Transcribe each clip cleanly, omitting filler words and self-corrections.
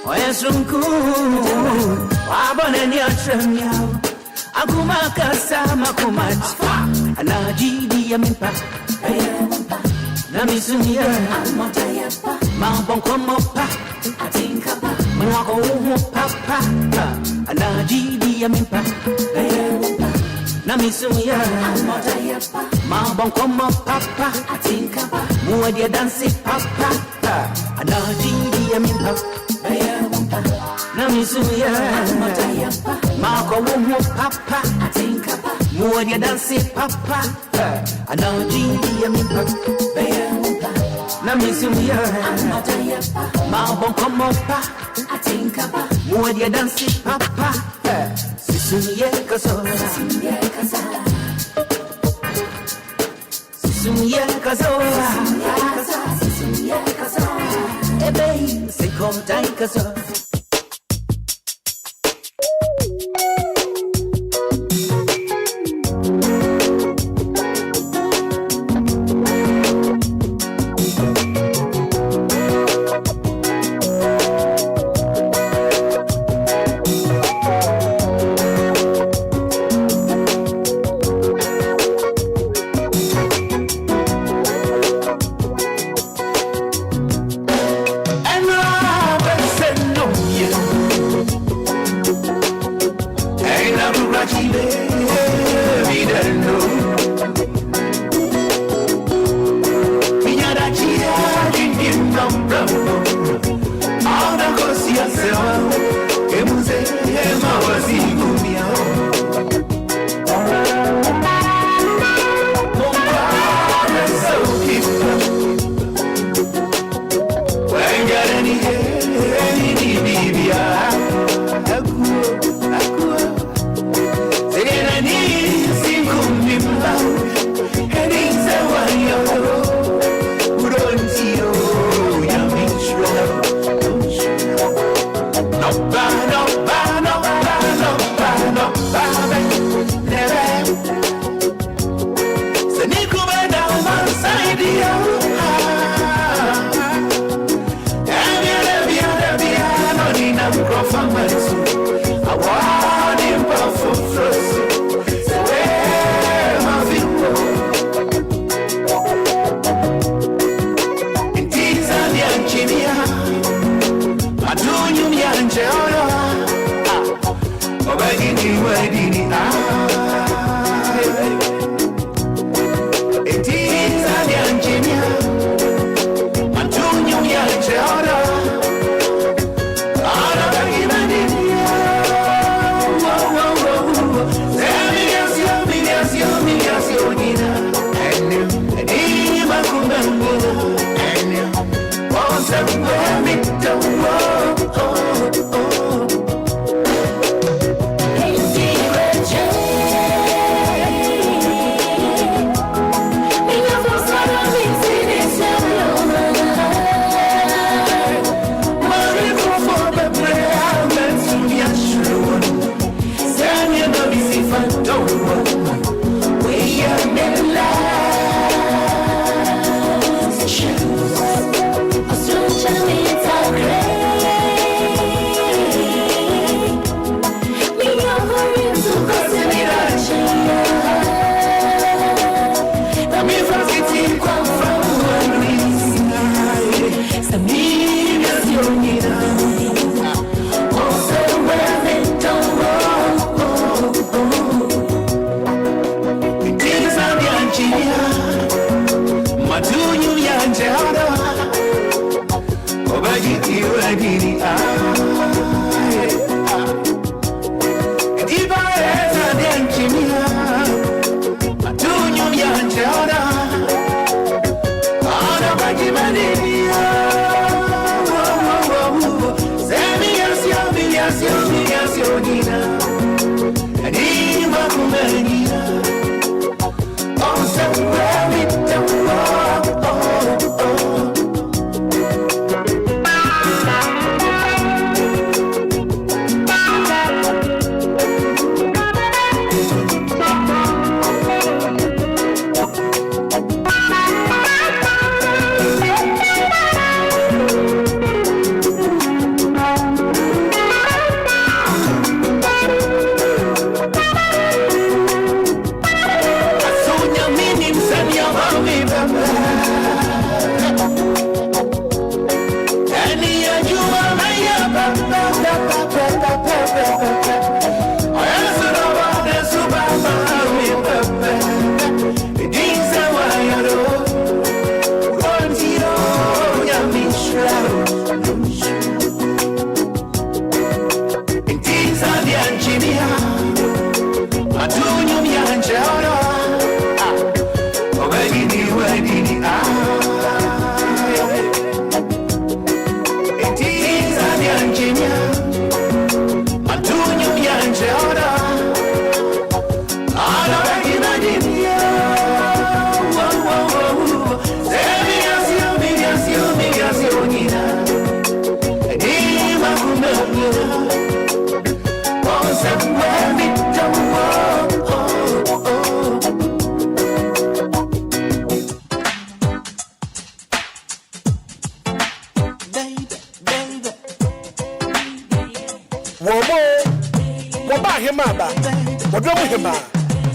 Oyesunku, Wabanani Atremia, Akumaka Sama Kumat, Anajidi Yamipa, Namisumia, Mambon Komopa, Atinkapa, Mwako Papa, Anajidi Yamipa, Namisumia, Mambon Komopa, Atinkapa, Muadia Dansi Papa, Anajidi Yamipa. Namisuya, Marco Wumu Papa, Muadia Dancy Papa, Analogy, Yamipa, Namisuya, Marbo Comopa, Muadia Dancy Papa, Sisuya Casora, Sisuya Casora, Ebe, Siko Daikasa.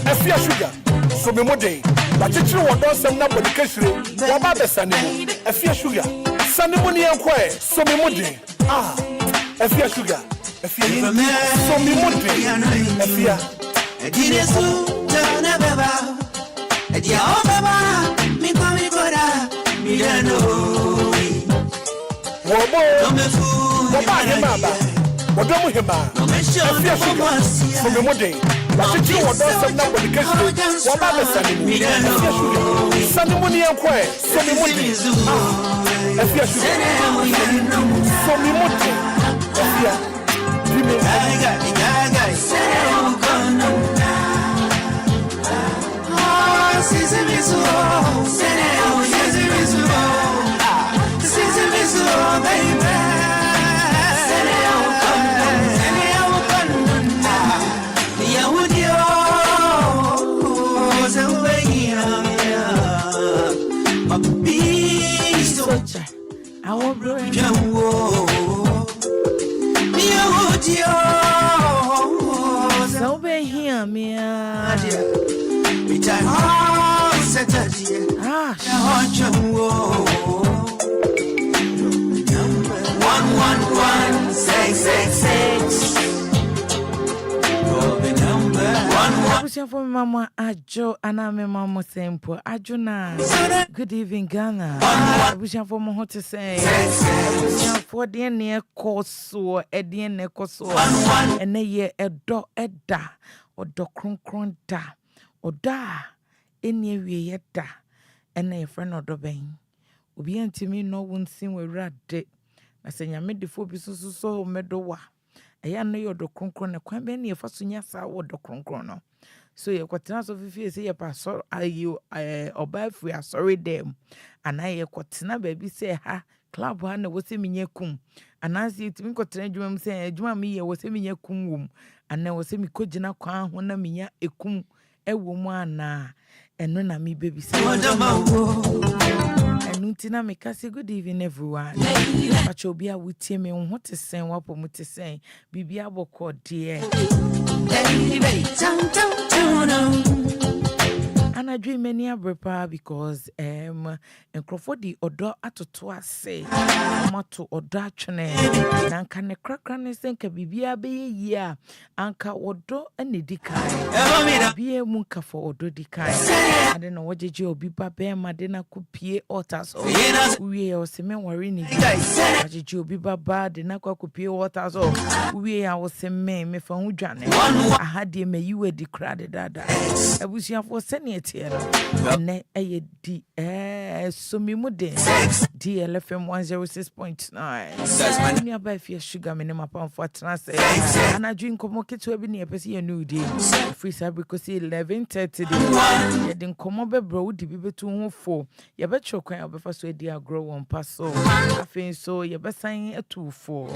Efya sugar, so me modern. But you want to send number the cash rate. What about the Sunday? Efya sugar, Sunday money Enquires, so me modern. Efya sugar, Efya, so me modern. Efya, what don't we have? Efya sugar, so me modern. But you want to send number the cash rate. What about the Sunday? Efya sugar, Sunday money Enquires, so me modern. Efya sugar, so me modern. Efya, I won't bring you. so be here, me. For Mama Ajo and I'm a Mama Simple Ajuna. Good evening, Ghana. I wish I for more to say. For the near course or a dear necos and a year a do edda or do cron da or da any way yet da and a friend or do bang. Ubi and to me no one sing with rat de. I say, I made the 4 pieces so medowa. I know your do cron a quambany of Fasunya or do cron. So you got chance of if you say a pastor, are you or we are sorry them, and I got tina baby say ha club one was a minya kum, and as you think what Jum say, Juma me was a minya kum womb, and there was a mikojina kwan when a minya a kum a woman na, and when I me baby say, and Nutina make us a good evening everyone. But you'll be a with me on what to say, what to say, Bibi Aboko dear. And I dream many a brepa because and Crawford the odor atotoa say mato odor chune and can a crack and think a bibia be ya anka odo and dikai be a munka for odo dikai. I don't know what did you be papa madena could pie otters or we are semen worrying. What did you be baba the naqua could pie otters or we are was a me from Ujane. I had him a you were decraded dada. I wish you for sending and so me mudin DLFM 106.9 nearby Efya sugar minimum pound for transit and I drink comoke to be near a new day free because 11:30 didn't come over bro the be 204 you bet your coin before so dear grow one pass so I think so you bet sign a 24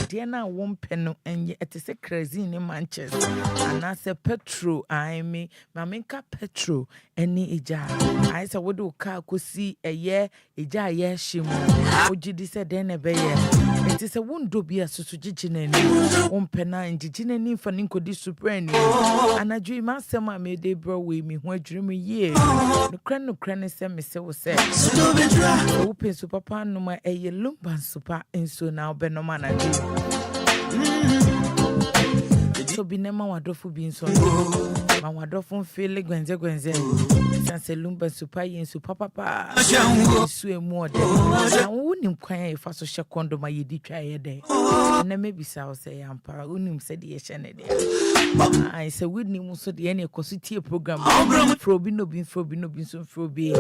dear now 1 pen and it is a crazy in Manchester and as a petrol I mean maminka petrol any ija I said what do car could see a year ija ye shim ojidi said then a bear it is a window be a susujin pena and jijin for ninko di supreme and I dream master my made they bro with me when dream a year no cranny send me so said open super pan no my a Lumba super and so now benomana so be never wadofu being so my wadofun feel gwenze sanse Lumba super yin super papa so more than unim kwan if so she kondo ma yedi twa ye de na maybe say say ampa unim said ye shene de I say we nim so de na ekosutie program frobi no bin so frobi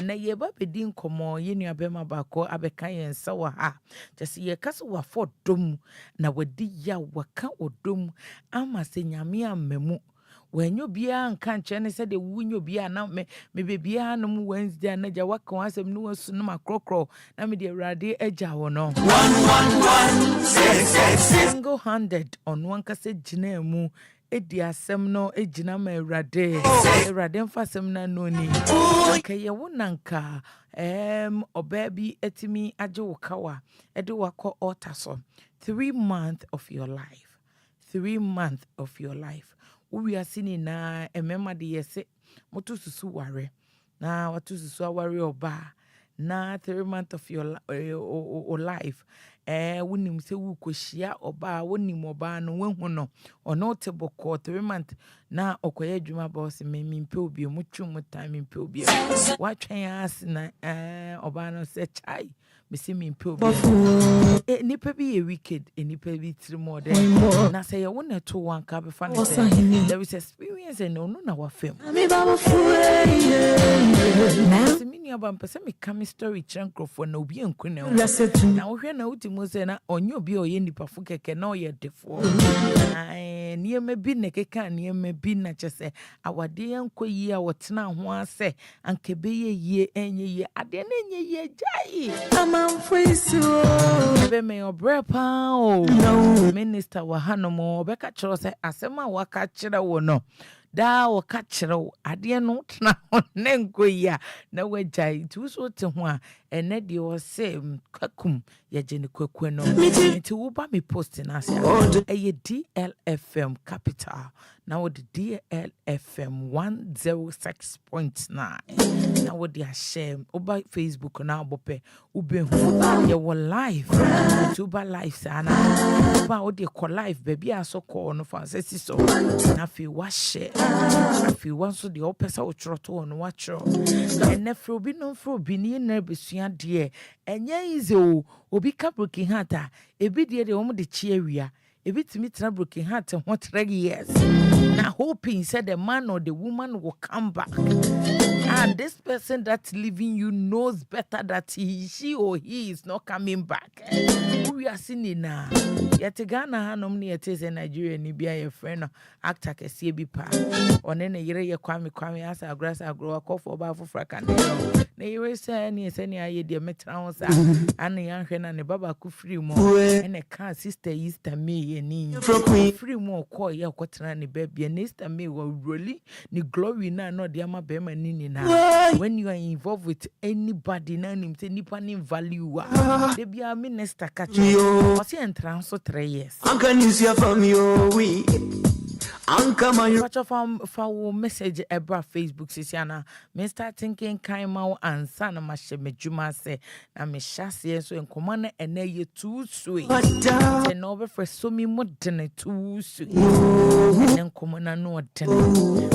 na ye ba bedin komo ye nua be ma ba ko abeka ye nsa wa ha just ye kasa wa for dom na wadi ya waka odom ama se nyame amemu when you be an can't said the win you be an me baby an Wednesday and Naja waka was no sunuma crocro na me the radi eja no 111 single handed on one kase jinemu edi asem no ejina ma Awurade mfa asem na no ni kaye wonanka obabi etimi age wo kawa ede wako altar so 3 months of your life 3 months of your life we are sini na emema de yese moto susu ware na watu susu aware oba na 3 months of your life wonim se wu kohia oba wonim oba no wehu no ono te boko 3 months na okoye adwuma ba o se mempe obi mu twum time mempe obi watwen as na oba no se chai mesi mempe obi nipa bi wicked nipa bi trimo de na se ye wona to wan ka be fa ne there is experience and no na wa fam na se mini aba mpese me come story chenkrofo na obi enku na na wo hwe na utimo se na onye obi oye nipa fo keke na oye defo niema bi ne keka niema bi na chese awade enko yi a wotena ho ase ankebe ye enye ye ade na enye ye jai amamfriso be me obrepa o minister wa hanomo obeka chiro se asema waka chira wo no da waka chira ade no tena ne enko yi a na wajai tu so te ho a ene de o se kwakum ya jeni kwakwe no nti wo ba me post na ase eye DLFM capital na wo DLFM 106.9 na wo de share oba Facebook na obope ubehu ye wo live to ba live sana ba wo de ko live baby aso ko no fa sesi so na fi wa share fi wan so de opesa wo troto no wa tro ene fro bi no fro bi ni na besua de enye ize o obi ka broken heart a ebi de wo de chi awia ebi timi tra broken heart ho 3 years now hoping said the man or the woman will come back and this person that leaving you knows better that she or he is not coming back. We are seeing now yet Ghana hanom ni yet is in Nigeria ni bia your friend actor kesi bi pa onene yire ye kwame asa grass agro call for ba for fraka na yire say ni aye de metra ho sa an yan hwe na ne baba ku free mo ene ka sister Easter me ye ni free mo call ye kwotena ne baby Easter me wo really ni glory na no de ama be ma ni na when you are involved with anybody na nim say nipa ni value de bia minister catch o se entran so 3 years can you see from you we watch for message ebra Facebook sisiana me start thinking kaima ansa na mahye medjuma se na me hyase so enkoma na ene ye too sweet say no be for so me modern too sweet enkoma na no odene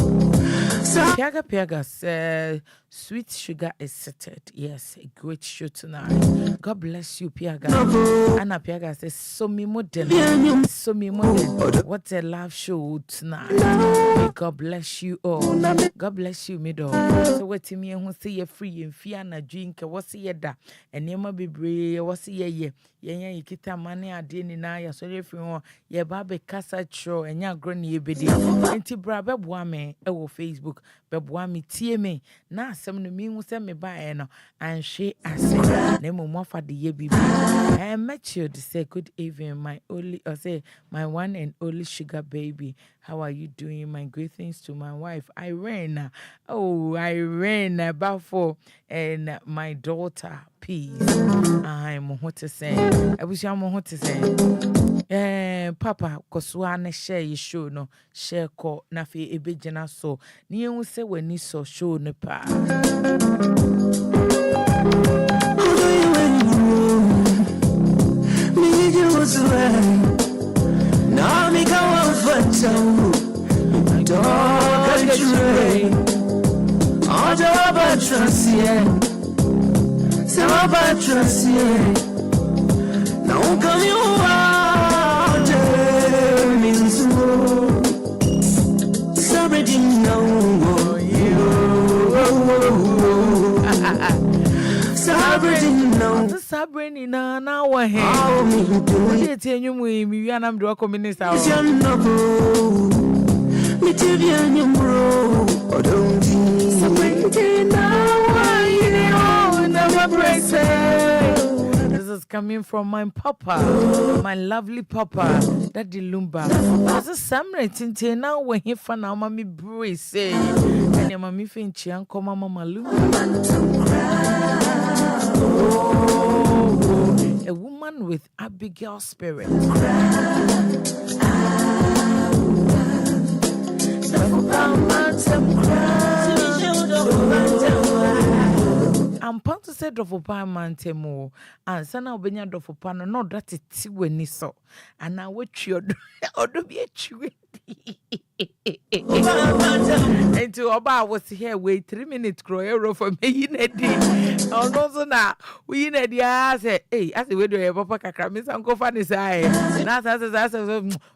Piaga says sweet sugar is seated. Yes, a great show tonight. God bless you, Piaga. Anna Piaga says so me modern. What a love show tonight. May God bless you all. God bless you, middle. So what me who say you free and fear na drink what's ye da and yema be brave what's ye yikita money adini na ya so if you ye babe kasa tro and ya grown ye bedi enti brabe boame e wo Facebook be boame tie me na asem no mi hu se me ba e no anhwe ase na mo fa de ye bibi I met you to say good evening my only or say my one and only sugar baby. How are you doing? My greetings to my wife Irene. Oh, Irene Bafo and my daughter Peace. I'm what to say. I wish I'm what to say. Papa, koswa ne share you show no share ko na fi ebejina so. Ni hu se wani so show ne pa. Now me go on for two. Dog and train. All the about trust, yeah. So about trust, yeah. Now come you out there means more. Celebrating now, you. Celebrating now. Sabrina na wa he. We dey enyum we mi wi anam do communist house. Me tell you bro. Don't you Sabrina now wa you know never praise. is coming from my papa, my lovely papa, Daddy Lumba. As a summer, tintin now when he found out mommy brew say, and your mammy finch uncle mama Lumba. A woman with Abigail spirit. I'm proud to say Dofopa Mantemo, and Sana Obenya Dofopa, no, that is Tiweni so, and now what you do be a chew. And to Oba was here, wait 3 minutes, grow for me in a day. Oh, no, so now we in a day. I say, hey, I say, where do you have Papa Cramis and go funny side?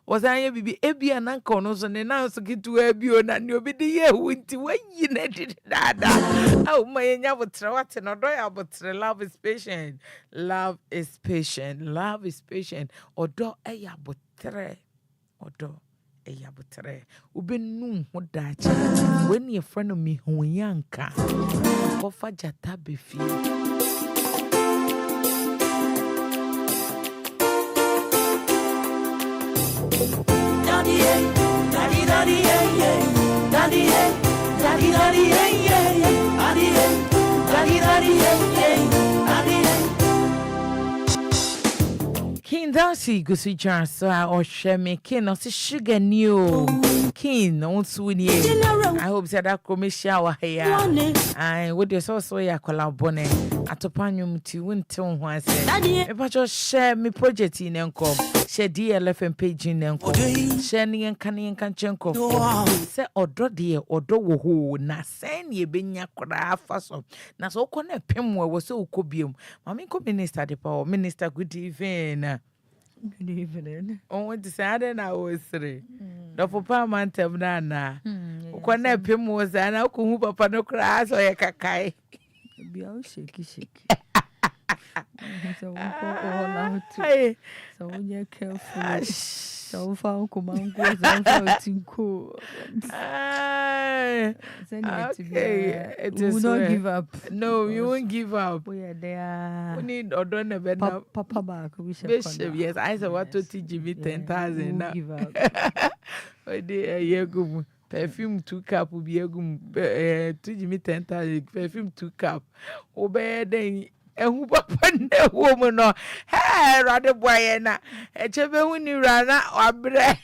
Was I be Ebi and Uncle, no, so now so get to Ebi and you'll be the year winter when you needed that. Oh, my, never throw it and adore, but love is patient. Love is patient. Love is patient. Odo, eh, but tre. Odo. Eyabutre ubenu hodachi when your friend of me hunyanka kofa jata befi daddy daddy daddy daddy daddy daddy daddy daddy King Darcy Gusi Jansa or Shemi King or sugar new King on Sweeney. I hope that commission here. I would just also ya collabone at Topanium to Winton once. If I just share me project in Enco, share DLFM page in Enco, sharing and canning Kanchenko. Say or do dear or do who na send ye benya faso. Na so connect Pimwa was so cobium. Mammy Minister the Power Minister, good evening. Good evening. On what decided I was 3. The papa man temnana. Connect him was an alcohol papa no crass or a cakai. Be all shaky. So so when you're careful, so far command goes out cool. It is not give up. No, you won't give up. We are there. We need or don't have Papa back. Bishop, yes, I said what to teach me 10,000 now. Give up. Oh dear, yeah, go. Perfume 2 cup will be a good to me 10,000 perfume 2 cup. Obey then. And who papa woman or hey rather boy na a chebe when you ran or bread.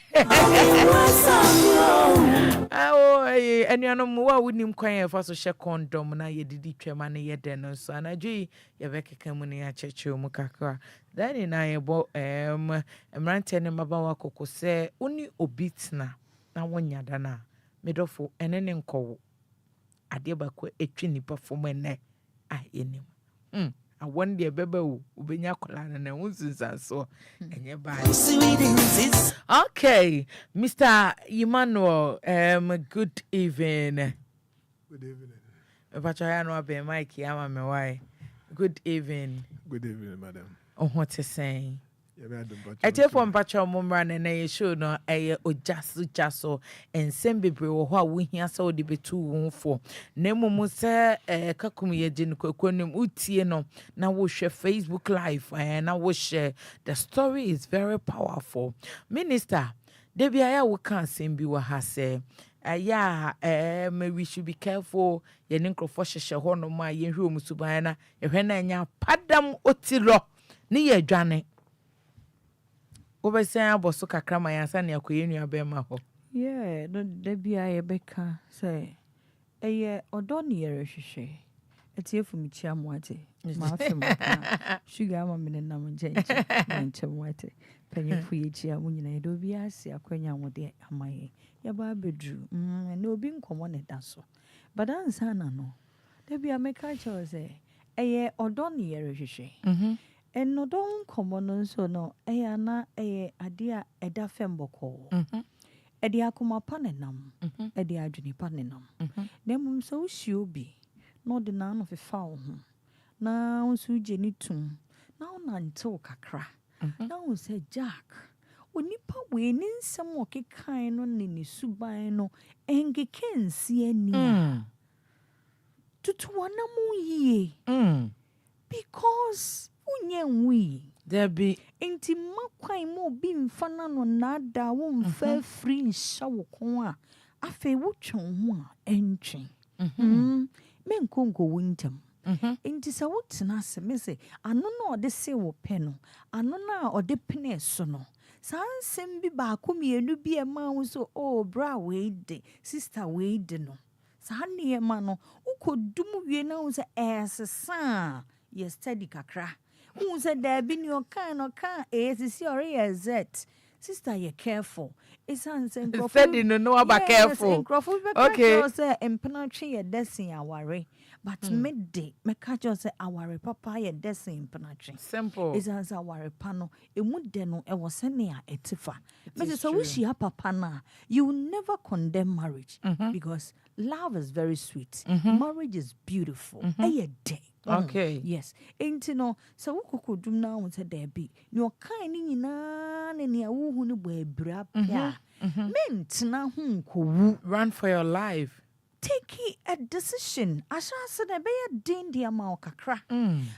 Oh, and you know more with him crying for so share condom na ye did tremane ye den so and I do ye veke kamuni a chechu mukaka. Then in I about ranting him about coco say only obitna na one yadana midofo and then enko adiabako a trini performer I in him. I one day baby ubenya kola na unsinsa so enye bad. Okay, Mr. Emmanuel, good evening. Good evening. But I know be Mike ama me why. Good evening. Good evening, madam. Oh, what you saying? I tell from Pacha Mumra and I show no a jasso and send be brew we hear so the be 2 for Nemo Musa Kakumi Jin Kokonim Utieno. Now we share Facebook Live and now we share the story is very powerful. Minister, Debbie I will can't sing be what has say. Maybe we should be careful. Ye ninkro for share hono ma ye room subana, a when padam otilo near Johnny. Obese aboso kakra ma yansa ne akoyenua bema ho. Yeah, no debi aye beka say eye odo ne yere hwehwe. Etie fu mi chia moate. Ma afem na sugar ma me na mo njenje. Nche moate. Penye fu ye chia mo nyina edo bi ase akwanya wode amaye. Ya ba bedru. Na obi nkomo ne da so. But ansa na no. Debi ameka cha say eye odo ne yere hwehwe. And no don't come on so no, na adia eda femboko. Edia kuma panenam, edia adwini panenam. Nemum so shiobi, no the nan of a foul. Na unsu jenitum, now nanto kakra. Now say Jack. Onipa wenin some woke kind on nini subaino, enge ken see any. Tutuanamu ye. Because unye nwi Debbie. Inti makwan mo bi mfa na no nada wo mfa free nsha wo kon a afa wo twon ho a entwen men kongo wintam inti sa wo tena se me se ano na ode se wo pe no ano na ode pene so no sansem bi ba ko mienu bi e ma wo so oh bra we de sister we de no sa ne e ma no ukodum wie na wo se esesa ye study kakra who said there be no kind or can sisi or z sister you careful it's answer said you know about careful okay say empenatwe ye desin aware but midday me catch you say aware papa ye desin empenatwe simple it's answer aware pano emu de no e wo se ne a etifa me say so wish ya papa na you will never condemn marriage because love is very sweet marriage is beautiful day. Okay. Yes. Ain't no so wo kokodum na won say there be. No kan ni nyina na ne wo hu no bra ya. Mentna hu ko run for your life. Take a decision. Asha said be a din dia ma kakra.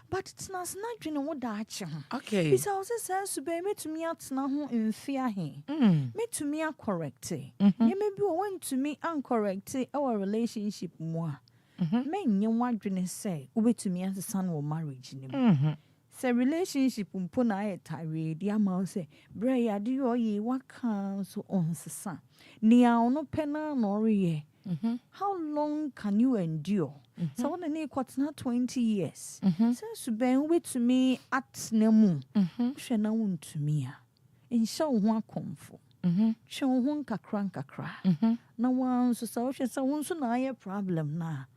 But it's not dwene wo da ache ho. Okay. Bisa wo say so be metumi atena ho mfia he. Metumi correct. Ye maybe wo want to me uncorrect our relationship mo a. Men nye wadwene say ubetumi asesa no marriage nim say relationship mpo na ayetare di ama say bra ya de yo yi waka so onsesa ni a ono pena no re how long can you endure so when na kwatena 20 years say suben ubetumi atena mu hwe na wontumi a insha wo ho akomfo hwe wo ho nkakra na wan so sa wo hwe sa won so na aye problem na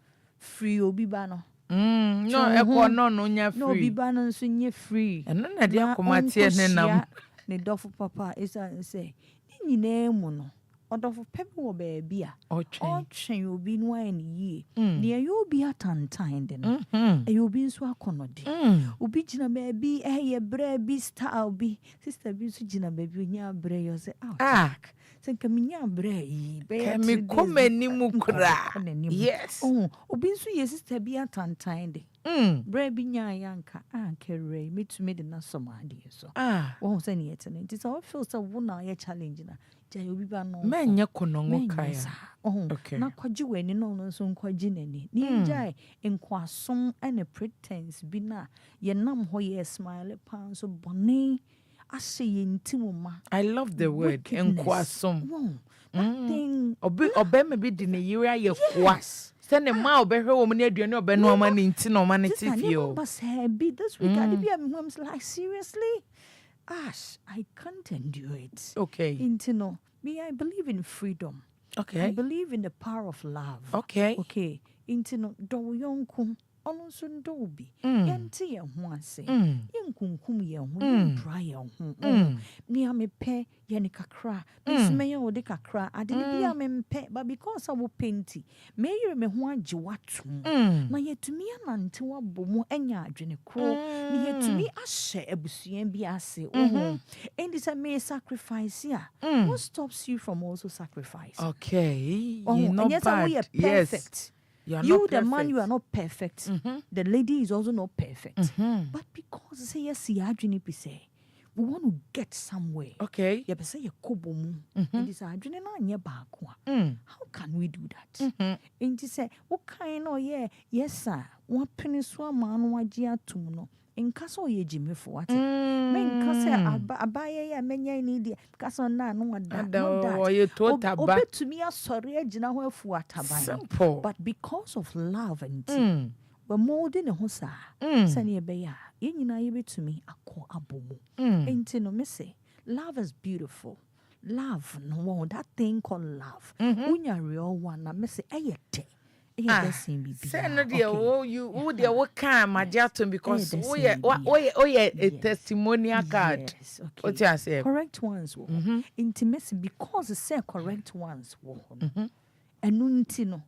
free obi ba no no eko no nya free no obi ba no so nye free eno na de akomatie ne nam ne dofo papa isa say ni nyina mu no odofo pepe wo ba bia otwen obi no an yie ne ayobi atantan de no ayobi nso akonode obi gina ba bi ye bra bi star bi sister bi so gina ba bi nya bra yo say senka minya bra yi be me komani mu kura yes obi nso ye sister bi atantan de bra bi nya yanka ankerei metumi de na somade so wo se ne yete ne so feel so wo na ye challenge na ja obi ba no menye konongo kaya okay na kwaji weni no nso nkwaji nani ni jai nkwasom and pretense bi na ye nam ho ye smile pan so bone I love the word enkwasom. That thing obe me bi di ne yira ye kwa. Se ne ma obehwe wo mu ne aduane obe no ma ne nti no ma ne tifio. This week I be am like seriously Ash I can't endure it. Okay. Intino me I believe in freedom. Okay. I believe in the power of love. Okay. Okay. Intino do yonku ono so ndobi yente ye ho ase yenkunkum ye ho yendra ye ho ni amepe ye ne kakra nsme ye ode kakra ade ne bia mempe but because I wo penti me yere me ho age watum na yetumi anante wabomu anya adwene kro ni yetumi ahye abusuan bi ase and this may sacrifice ya what stops you from also sacrifice okay you not bad yes. You the man, you are not perfect. The lady is also not perfect. But because say yes, we want to get somewhere. Okay. You say you kobomu. It is adwene na anye baako. How can we do that? And you say, what kind of yes sir. One penny so man waji atum no. In kaso ye jimi for what? Men kase abaye ya menya ni dia. Kaso na no that. You told taba. Obe to me sorry jina ho afu ataba. Simple. But because of love and we're molding a hosa. Sani ebeya. Ye nyina ye betumi akọ abomu. Enti no me say love is beautiful. Love no that thing called love. Unya real one na me say eyete. Say no dear, you dear what can my jaton because a testimonial card. Yes, okay. What you say? Correct ones intimacy because the say correct ones and nuntino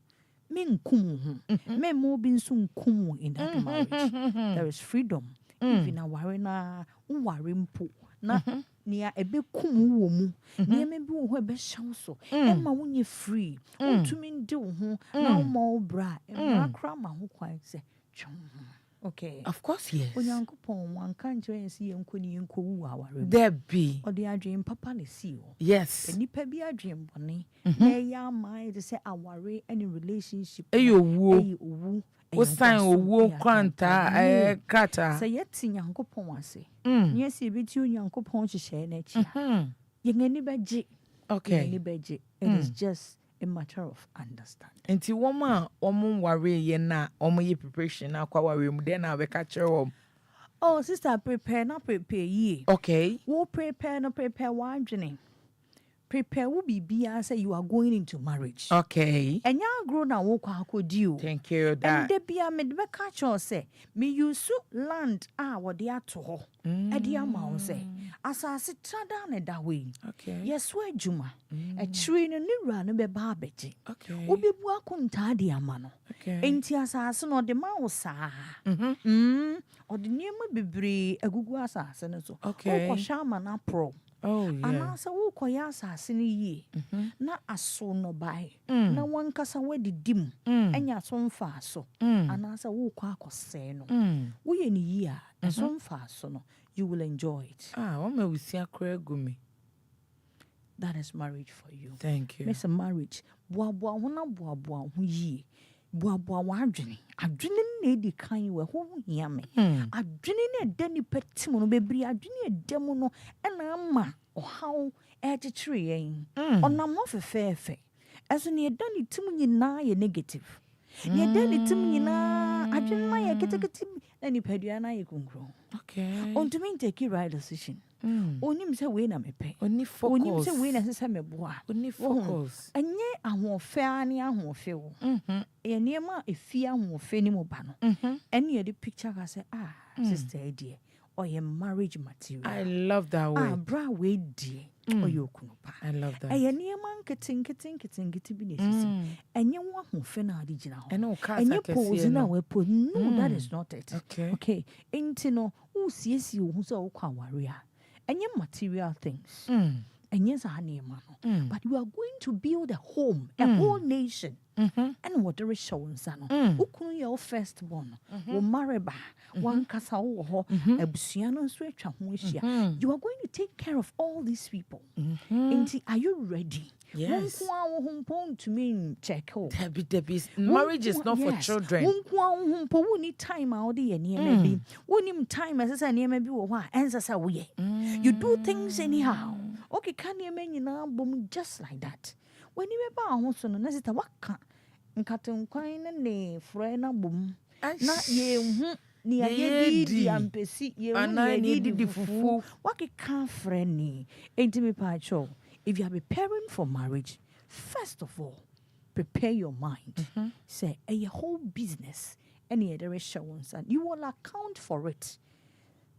men kum men mo bin sun kum in that marriage. There is freedom. Even a warina warimpo na nia ebe kum wo mu nia me bi wo ho ebe hyaw so e ma wo nye free untumi ndi wo ho na wo ma wo bra e ma kra ma ho kwan se twon Okay. Of course, yes. Onyankopon wan kan kire si yenkoni yenkowu aware. There be. Odi adwen papa ne si o. Yes. Nipa bi adwen bone. Na ya mai de say aware any relationship. Eyo wo. Eyo wo. O sign owo kwanta krata. Say yeti Nyankopon ase. Yes, e biti Onyankopon hyehyɛ na chi. Yengani beje. Okay. Yengani beje. It is just a matter of understanding. Enti woma omo ware ye na omo ye preparation na kwa ware mu den na be ka kire wo. Oh, sister, prepare ye. Okay. Wo prepare wa adwene. Prepare will be say you are going into marriage. Okay. And ya grown na wo kwa akodi. Thank you that. And de bia me be ka cho say me use land wo de ato ho. E de ama wo say asase trada na da we. Okay. Yes we adwuma. E chiri no nura no be ba abeje. Okay. Obebu akonta de ama no. Okay. Enti asase no de ma wo saa. Odi niema bebre agugu asase no so. Okay. O ko shama na pro. Oh yeah. Anasa wo koya asase no yie na aso no bai na wankasa wadidim enya so mfa so anasa wo kwa akose no wo ye ni yie a so mfa so no you will enjoy it. Wo ma wusia kra gumi. That is marriage for you. Thank you. Miss marriage boaboa ho na boaboa ho yie boaboa wa adwene na edi kan we ho hia me adwene na da ni petim no bebri adwene edem no na ama ohaw echichire yen onam no fefefe eso ne da ni tim nyina ye negative ne da ni tim nyina adwene na ye ketekete na ni padua na ye konkro. Okay. On to me take right decision. Onim se we na mepe. Oni focus. Onim se we na se meboa. Oni focus. Enye ahofe ani ahofe wo. E niema efia ahofe ni mo ba no. Ene ye the picture ka say sister Edie or your marriage material. I love that way. Bra we die or your kunupa. I love that. E niema nkete bi ne sisi. Enye wo ahofe na adi gina ho. Ene o ka enye pose na we po. No, that is not it. Okay. Enti no usiesi wo so wo kwa ware a. Enye material things. Enye za niema no. But you are going to build a home, a whole nation. And what there is showing sano. Ukunu your firstborn. Wo marry ba. One kasa wo ho. Ebusua no so atwa ho ahia. You are going to take care of all these people. Enti, are you ready? Yes. To mean check ho. Debbie, marriage is not for children. Who need time out there near maybe. Who need time as I near maybe or why answer say we. You do things anyhow. Okay, can you mean boom just like that? When you ba ho so no na sita waka nkaten kwan ne frɛ na bom na ye hu ni ye di ampesi ye hu ye di fufu waka kan frɛ ni enti me pa cho. If you are preparing for marriage, first of all prepare your mind. Say a whole business any other assurance and you will account for it.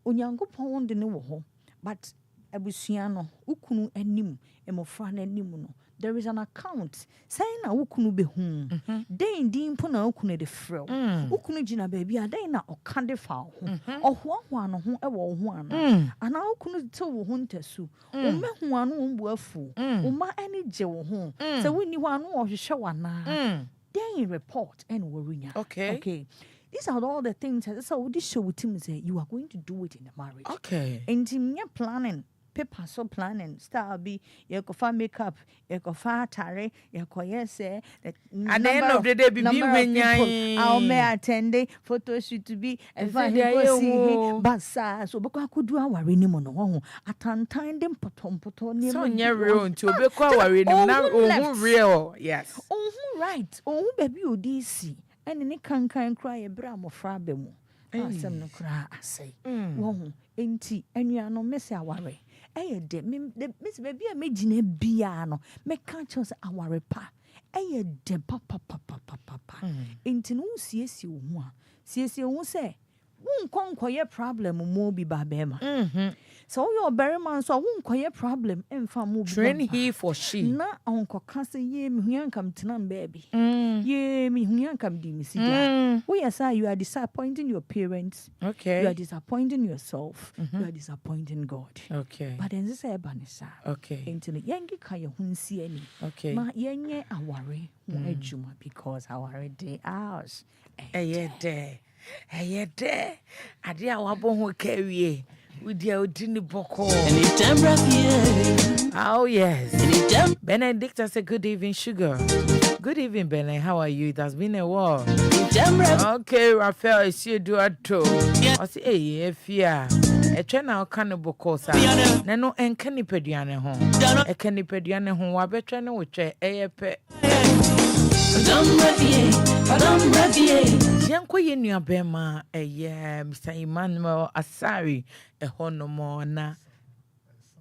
Onyankopɔn de ne wo ho but abusua no ukunu anim emofra na anim no there is an account saying na ukunu be hu den din po na ukunu de frɛ ukunu gina baabi a den na ɔka de fa ho ɔhoahoa no ho ɛwɔ ho ana ana ukunu te wo ho ntasu o mehu ano wo mbu afu o ma ani gye wo ho sɛ woni ho ano ɔhwehwɛ wana den report and worrinya. Okay. These are all the things that so this show with him say you are going to do it in the marriage. Okay. And in your planning, paper so planning, style be you go for makeup, you go for tare, you go yes at the end of the day be when I'll may attend a photo shoot to be and find see but so because I could do our renewal no at time them potom so near real to be quite real. Yes. Oh right. Oh baby you DC. And any can cry a bram of frabemo. Some no cry, I say. Wong, ain't and you are no mess our way. De Miss Baby, a majine biano, make conscious our repa. De papa. Ain't no sees you one. Sees you won't say. Won't conquer your problem more be babema. So your berry man so won't quite problem and farm train he for she. Na uncle Cassie ye me come to baby. Ye me come dim. We are you are disappointing your parents. Okay. You are disappointing yourself. You are disappointing God. Okay. But then this is banisa. Okay. Until the young kaya hunsi any. Okay. Ma yenye a worry. Because our day ours. A day. Hey, there. I did our bone carry with your dinner boko. Oh, yes. Benedict, I said, good evening, sugar. Good evening, Benedict. How are you? It has been a while. Okay, Raphael, I see you do a toe. I say, hey, Efya. A train our cannibal course. No, and canny pediane home. A canny pediane home. I bet you know which a pet. Yanko Yenia Bema, a yeah, Mr. Emmanuel Asari, a honomona.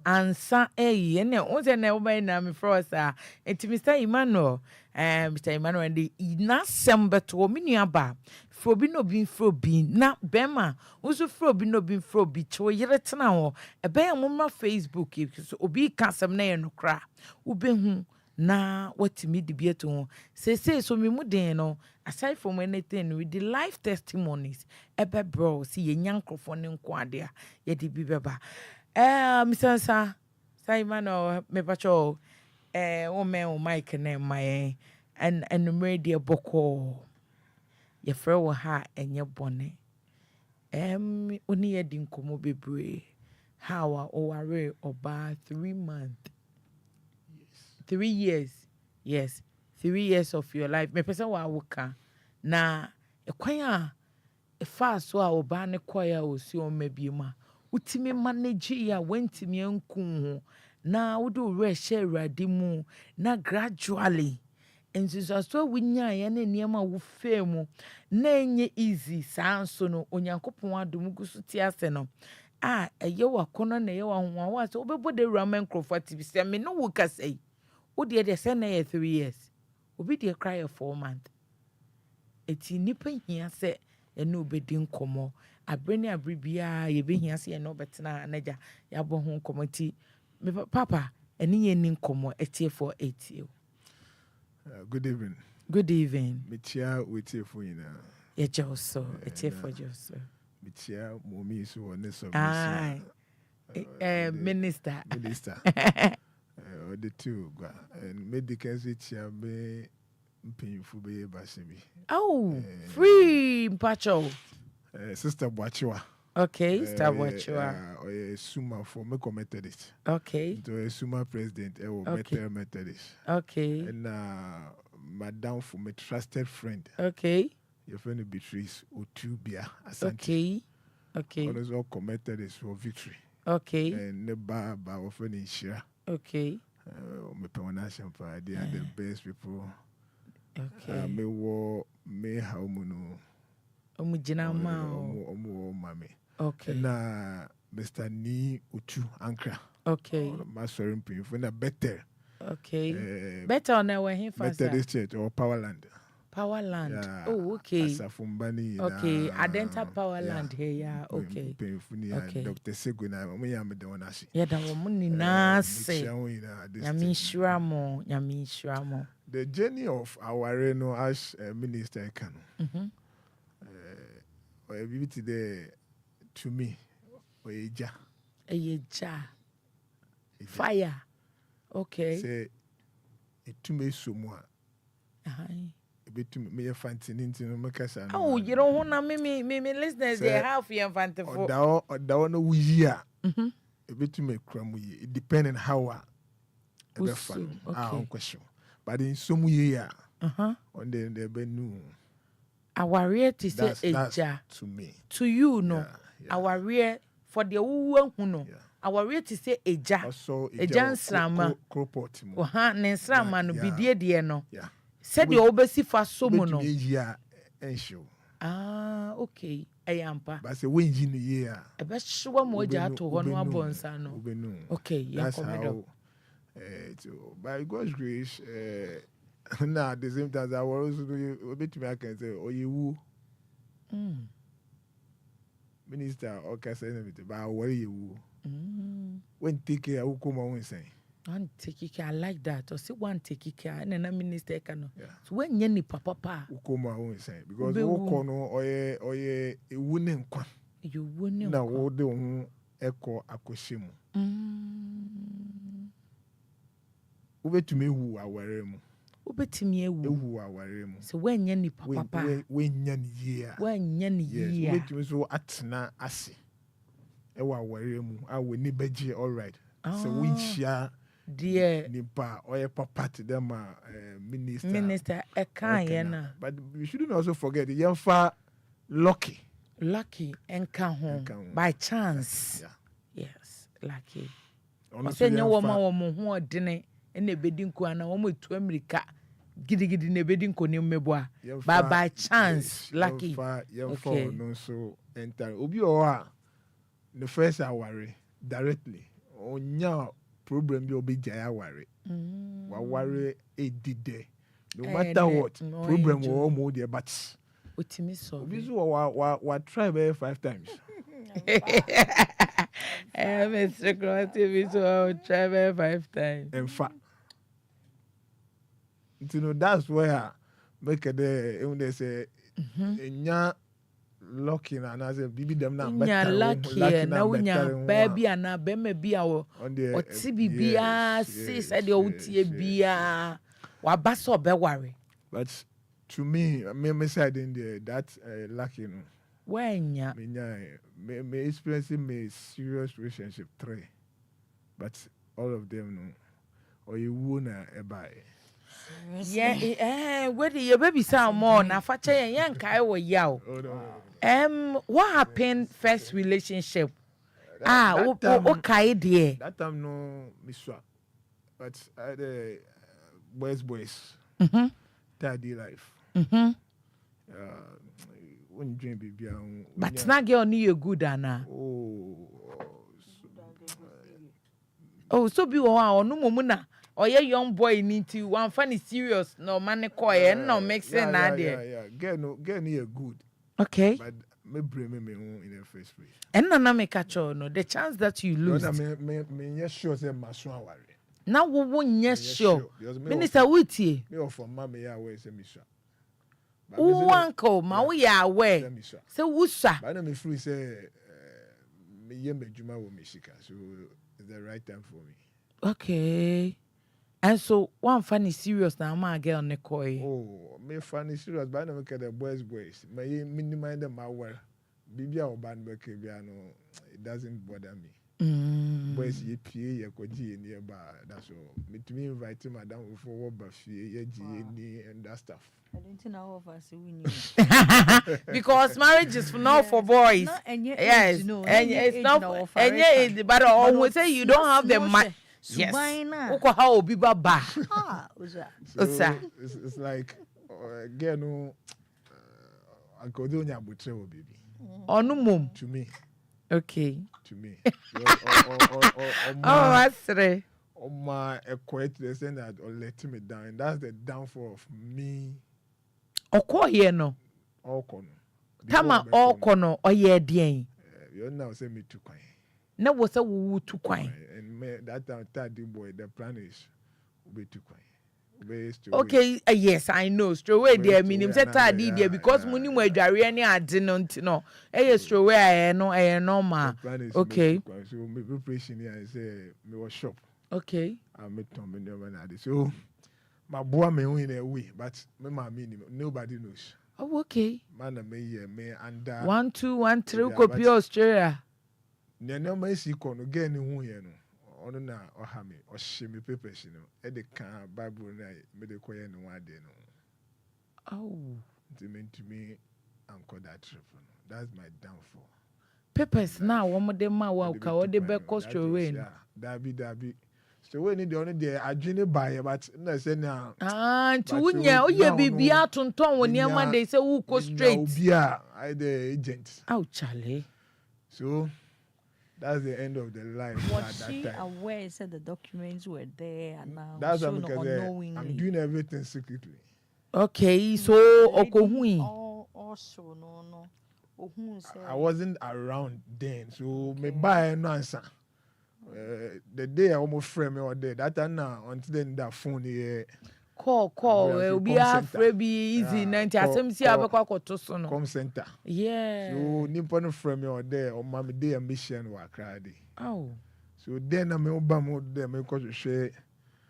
Ansa ene onse na wo na me frosa enti Mr. Emmanuel Mr. Emmanuel and the inasem beto me nuaba frobi no bin frobi na bema unso frobi no bin frobi cho yere tena ho ebe ya mo Facebook so obi kasem na ye no kra wo behu na watimi de bieto ho say so me muden no aside from anything with the life testimonies ebe bro see ye nyankrofo ne nko ade a ye de bi beba Mr. Simon me pacho woman o Mike na my and media boko ye frɛ wo ha enye bone oni ye di nkomo bebre how o ware oba 3 months 3 years yes 3 years of your life me pesa wa woka na ekwan a fa so a oba ne koya o si o mabiema utimi manage ya wentimi enku ho na wodo re share radimu na gradually enzizaso winya ya na niema wo femu na enye easy sanso no onyankopon adom gusu ti ase no eye wakono na eye wa ho wa so obebode ramen crofati bi se me no wo kasai wo de se na 3 years obi de cry 4 months eti nipa hia se ene obedi nkomo abreni abribia ye behia se ene obetena anaja ya bo ho nkomo ti me papa ene ye ni nkomo etie for 8 good evening. Good evening. Mitia wetie for you na. Ye joso etie for joso. Mitia momi so one so. Minister. The two gwa and medical tia be mpinfu be basemi. Oh, free mpacho. Sister Boachiwa. Okay, Sister Boachiwa. Suma for me Methodist. Okay. To a Suma president Methodist. Okay. And madam for my trusted friend. Okay. Your friend Beatrice Otubia Asante. Okay. Okay. Always all Methodist for victory. Okay. And the bar of any share. Okay. Me pensionation for they are the best people. Okay. Me how muno. Omujina ma Omu mami. Okay. Na Mr. Ni Utu Ankra. Okay. Master impin for na better. Okay. Better na we hin fast. Methodist Church or Powerland. Powerland. Yeah. Oh, okay. Asafumbani. Okay. Adenta Powerland here. Yeah. Okay. Okay. Dr. Seguna. Omo ya me de wona shi. Yeah, da wo ni na se. Nyami shira mo. The journey of our Reno as minister Kano. Today, to me, Eja. Fire. Okay. Say, it to me so more. Me fantin into Macassa. Oh, you don't want to me listeners, they have your fantin for. Or down a year. A bit to make crumb, it depends on how I fun. Question. But in some year, on the Benu. Our rear to say Eja to me. To you, no. Our rear for the one who know. Our rear to say Eja. Eja Srama. Croport. Oha, Nesrama no bidie de no. Said the obesi for so mono. Okay. Ayampa. But say when in the year. A best sure moja to one bonsano. Okay, that's how. By God's grace, now at the same time, I was also a bit me. I can say, "Oh, you, Minister, okay, say anything, but what you when take care, who come on say." One take care, I like that. Or say one take care, and then a minister can. So when you need papa, who come on say because who come on, a winning one. You wouldn't now all the echo akoshimu. Ube to me who are wearing. Ubetimi ewu. Ewu aware mu. So when ni papa. When ni year. When ni year. Yes, ubetimi so atena ase. Ewa aware mu. We ni beje all right. So we share dear nipa or papa to them minister Ekayena. But we shouldn't also forget the young lucky enka by chance. Yes, lucky. Say you woman who are dinner and a bedding kuana almost to America. Giddy ne bedding konim meboa. But by chance, lucky. Okay. No so enter. Obi owa the first hour directly. Onya problem bi obi jaya worry. Wa worry e dide. No matter what problem wo mo there but Utimi so. Obi so wa try by 5 times. Mr. Crossy so try by 5 times. In fact, you know that's where make the when they say nya lucky na na say bibi dem na better lucky na unya baby ana be me bia o oti bibia say de o tie bia wa ba so be worry. But to me side in there that lucky no when me experiencing me serious relationship 3 but all of them no or you wanna buy. Yeah, where the your baby sound more na fa che yen kai wo yaw. What happened first relationship? Okay there. That time no miswa. But the boys. DLFM. When dream baby but na girl ni you good ana. So be o no mumu na oye young boy need to one funny serious no man koye no make sense na there. Girl no good. Okay. But me bring me in the first place. And na make catch no the chance that you lose. No me sure say maso aware. Na wo nya sure. Minister Wutie. Me of mama ya we say me sure. Who uncle ma we ya aware. Say wusa. But na me free say me ye me juma wo me shika so it's the right time for me. Okay. And so one funny serious now my girl Nicole. Oh, me funny serious but I don't care the boys. Me minimize them aware. Bibia or band no it doesn't bother me. Boys ye PA ye koji nearby. That's all. Me to me invite madam for what buffet ye and that stuff. I don't know if I see we because marriage is not for boys. No, yes, and it's not and yeah, but always say you don't have the money. Yes. Oko ha obi baba. It's like again no Uncle Donya Butrewo baby. Onumum to me. Okay. To me. That's right. My equate the saying that or let me down. And that's the downfall of me. Oko here no. Oko no. Tama oko no oye dien. You now say me too quiet. Na wo say wo too quiet. And that time third boy the plan is be too quiet. Okay, yes, I know. Strawaway there meaning say third there because money mo adware ani ade no ntino. Strawaway no normal. Okay. So me preparation here say me was shop. Okay. I met Tom and them and so my boy me win a way, but me ma mean nobody knows. Oh, okay. Man me under 1 2 1 3 copy Australia. No me see kono get ni hu ye no. Ono na oha me o hye me papers no. E de kan Bible na me de koye no one day no. Oh. It meant to me anchor that trip. That's my downfall. Papers now one dem ma wa ka o de be cost away. Dabi. So we need the only day adwene buy but na say na nti wunya o ye bibia tonton woni ama dey say who go straight bibia I the agent. Oh Charlie. So that's the end of the life. Was she aware said the documents were there and now that's because I'm doing everything secretly. Okay, so okohui also no ohun say I wasn't around then so me buy no answer. The day I almost frame me or day that now until then that phone here call will be afraid be easy 90 asem si abekwa koto so no come center yeah so nipo no frame me or there or mama day mission wa krade oh so then na me oba mo there me ko hwe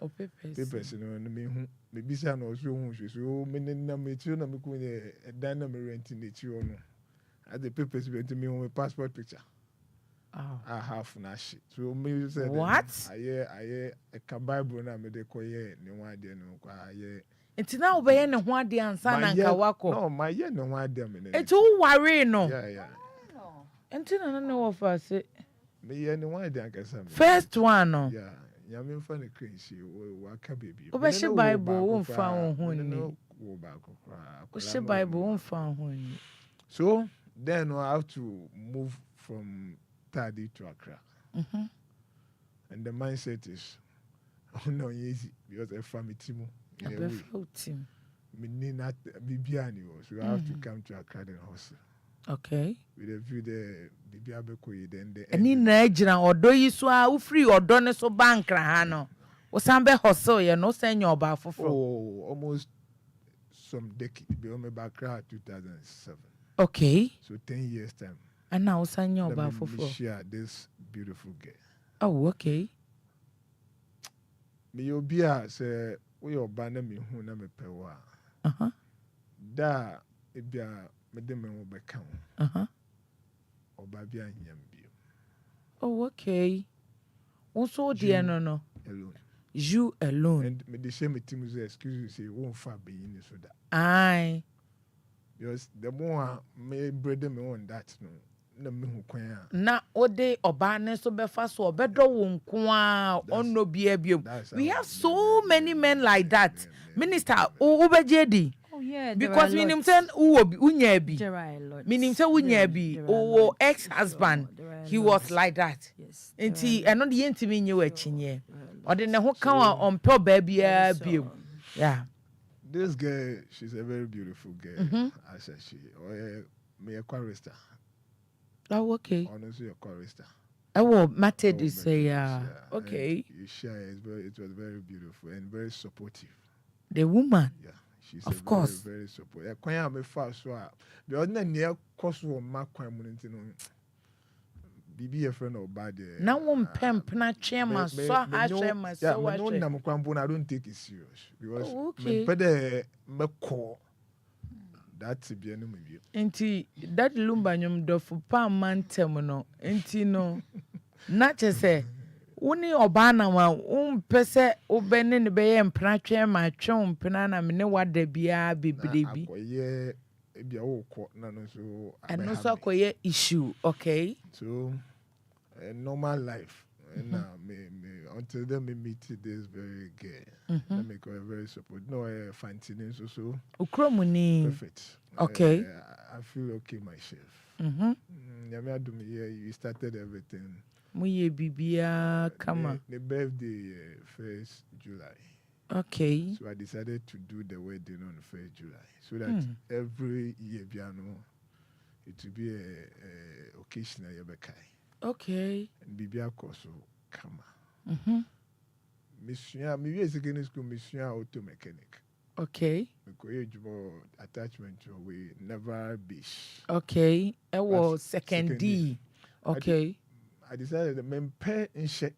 O papers. Papers no me hu me bisa no so hu so me na me tiro na me ko ne dan na me rent ni tiro no. At the papers be to me my passport picture. Oh. I have na shit. So me say What? I a Bible na me de ko ye ne wa de no kwa aye. Nti na obeye ne ho ade ansa na nka wako. No, my ye ne ho ade me ne. Eti wo worry no. Yeah. Nti na no wo fa se. Me ye ne ho ade anka sa me. First one no. Yeah. Ya me fa ne crazy wo aka baby. Wo be she Bible wo mfa wo ho ni. Wo ba ko kwa. Wo she Bible wo mfa ho ni. So then I have to move from Tadi to Accra. And the mindset is no easy because a family team. Me need not Bibiani, so I have to come to Accra and hustle. Okay. With a view the Bibiabeko then the Any Nigerian or do you so are free or don't so bank rahano. O sambe hustle ya no send your bar for almost some decade beyond my background 2007. Okay. So 10 years time. And now send your bar for share this beautiful girl. Oh, okay. Me obia say we obana me hu na me pewa. Da ebia me de me wo beka ho. Oba bia nyam bio. Oh, okay. Also dear no. Alone. You alone. And me de shame team say excuse me say won fa be in so that. Aye. Because the more me brother me on that no. Na me hu kwan a. Na ode oba ne so be fa so obedo wo nko a onno bia bio. We have so many men like that. Minister ubejedi. Oh yeah, because minim say unya bi. Minim say unya bi. O ex-husband. He was like that. Yes. Enti eno de yentimi nye wachinye. Ode ne ho kan a ompe ba bia bio. Yeah. This girl, she's a very beautiful girl. I said she me a chorister. Oh, okay. Honestly, a chorister. Oh, Matted is say, okay. It was very beautiful and very supportive. The woman? Yeah, she's of course. Very, very supportive. I can't be fast so. The other near cost of my community. Bibi a friend or bad. Now one pimp na chairman so I chairman so what? I don't take it serious because okay. Me call. That's be no me. Enti that Lumba nyum do for pa man tem no. Enti no. Na che say woni oba na wa pese obene ne be ye mpra chairman twon mpena na me ne wada bia bebidebi. Akoye ebia wo ko na no so. And no so akoye issue, okay? So a normal life. And me until then me meet this very girl. That make her very support. No, fancy so. Ukromuni. Perfect. Okay. I feel okay myself. You started everything. Muye bibia kama. The birthday 1st July. Okay. So I decided to do the wedding on 1st July. So that every year piano it will be a occasional yebekai. Okay. And Bibia Koso Kama. Monsieur, me is secondary school, Monsieur Auto Mechanic. Okay. Attachment to we never bish. Okay. It was second D. Okay. I decided the men pay in share.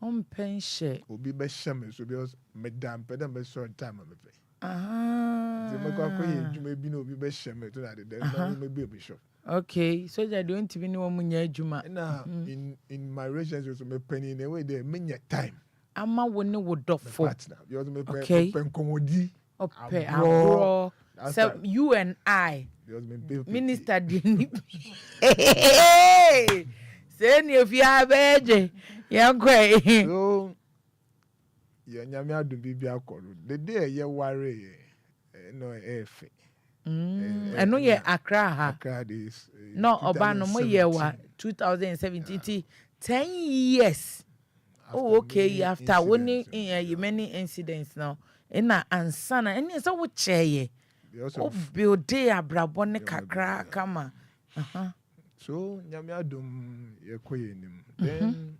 On pen share. Obi be shame so because madam pedam be so time me pay. The Mako you may be no be shame to that then maybe a bishop. Okay, so you don't even know munya juma. In my relationship with my penny in a way they mean your time. Ama woni wo dofo. You also me pen komodi. Okay, abro. So you and I. Minister Dini. Hey. Say ni Efya beje. Yankwe. So ya nyame adu bibia akoro. The day ye worry no Efya. I know ye Accra ha. Accra this. No, Obano mo ye wa 2017. 10 years. Oh, okay. After winning many incidents now. Ina ansana. Eni so wo cheye. Oh, build day abrabone kakra kama. So nyame adum ye koye nim. Then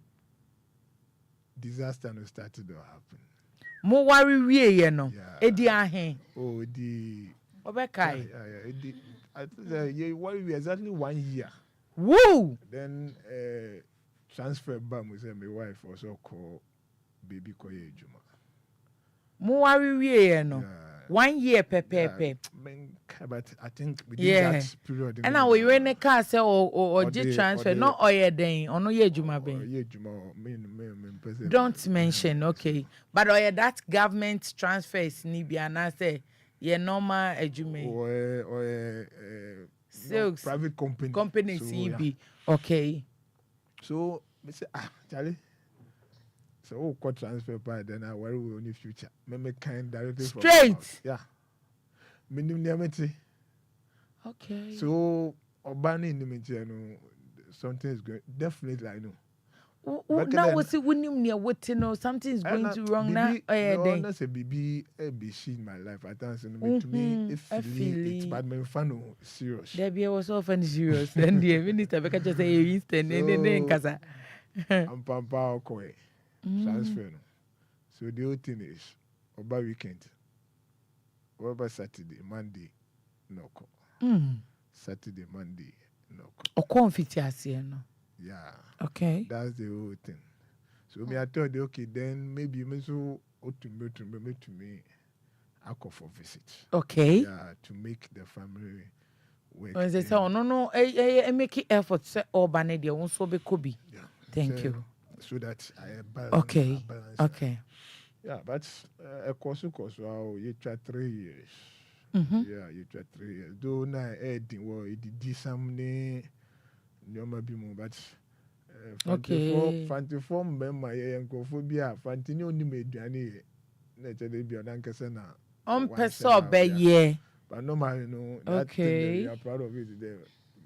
disaster no started to happen. Mo worry wie ye no. Edi ahen. Oh, the Obekai. I think you worry exactly 1 year. Woo! Then transfer bam we say my wife also call baby koye juma. Mo worry we no. Yeah. 1 year pepe. But I think within Yeah. that period. And now we in the car say or J transfer, not oil then, or no ye juma be. Yeah, Juma, Don't mention, okay. But oil that government transfers ni be and I say, ye normal ejume. Or Sales. private company. Company So, CB. Okay. So, I say, Charlie. So, what transfer part then I worry on the future. Me kind directly Straight. Yeah. Minimum. Okay. So, Obani in the meantime, something is going. Definitely, I know. Now we see when you what know something is going to wrong now. I say BB ABC in my life. I think to me if it's bad me fan serious. There be was often serious. Then the minister because just say instant and kasa. I'm pampa okwe. Transfer no. So the whole thing is over weekend. Over Saturday, Monday, no call. Saturday, Monday, no call. O confit no. Yeah. Okay. That's the whole thing. So me I told you, okay, then maybe me so to me I go for visit. Okay. Yeah, to make the family work. When they say, oh no, I make effort say urban dey won so be kobi. Yeah. Thank so, you. So that I balance. Okay. I balance. Okay. Yeah, but a course you try 3 years. Yeah, you try 3 years. Though now it did some nyoma bi mu but fantifo mbema ye nkofo bi a fantini oni meduane ye na chede bi odankese na on person obeye but normally no that thing you are proud of it there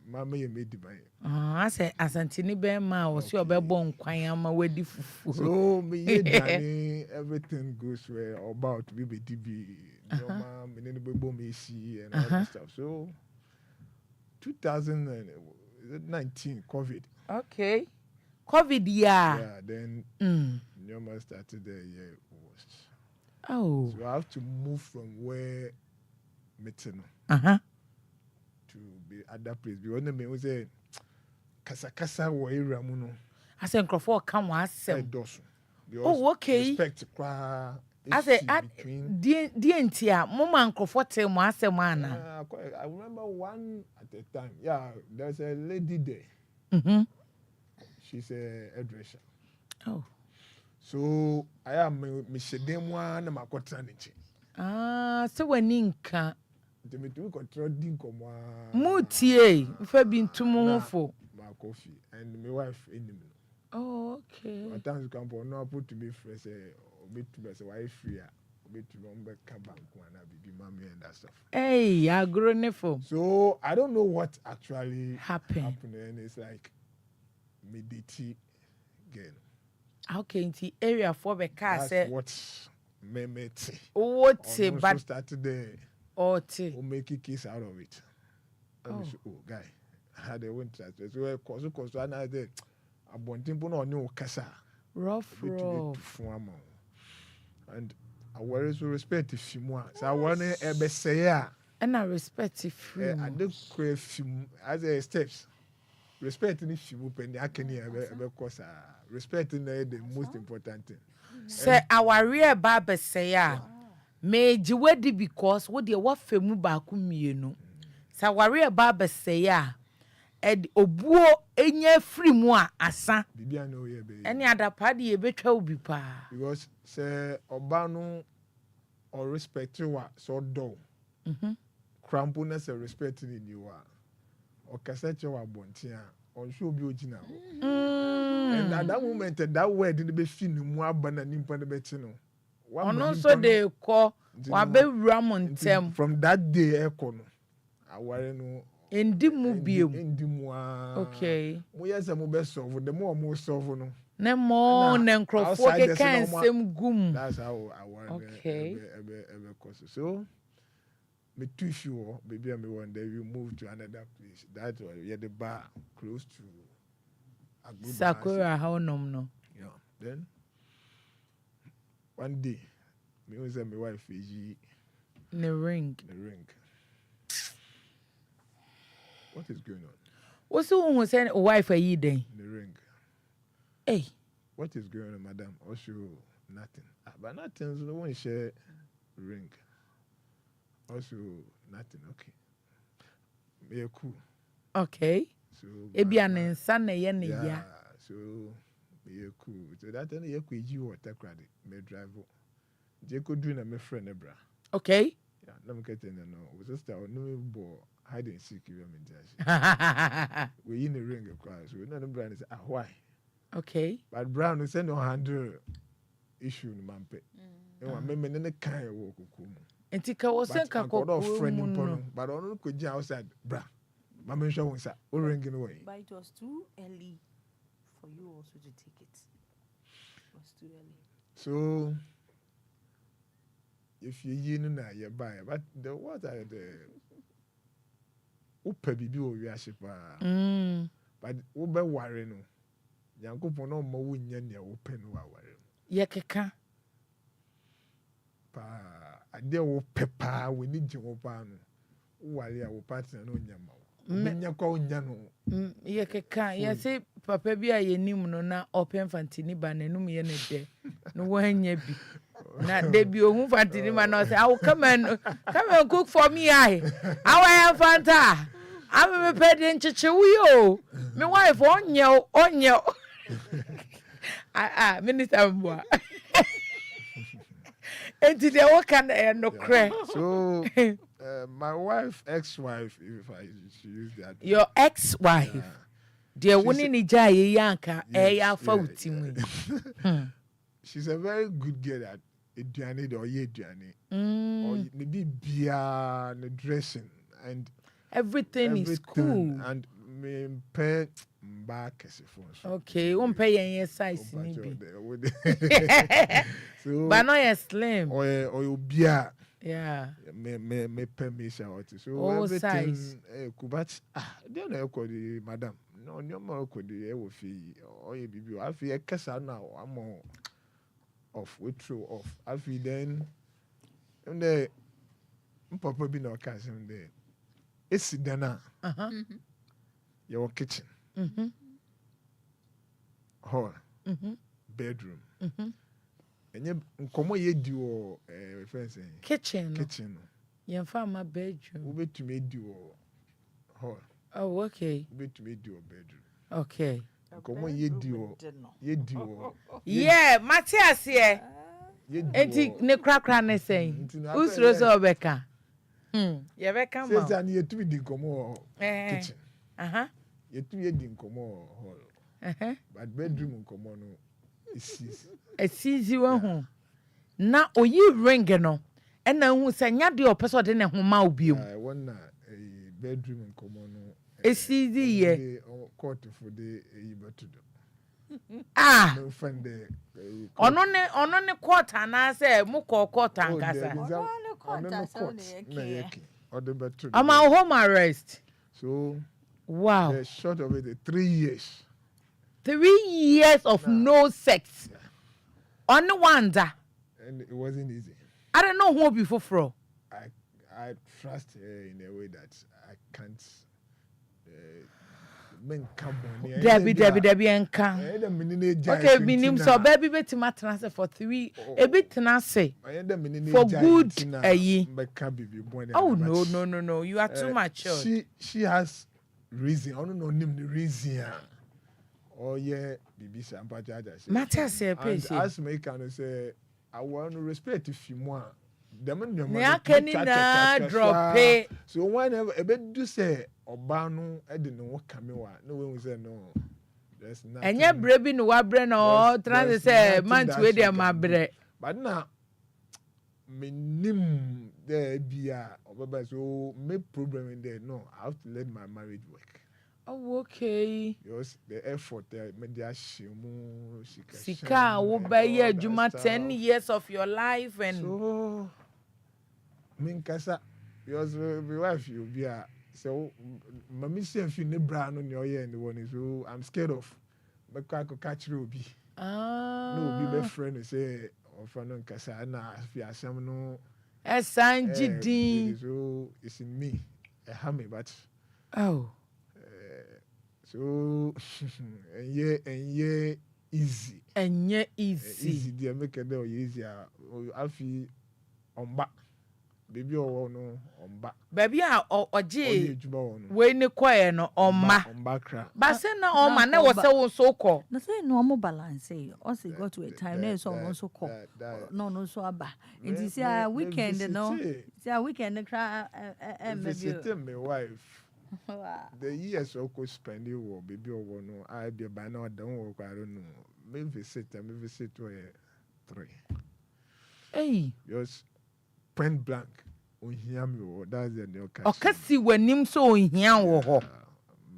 mama ye made by I say asantini be ma o si obebo nkwan ama wadi fufu so me ye duane everything goes well about we be DB nyoma me ne bebo me see and all that stuff so 2019 COVID. Okay. COVID, yeah. Yeah, then Nyoma started the year was. Oh. So I have to move from where meeting to be other place. Because the man was say kasa wo area mu no. I say Crawford come was say. Oh, okay. Respect kwa. I say DNT mama Crawford tell mo asem ana. I remember one at a time. Yeah, there's a lady there. She's a hairdresser. Oh. So I am Mishedemwa na makota nichi. So weninka. Demi control dinkomwa. Mutie, fa bintu mo fo. My coffee and my wife in the middle. Oh, okay. At times you come for no put to be fresh bit to be wife free. Bit to remember bank one be mommy and that stuff. Hey, I grown for. So I don't know what actually happened. And it's like mediti again. Okay, in the area for the car say what memeti. What but started there. Or make a case out of it. Oh guy. Had a winter. So I cause another abontimpo no new kasa. Rough. And I was so respect if you want. So I want to say and I respect if you. I don't crave as a steps. Respecting if you open the acne because respecting the most important thing. Say our real barber say may you wedi because what the what femu ba kumienu. Say our real barber say ed obuo enye free mu a asa. Bibia no ye be. Any other party ye betwa obi pa. Because say oba no or respect you so do. Crampness and respecting in you are. Or cassette you are bontia on show be original. And at that moment that word didn't be fin more banana nimpa de betino. One also they call wabe ramon tem from that day ekono. Aware no okay. Moya se mo be solve the more solve no. Ne more nen crofo ke kan sem gum. That's how I want okay. Course. So me too sure baby me one day we move to another place. That was the bar close to Sakura how no. Yeah. Then one day me was my wife is the ring. What is going on? What's the one who said wife a ye day? The ring. Hey. What is going on, madam? Also nothing. but nothing. So one share ring. Also nothing. Okay. Me cool. Okay. So Ebi anensa na ye ne ya. So me cool. So that time you could you water credit. Me drive. Je could do na me friend ebra. Okay. Yeah, no me get no. We just start no me bo hide and seek you me we in the ring of class. We no brand is why. Okay. But Brown we send no handle issue no mampe. E wa me ne kan wo kokum. Enti ka wo sen ka kokko mu no. But on ko ji outside bra. Mama nsho won sa. O ring no way. But it was too early for you also to take it. It was too early. So if you na you buy, but the what are the upa bibi o wiase pa. But wo be ware no. Yankopon no mo wo nya ne wo pe no ware. Ye keka. Pa ade wo pe pa we ni je wo pa no. Wo ware a wo partner no nya ma wo. Nya kwa nya no. Ye keka, ye say papa bi a yenim no na open fantini ba nanum ye ne de. No wo anya bi. Na de bi ohun fantini ma no say I will come and cook for me I am fanta. I'm me pede ncheche wo me wife onye minister mboa. Enti de wo kan no cre. So my wife, ex-wife, if I should use that. Your ex-wife. Dear woni ni jaye yanka ya fauti mu. She's a very good girl at eduane or ye eduane. Or maybe bia the dressing and everything is cool. And me pay back as a phone. Okay, won't pay any size maybe. So but not as slim. Or you bia. Yeah. Me pay me shout. So all everything size. Kubat they no call the madam. No more call the e fee or you bibi. I feel kesa now I'm off we throw off. I feel then the papa be no casin there. It's dana. Your kitchen. Hall. Bedroom. And you come ye do kitchen. Kitchen. You found my bedroom. We to me do hall. Oh, okay. We to me do bedroom. Okay. Come ye do. Ye do. Yeah, Matthias here. Enti ne krakra ne saying. Usro so obeka. You be come out. Says you to be din komo kitchen. You to be din komo hall. But bedroom komo no is easy one ho. Na oyi ring no. E na hu se nya de opeso de ne ho ma obi mu. One na bedroom komo no. Easy ye. Court for the betudo. No friend ono ne court na say mu court ankasa. I'm at home arrest. So wow. The short of it 3 years. 3 years of no sex. Yeah. On the wonder. And it wasn't easy. I don't know who before fro. I trust her in a way that I can't Debbie enka. Okay, minim so baby beti matrance for 3 a bit tenase for good ayi. Oh no, you are too mature. She has reason. I don't know the reason. Oh yeah, bibi sampajaja. Matters here and as me can say I want to respect if you more. Ne akani na drop it. So whenever a bit do say obano e de no kame wa no we say no there's nothing. Enya brebi no wa bre no trans say man to we dey ma bre. But now minim there bia obaba so me problem in there no I have to let my marriage work. Oh, okay. Because the effort there, media shimu, Sika, wo buy adwuma 10 years of your life and so minkasa because my wife you be so mama say if you ne bra no your and the one so I'm scared of because I could catch you be. No be my friend say of no nkasa na fi asem no Esanjidi. So it's in me. Me but oh so and yeah easy. Enye easy. Easy dear make a day easy. I feel on back. Baby or no on back. Baby oje On we ne kwae no oma. on back. Ba se na oma na wo se wo so ko. Na say no mo balance also got to a time na so no so call. No so aba. Nti say weekend no. Say weekend cry visited my wife. The years I could spend it war baby or no I be by now don't work I don't know. Me visit to 3. Hey. Just point blank. Ohia me that's the new catch. Okasi wanim so ohia wo ho.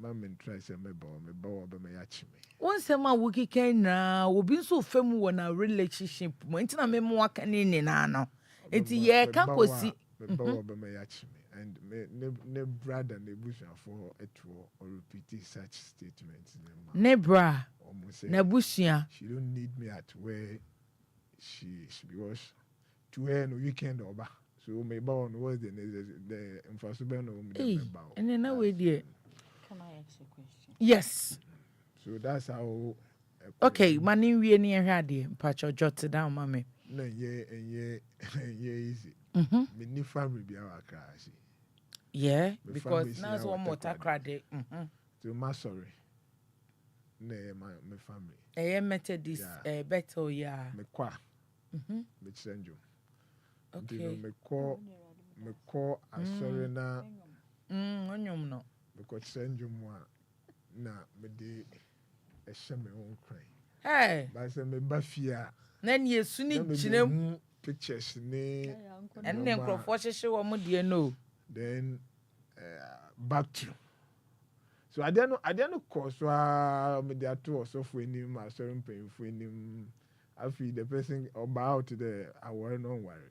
Mama try say me bow be me yachi me. Won se ma wuki kan na obi nso fam wo na relationship mo ntina me mo aka ni na no. Enti ye ka kosi me bow be me yachi me and ne brother ne busha for etwo or repeat such statements ne bra na busha she don't need me at where she because to her no weekend over. So me bow on was the infrastructure no me bow. And then we dear. Can I ask a question? Yes. So that's how. Okay, mani we ni ehade mpacho jot down mama. No yeah easy. Me ni family bi awakra see. Yeah, because now so more takra de. So my sorry. No my family. Methodist better yeah. Me kwa. Me chenjo. Okay. Me call asori na onyom no. Because chenjo mo na me de ehye me won kran. Hey. Ba se me ba fia. Na ne yesu ni ginem pictures ni and then crofo hwehwe wo mo de no. Then back to. So I don't cause me there too also for any my certain pain for any I feel the person about the I worry don't worry.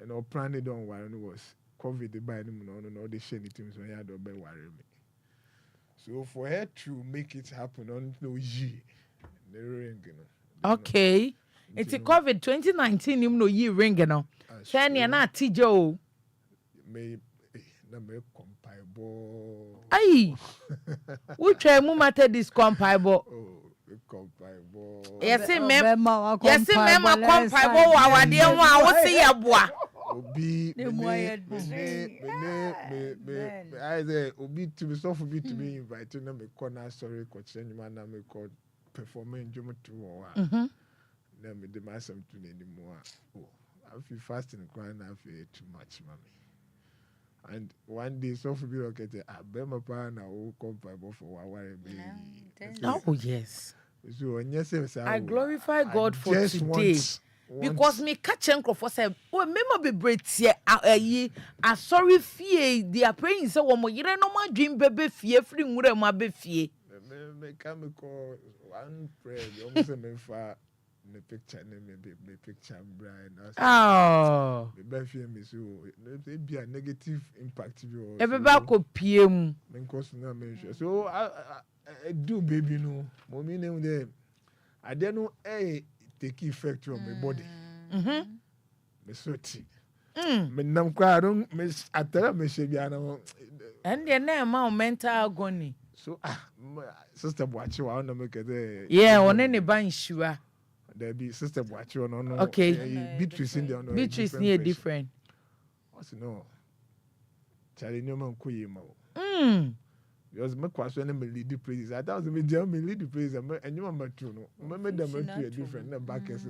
And our plan don't worry was COVID by them no they share anything so yeah don't worry me. So for her to make it happen on no ye the ring okay. It's a COVID 2019 him no ye ring no. Say na tijo. Me na me compile. Aye. We try mu matter this compile. Compile. Yes, mema compile wa wade ho a wo se ye boa. Obi I say obi to be so for me to be invited na me corner sorry coach anyma na me call performing jom to wa. Na me de masam to anymore. Oh, I feel fasting crying I feel too much mommy. And one day, so for me, okay, I bet my partner will come for our baby. Oh, yes. So, yes, I glorify God for today. Because me catch and for say, oh, remember be break here. I sorry fear. They are praying so one more. You don't know my dream baby fear. Free mure my baby fear. Me come call one prayer. You almost me for the picture. Me picture bright. Oh. Me fear me so. It be a negative impact. Everybody go PM. Me cause na me sure. So I do baby no. Mommy name them. I don't know. Take effect on my body. Me sweaty. Me nam kwa don't me atara me shebiana. And the name my mental agony. So sister watch you on make it. Yeah, on any ban sure. There be sister watch you no. Okay. Beatrice in there no. Beatrice near different. What's no? Charlie no man kuyi ma. Because me kwaso na me lead the praise. I thought me jam me lead the praise and you mama too no. Me them two different na back so.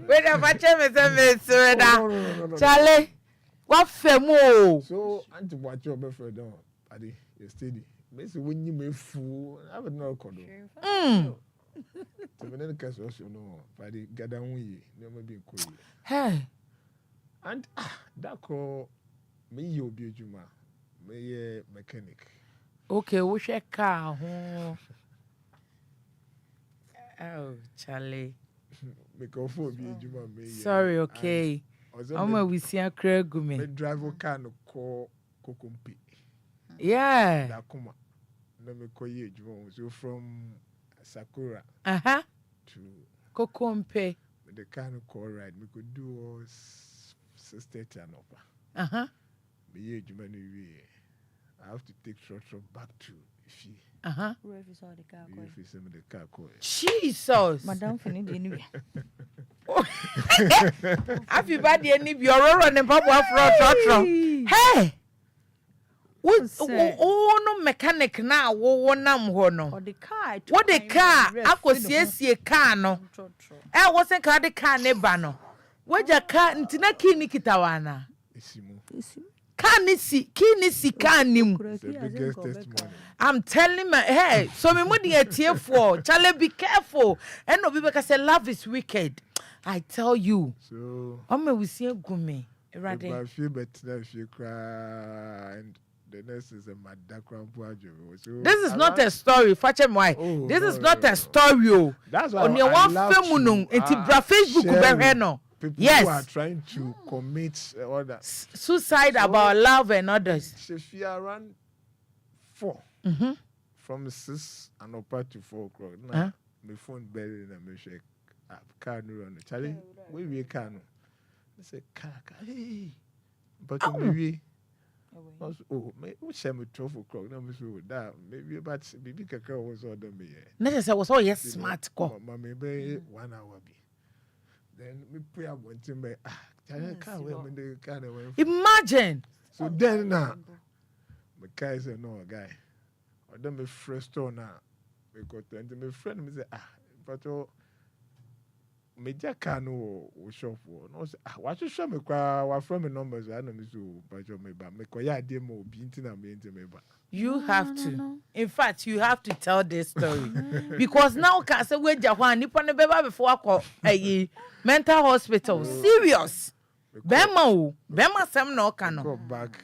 Wait a minute, so da. Charlie, what femo? So anti watch your boyfriend don. Adi, you steady. Me say when you me fool, I would not call. So me no case also no. Adi gather we, no me be koyi. Hey. And that call me you be ejuma. Me mechanic. Okay, we share car ho. Oh, Charlie. Because for be ejuma me. Sorry, okay. I'm we see a Craig Gumi. Me drive a car no call Kokumpi. Yeah. Da kuma. No me call ye ejuma. So from Sakura to Kokompe. The car no call ride. Me could do all 6:30 and up. Me ye ejuma no we. I have to take short back to If you send me the car, call it. Jesus. Madam Finny didn't. Everybody any be aurora and papa from. Hey. No mechanic now, nam hono. Or the car. What the car? I could see car no. I wasn't car the car nebano. What your car ntina kini kitawana? Kinisi kanim. It's the biggest testimony. I'm telling my hey, so me money a tear for. Charlie, be careful. And no people can say love is wicked. I tell you. So We see a gumi. I feel better if you cry, and the next is a madakram. This is not a story. Fachem why? This is not a story. That's why on your one film Facebook no. People who are trying to commit others. Suicide about love and others. Efya around 4. From 6 and up to 4 o'clock. Now, my phone buried and I shake. Car no run. Charlie, we car no. I say car. Hey, but maybe. Oh, we share me 12 o'clock. Now me say that maybe, but baby kaka was order me. Necessary was all yes smart call. Maybe 1 hour be. Then me pray about him. Imagine. So then now, my guy said no guy. Or then my first store now. We got to my friend. Me say but me just can't shop for. No say what you show me? What from my numbers? I know me so but me ba me koya demo be intina me me ba. You have to. No. In fact, you have to tell this story. Because now can say we Japan nipa ne beba before I mental hospital. Serious. Bema sem no can. Go back.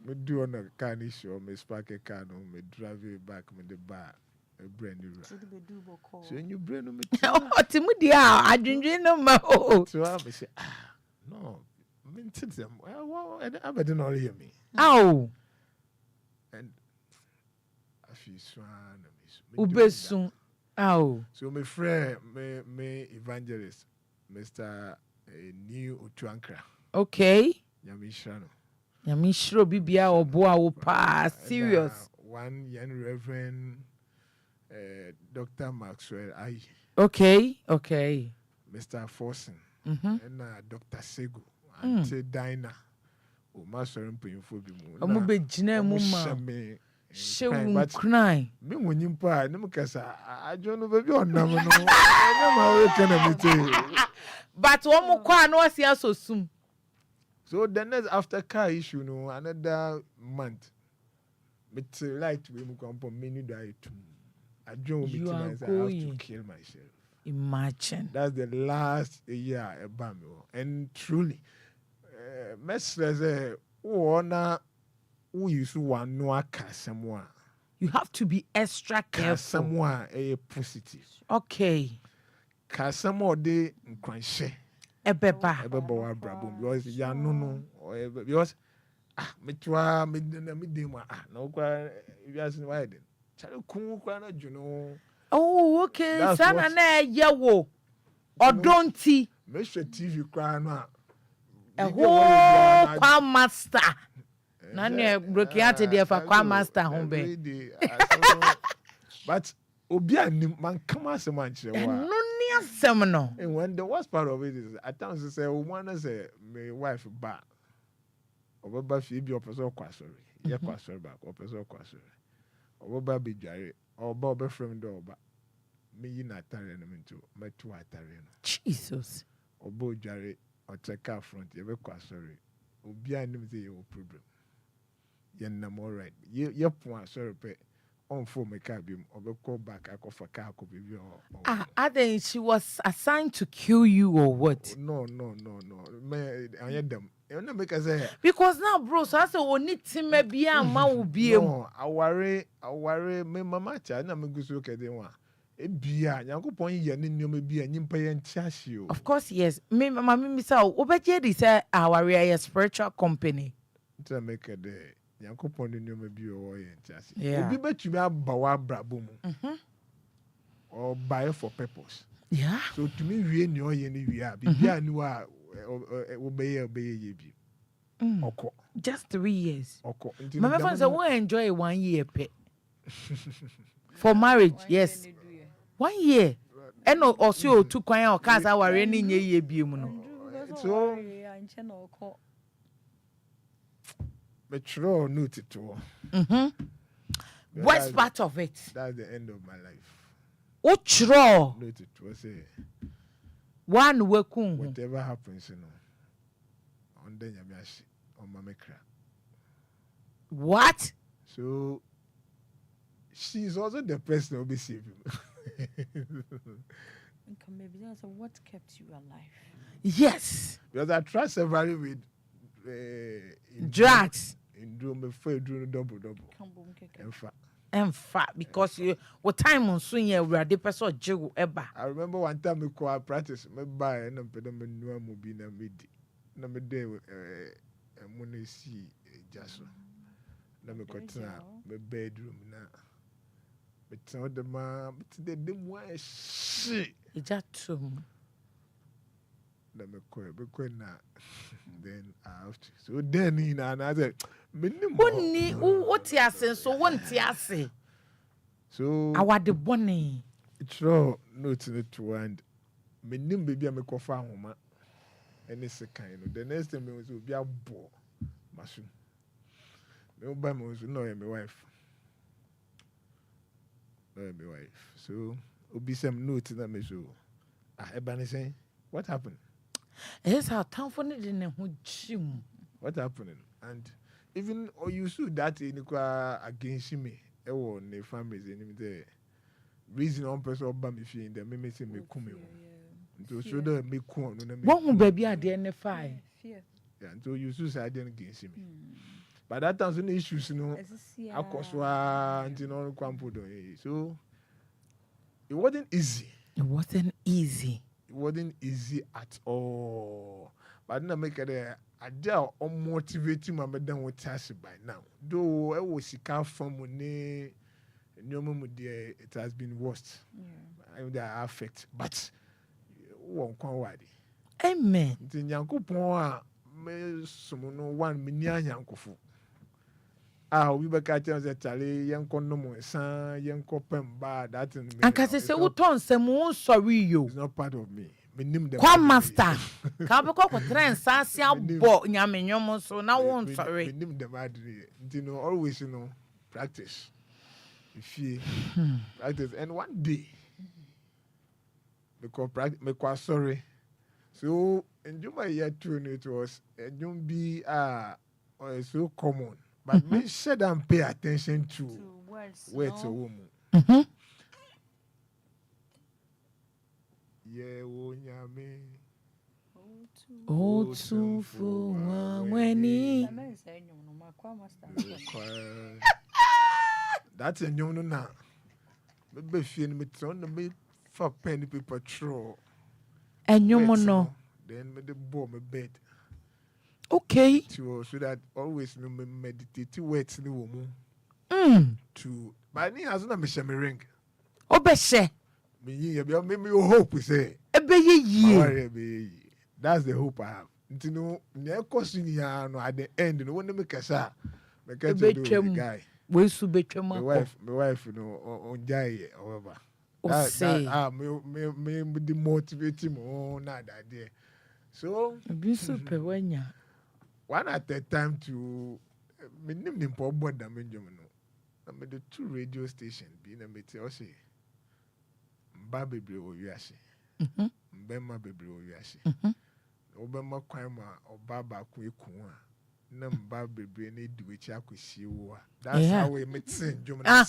Me do on a car issue. Me spark a car no. Me drive it back. Me the bar. A brand new. So you brand new. Oh, Timothy, I didn't know. So I say no. Me tell them. Well, I better not hear me. Oh. And I feel swan. Ubesun. Oh. So my friend, me evangelist, Mr. New Otuankra. Okay. Yamishro bibia oboa opa serious. One young Reverend Dr. Maxwell Ayi. Okay. Mr. Forsen. And Dr. Segu. Auntie Dinah. Master mpanyinfo bi mu. Omo be gina mu ma. Shewu cry. Me wonyim pa, ne mukasa ajo no baby onam no. Na ma we kana mite. But omo kwa no asia so sum. So the next after car issue no another month. Me light we mu kwampo menu die too. Ajo me to myself I have to kill myself. Imagine. That's the last year about me. And truly Mestre you have to be extra careful. Someone a positive. Okay. Kasamo de nkwanhye. Ebeba brabo because ya no because metwa medem na okwa biase why den. Chale kun kwa na juno. Oh, okay. Sana na yewo. Odonti. Mestre TV kwa no a whole kwa master. Nane brokiate there for kwa master hombe. But obi anim man come as a man chere wa. No near seminal. And when the worst part of it is at times say woman say my wife ba. Oba fi bi opeso kwa sorry. Ye kwa sorry ba opeso kwa sorry. Oba be dware. Oba from do oba. Me yi na atare no minto. Metu atare no. Jesus. Oba dware or check out front, you be quite sorry. Obi anim say your problem. You're not all right. You point sorry pay on for my car beam or be call back. I call for car could be I think she was assigned to kill you or what? No. Man, I had them. You know make us say because now, bro, so I say we need to maybe a man will be. No, I worry. Me mama cha na me go so kede wa. Ebia Nyankopon ye ne nneoma bia nyimpa ye ntiahye o. Of course, yes. Me mama me say obeje dey say our area spiritual company. To make the Nyankopon ne nneoma bia o ye ntiahye. Obi betumi aba wa brabo mu. Or buy for purpose. Yeah. So to me wie ne o ye ne wie a bibia ni wa obeye ye bi. Oko. Just 3 years. Oko. My friend say we enjoy 1 year pay. For marriage, yes. 1 year. And also 2 kwan o kaza ware ni nye ye biem no. So metro note to. What's part of it? That's the end of my life. Ochro. Note it was a One wekun. whatever happens, on the Yamiashi, on Mamekra. What? So she's also the person who will be saving. Maybe that's what kept you alive. Yes. Because I tried several with Drugs. In doing double. In fact, because you what time on soon you were the person jigo eba. I remember one time we call practice, me buy and pedam no mobi na medi. Na me dey money see jaso. Na me kotena me bedroom na. Me tell the man, but the dem why shit. Ijatum. Na me call na. Then I have to. So then and I said, Wonni what you say so want you say. So Our the bonny. it's raw note to and minim baby I make off home. And it's a kind of the next time it will be a bore. Masu. Me buy me was no my wife. No my wife. So be some note that me so. Ebani saying, what happened? Yes, how town for it in a gym. What happened? And even or you sue that in against me. Ewo ne families in the reason on person oba me fi in the me say me kume. To show the me kum no me. One baby at the NFI. Fear. Yeah, so you sue side against me. But that times no issues akoswa and no kwampo do. So it wasn't easy. It wasn't easy. It wasn't easy at all. But now make it I dare motivating my madam with task by now. Though I was sick from it has been worse. They are affected. But won't come wadi. Amen. The yanko point me someone 1 million yankofu. We be catching us at Charlie yanko no more san yanko pemba that in me. And cause say we turn some sorry you. It's not part of me. Kwa master. Ka be ko trend sansia bo nyame nyom so na won sorry. Minim the madri. Always practice. If practice and one day because practice me quite sorry. So in Juma year 2 it was don't be so common. But me should and pay attention to words a woman. Yeah, nyame. Oh, too full when he. That's a new now. Maybe feeling me turn me for penny paper throw. And you no. Then me the bomb my bed. Okay. So that always me meditate words the woman. To but ni has not me ring. Obeshe. Me hope we say. That's the hope I have. Near question no at the end, no one make a sa. Make a guy. We should be my wife, on die, however. Me demotivate him on that idea. So, be super when ya. One at a time to me name him for more than me. I made the 2 radio stations being a meteor say. Baby bro yasi. Mbema baby yasi. Obema kwama obaba ku ekunwa. Na mba baby na eduwechi akosi wo. That's how we meet sin jom na.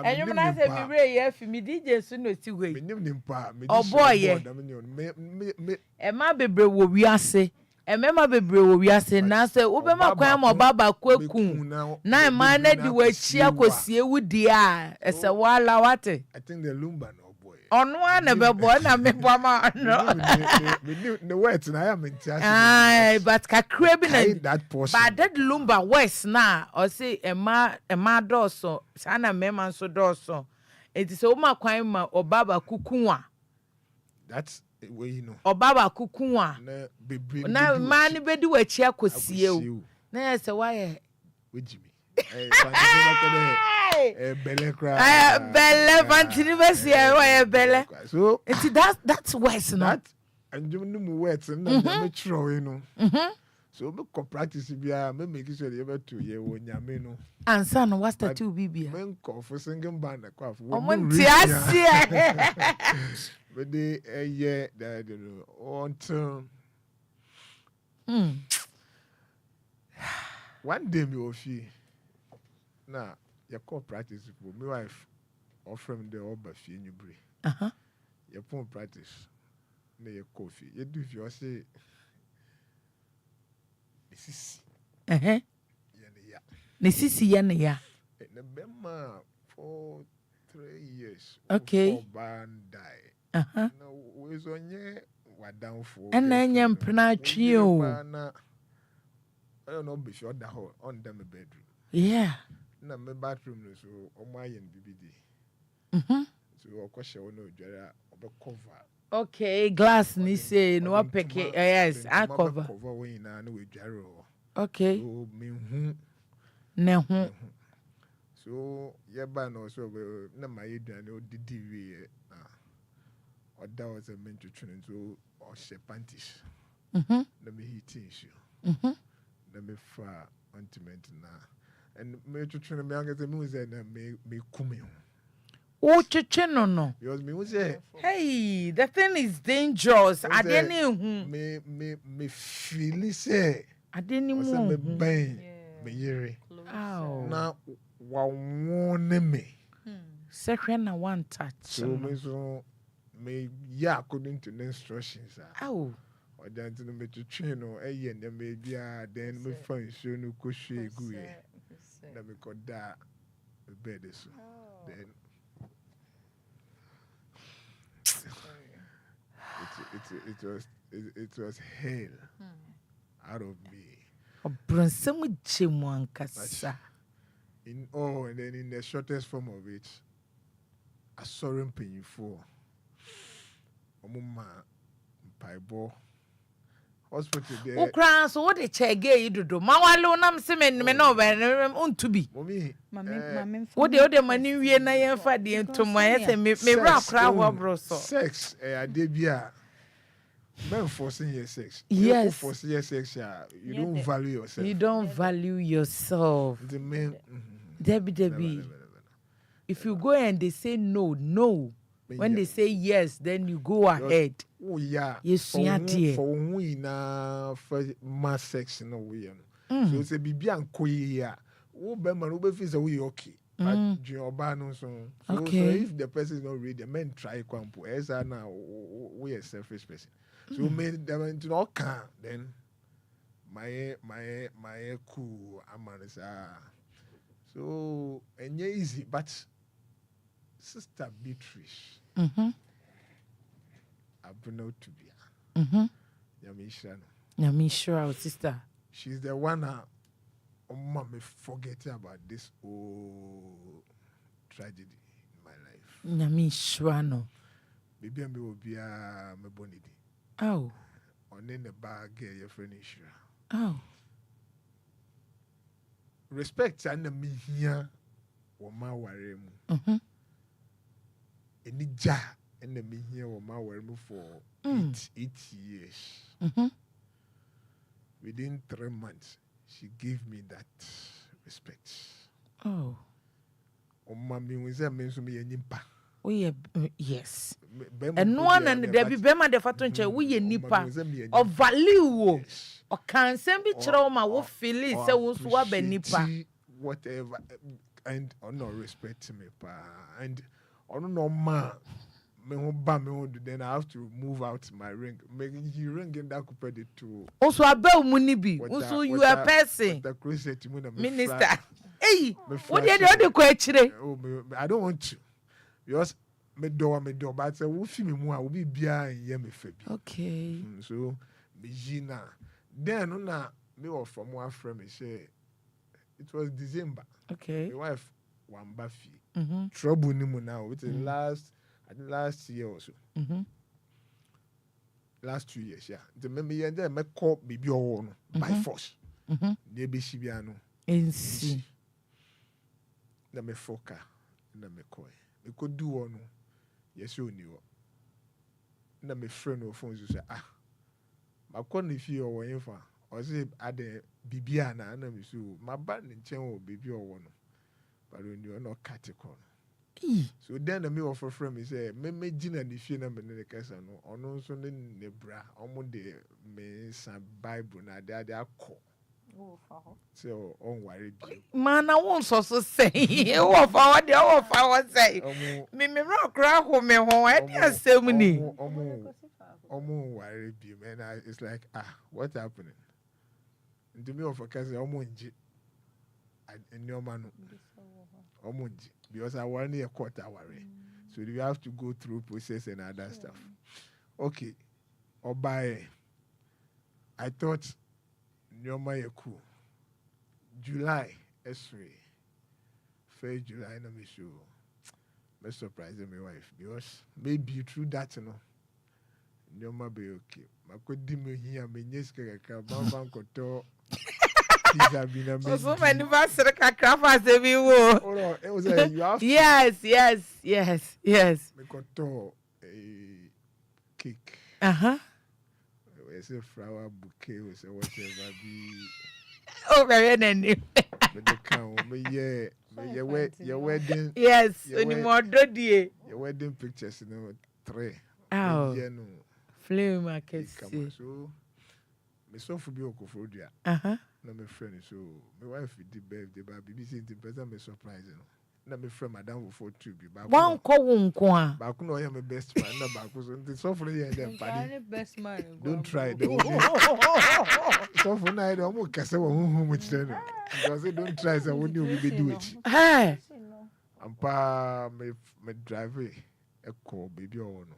And you na say me re ye fi me DJ so no ti we. Me nim nimpa me di. Oh boy. Me e ma bebre wo wiase. Emema bebre wo wiase na say obema kwama obaba ku ekun. Na e ma na di wechi akosi ewudi a. Ese wala wate. I think the Lumba no. On one of a me the words and I am in charge. Aye, but crabbing that portion. But that Lumba West now, or say a ma dorso, Sana Meman so dorso. It is Oma Kwaima or Baba Kukua. That's where you know. Or Baba Kukua. Now, man, be do a check with you. Nay, so why? With Jimmy. Belle cry. Belle Vantiniverse, Belle. So that's worse, no? that and you know words and I'm you know. So me ko practice bia me make sure you be to ye wo nyame no. And son, what's the two BB? Men ko for singing band kwa for. But they yeah that until one day me ofi na ya call practice for my wife offer me the oba fie nyubri. Ya pon practice na ya coffee. You do if you say Sisi. Sisi ya. In the Bema for 3 years. Okay. Band die. No, we on ye were down for. And then you pronounce you. I don't know before the whole on them bedroom. Yeah. Na my bathroom so on my and BBD. So of course you know Jara cover. Okay, glass ni say no pick yes, I cover. Cover we na no we Jaro. Okay. So me No. So yeah, but no so na my eduane o didi we or that was a mental training so or she panties. Na me heating issue. Na me fa ointment na and me to train me anga me say na me kumi. Oh, no. Because me was say, hey, the thing is dangerous. I didn't me feel say I didn't me bang me yere. Ow. Na wa warn me. Second na one touch. So me yeah according to the instructions. Ow. Or then to me to train or and then maybe then me find so no go share go here. Let me got that bed so. Then it was hell out of me. Bronsemu chimwan kasa. And then in the shortest form of it, a sorry paying for Omuma Paibo hospital there. Ukran so what the chege you do. Mawalo nam semen me no be untubi. Mommy, what the money we na yen fa de ntomo yese me ra kra ho bro so. Sex adebia. Men forcing your sex. Yes. You forcing your sex, you don't value yourself. You don't value yourself. The men Debbie. If you go and they say no. When they say yes, then you go ahead. Oh yeah. Yes, for we na for mass sex no we no. So it's a bibi anko ya. Wo be man wo be feel say we okay. But Joba no so. So if the person is not ready, the men try kwampo. Esa na we a selfish person. So made them into no can then my cool amanis so and easy but Sister Beatrice Abno to be Yamishra sister. She's the one mommy forget about this whole tragedy in my life. Yamishra no. Maybe I will be a bonity. Oh. On in the bag, your furniture. Oh. Respect and me here, or my worry. Any ja and the me here or my worry for 8 years. Within 3 months, she gave me that respect. Oh. Oh, mommy, was that means to me a nimpa. We yes. And one and there be bema de fatonche we nipa of value or can send be trauma wo feel it say wo so ba nipa whatever and no respect me pa and no ma me ho ba me ho then I have to move out my ring making you ring in that coupe de to also abel muni bi also you a person the crazy to minister hey what dey ko akire I don't want to. Because me do but say wo fi me mu a wo bi bia enye me fa bi. Okay. So me jina then no na me was from one friend me say it was December. Okay. My wife wan ba fi. Trouble ni mu now it is last year or so. Last 2 years the me yen there me call bibi owo no by force. Dey be shi bia no. Ensi. na me foka na me koy me ko du wono yes oni wo na me friend no phone so say makɔ ne fie ɔwɔ yɛfa ɔse ade bibia na me so maba ne nkyɛn wɔ bibi ɔwɔ no but oni ɔno kate kɔ no so then na me offer from me say me gina ne fie na me ne kasa no ɔno nso ne bra ɔmo de me sa bible na de akɔ so on worry man I won't so say wo fa wo say me kra ho me ho e dey asem ni omo worry bi man it's like what's happening into me of kasa omo nji nyoma no omo nji because I want a quarter worry so you have to go through process and other stuff okay obaye I thought nyoma ye cool July esre 1st July na me show me surprise my wife because maybe through that no nyoma be okay makodi me hia me nyeska ka baba nkoto pizza bi na me so many anniversary kakra fa se bi wo oh it was you have yes me koto cake it's a flower bouquet or whatever be oh very nene but the count me your wedding yes any more dodie your wedding pictures you know 3 oh no flame market so me so for be okofodua na me friend so my wife did birthday but BBC in person me surprise you know na me friend madam for to be back one ko wonko a back no my best friend na back so the so for here dem party best man don't try the so for night o mo kase wo hu mu kire no because don't try so when you be do it hey ampa me drive e ko baby o no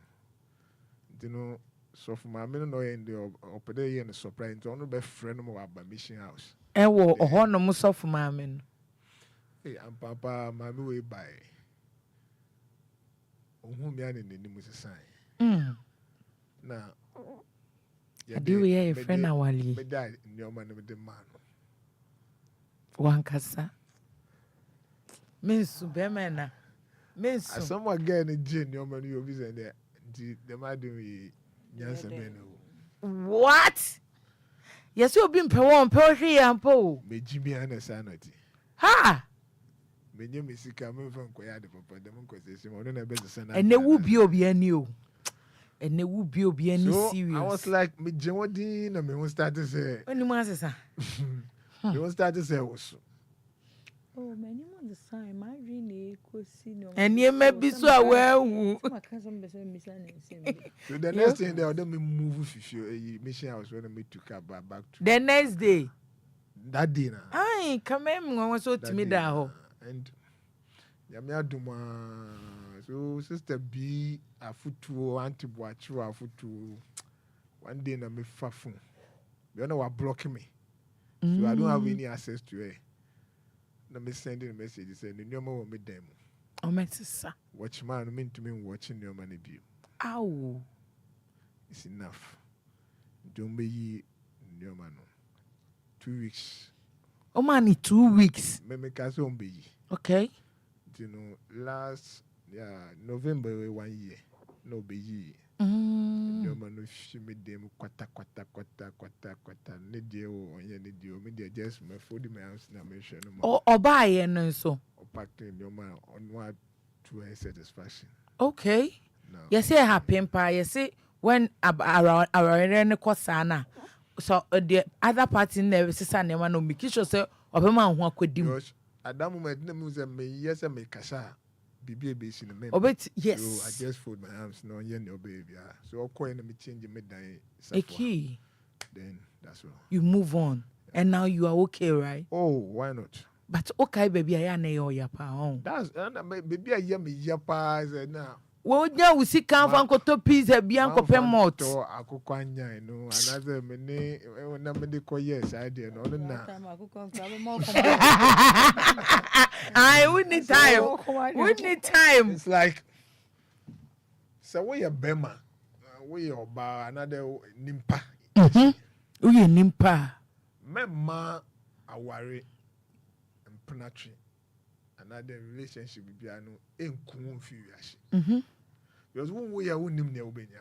dino so for my me no in the opede here no surprise to no be friend mo aba mission house e wo ho no mo so for ma me no papa mami we buy ohun mi ani ni mu sesan na adi we your friend awali me dad ni o ma no de man wankasa mensu be mena mensu some again ni je ni o ma no you be say the ma do we nyansa be no what yes obi mpe won pe ohwe ampo me jimi ana sanity ha menye mesika me fa nkoya de papa dem nkosese mo no na be sese na ene wu bi obi ani o ene wu bi obi ani serious I was like me jewodi na me won start to say oni mo asesa me won start to say was oh many on the sign my really kosi no ene ma bi so awu so the next thing they me move fifio mission house when me took back to the next day that day na ai kama me won so timi da ho and yami aduma so sister B afutuo auntie Boachiru afutuo one day na me fa phone you know what blocking me so I don't have any access to her na me sending a message say nyoma wo me dem o metisa watch man me to me watching nyoma na bio aw it's enough don't be nyoma no 2 weeks o man 2 weeks me ka so be okay you know last November 1 year no be nyoma no fi me dem kwata ne die o onye ne die o me die just me for the my house na me hwe no mo o ba ye no so o pack nyoma on what to her satisfaction okay no yes say happy pa yes when around ne kwasa so the other party never sister nema no make sure say obema ho akwadim at that moment na me say me yes me kasa bibi be si no me yes so I just fold my arms no yen no baby so o coin me change me dan okay then that's all you move on and now you are okay right oh why not but okay baby I na your yapa on that's baby I hear me yapa is now wo nya usika fa nkoto pizza bia nkopɛ malt to akokɔ anyan no another me ne na me de ko yes I dey no na I we need time it's like so we are bema we oba another nimpa we nimpa memma aware mpenatwe another relationship be no enku fi wiase. Mhm. Because when we are unim ne obenya.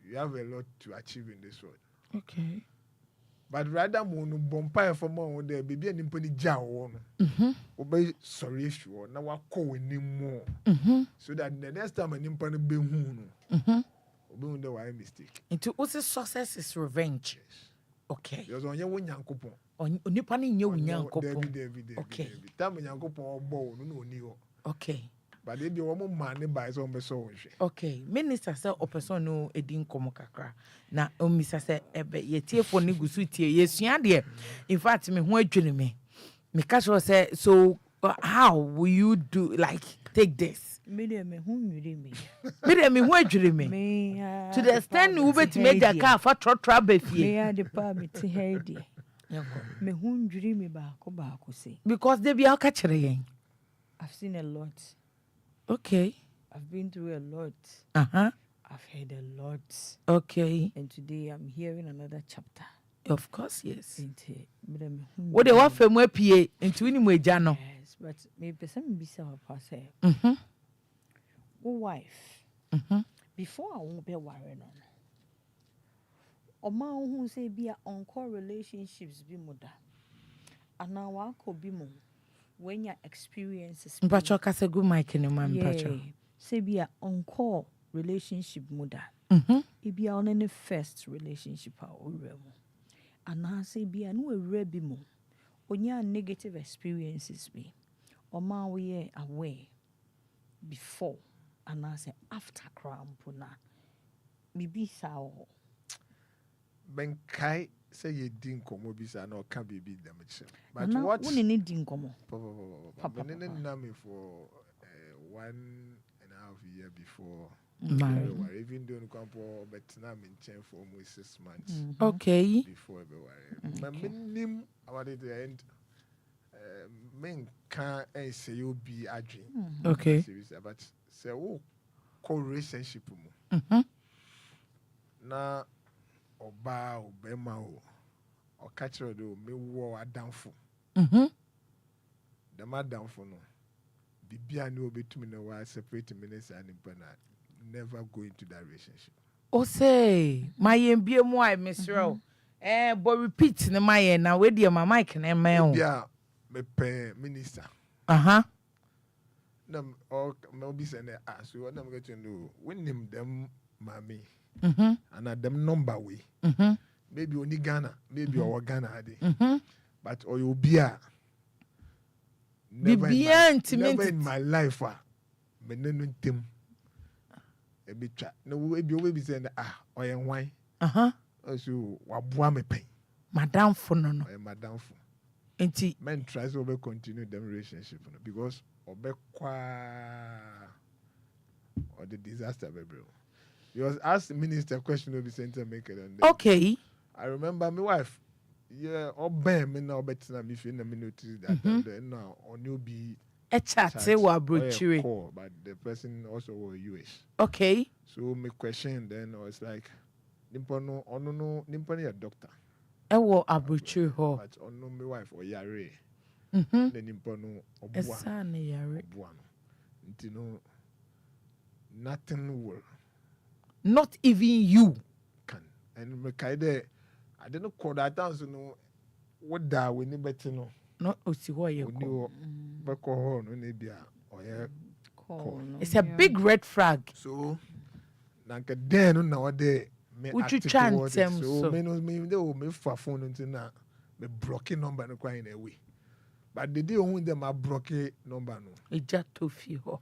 You have a lot to achieve in this world. Okay. But rather no bompa for more there be an impony jaw Mhm. obey sorry sure now wa call more. Mhm. So that the next time an impony be who Mhm. obey the why mistake. Into also success is revenge. Okay. Because on your one yankopon. Onipa ni nye unyankopon. David. Okay. Time yankopon bow no ni ho. Okay. But they be one man by some person. Okay, minister say opeson no edin komo kakra na omisa say ebe yetiefo ne gusu tie yesua de in fact me ho adwene me ka say so how will you do like take this Me de me hu nwiri me. me de me ho adwene me Me to the extent you bet me ja ka fa trotra ba Me fie ya de pa me te ha die. Me hu nwiri me ba ko say. because they be aka kire yen. I've seen a lot. Okay. I've been through a lot. Uh-huh. I've heard a lot. Okay. And today I'm hearing another chapter. Of course, yes. What What they want from where PA into any way jano. Yes, but maybe some be some say. Mhm. Wife. Mhm. Before I won't be worrying on. Oma who say be a encore relationships be moda. And now I could be more when your experiences. Mpacho kase good mic in man mpacho. Say be a encore relationship moda. Mhm. It be on any first relationship or and I say be a no rebi mo. Onya negative experiences be. Oma we away before and I say after crampuna. Bibi sao. Ben kai say you didn't come obisa no can be damage. But Now, what when you need dinkomo. Name for 1.5 years before Married. even though Campo but now in chain for almost 6 months Okay. before February. But minim about it the end men can't say you be a dream. Okay. But say oh co relationship Mhm. na oba obema o catch do me wo adamfo. Mhm. The madam for no. Bibia no between the wa separate minutes and impana. Never go into that relationship. O say my mbie mu ai mesro. But repeat na my na we dey my mic na me o. Bibia me pay minister. Uh-huh. Nam or me obi say na so what am going to do? When them mommy. Mhm. And them number way. Mhm. Maybe only Ghana, maybe or Ghana ade. Mhm. But or you be Never in my life me no tim e be twa no we be saying oye wan Uh-huh. so waboa me pen Madam for no. madam for Enti men try to be continue them relationship because obe kwa or the disaster be bro. Because as minister question will be sent to make it on there. okay. I remember my wife yeah obe me na obe tina me fi na me notice that then now on you be E chat wa brochire. but the person also was US. Okay. So my question then was like, Nimpono, no, Nimponi a doctor. E wo abrochire ho. But ono my wife or yare. Mhm. Then Nimpono Esa na yare. obuano. Ntino nothing will Not even you. can. And me kaide I didn't call that answer no. What da we ni better no. No osi ho ye Oni ko. o beko ho no ne bia oye. It's a big red flag. So nanka den no na ode me Uchu active chan towards it. tem So so. me no me they will me for phone until na me blocking number no quite in a way. But the day when them a block number no. Eja to fi ho.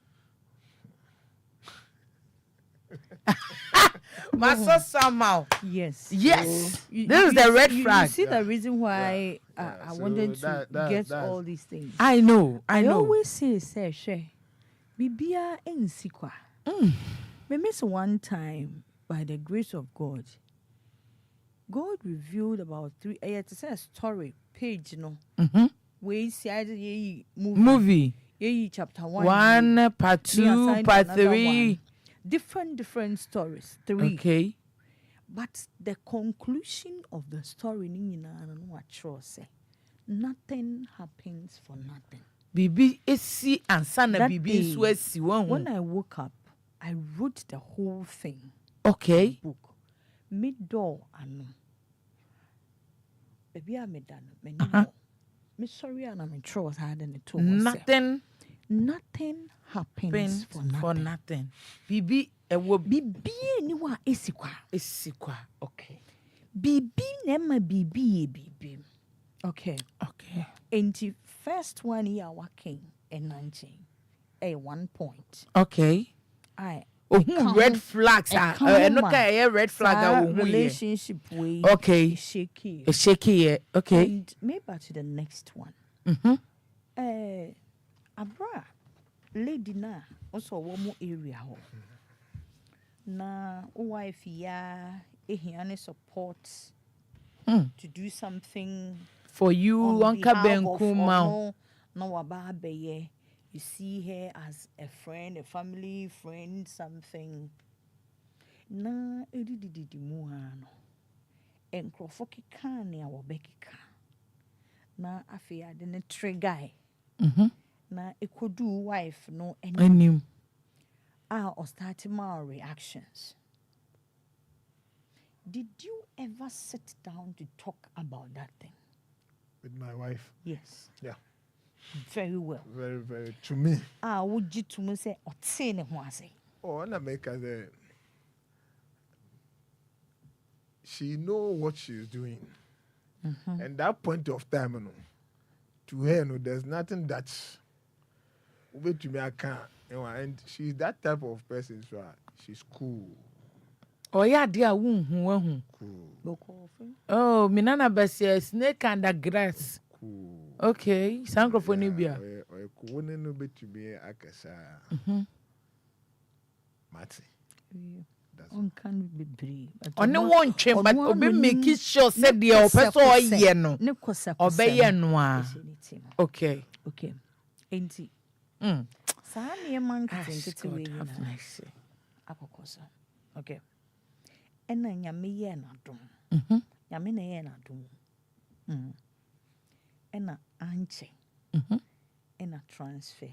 Maso somehow. Yes. Yes. You- This is you- the red you flag. see the reason why Yeah. I So wanted to get that's- all these things. I know. I know. Always say, she, Bibia ensikwa. Me miss one time, by the grace of God, God revealed about 3, to say a story, page, no. Mhm. We see ye movie. Movie. Ye chapter 1. 1, part Me 2, assigned part another 3. one. Different stories. 3. Okay. But the conclusion of the story, ni nyinaa no what sure say. nothing happens for nothing. Bibi esi ansana That bibi day, so esi won. When I woke up, I wrote the whole thing. Okay. Book. Mid-door anu. Baby I made done. Me sorry and I'm in trouble hard and it Nothing happens for nothing. Bibi ewo Bibi anywa esikwa. Esikwa. Okay. Bibi nema bibi bibi. Okay. Okay. And the first one year working in 19. 1 point. Okay. Red flags red flag relationship way. Okay. Shaky. Shaky. Okay. And maybe to the next one. Abra lady na also one area ho. Na wife ya ehiane support to do something for you Anka Benkuma. No waba beye. You see her as a friend, a family friend, something. Na edididi muano. Enkrofo keka ne awobekeka. Na afia de ne trigger. Na ekodu wife no anim. Or starting my reactions. Did you ever sit down to talk about that thing? With my wife? Yes. Yeah. Very well. Very, very. To me. Would you to me say, or say ne say? Oh, and I make her she know what she's doing. And that point of time, you know, to her, no, there's nothing that's over to me. I can't, you know, and she's that type of person. So she's cool. Oh yeah, dear, cool. Oh, minana basia snake under grass. Cool. Okay, Sangrophonibia. Cool. No bet to me, Akasa. Mati. Can be brave. Only one chamber, but obe make sure said the person or yeno. Obey noir. Okay. Okay. Ain't it? Sani man think it's away. Okay. And then yami na dum. Yami na dum. And a anche. And a transfer.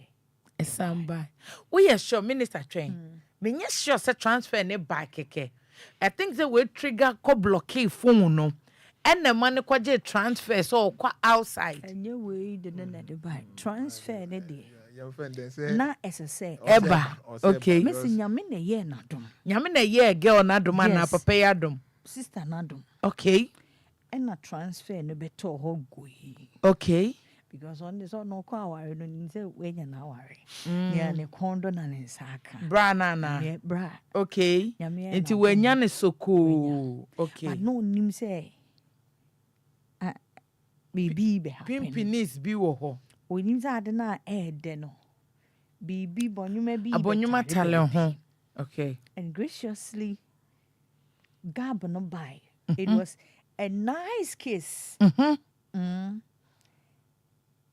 A samba. We are sure Minister Train. Me sure say transfer ne back keke. I think they will trigger ko blockade phone no. And the money kwa je transfer so kwa outside. And you way the buy transfer ne dey. Your friend then say na say eba. Okay. Messi nyame na ye na dum. Nyame na ye girl na dum na papa ya dum. Sister na dum. Okay. And na transfer no beto ho goyi. Okay. Because on this no kwa ware no nze wenya na ware. Ya ne kondo na ne saka. Bra na. Yeah, bra. Okay. Enti wenya ne soko. Okay. But no nim say baby be happen. Pimpinis bi wo ho. Onim za de na de no. Baby bonyuma bi. Abonyuma tale ho. Okay. And graciously gab no by. It was a nice kiss.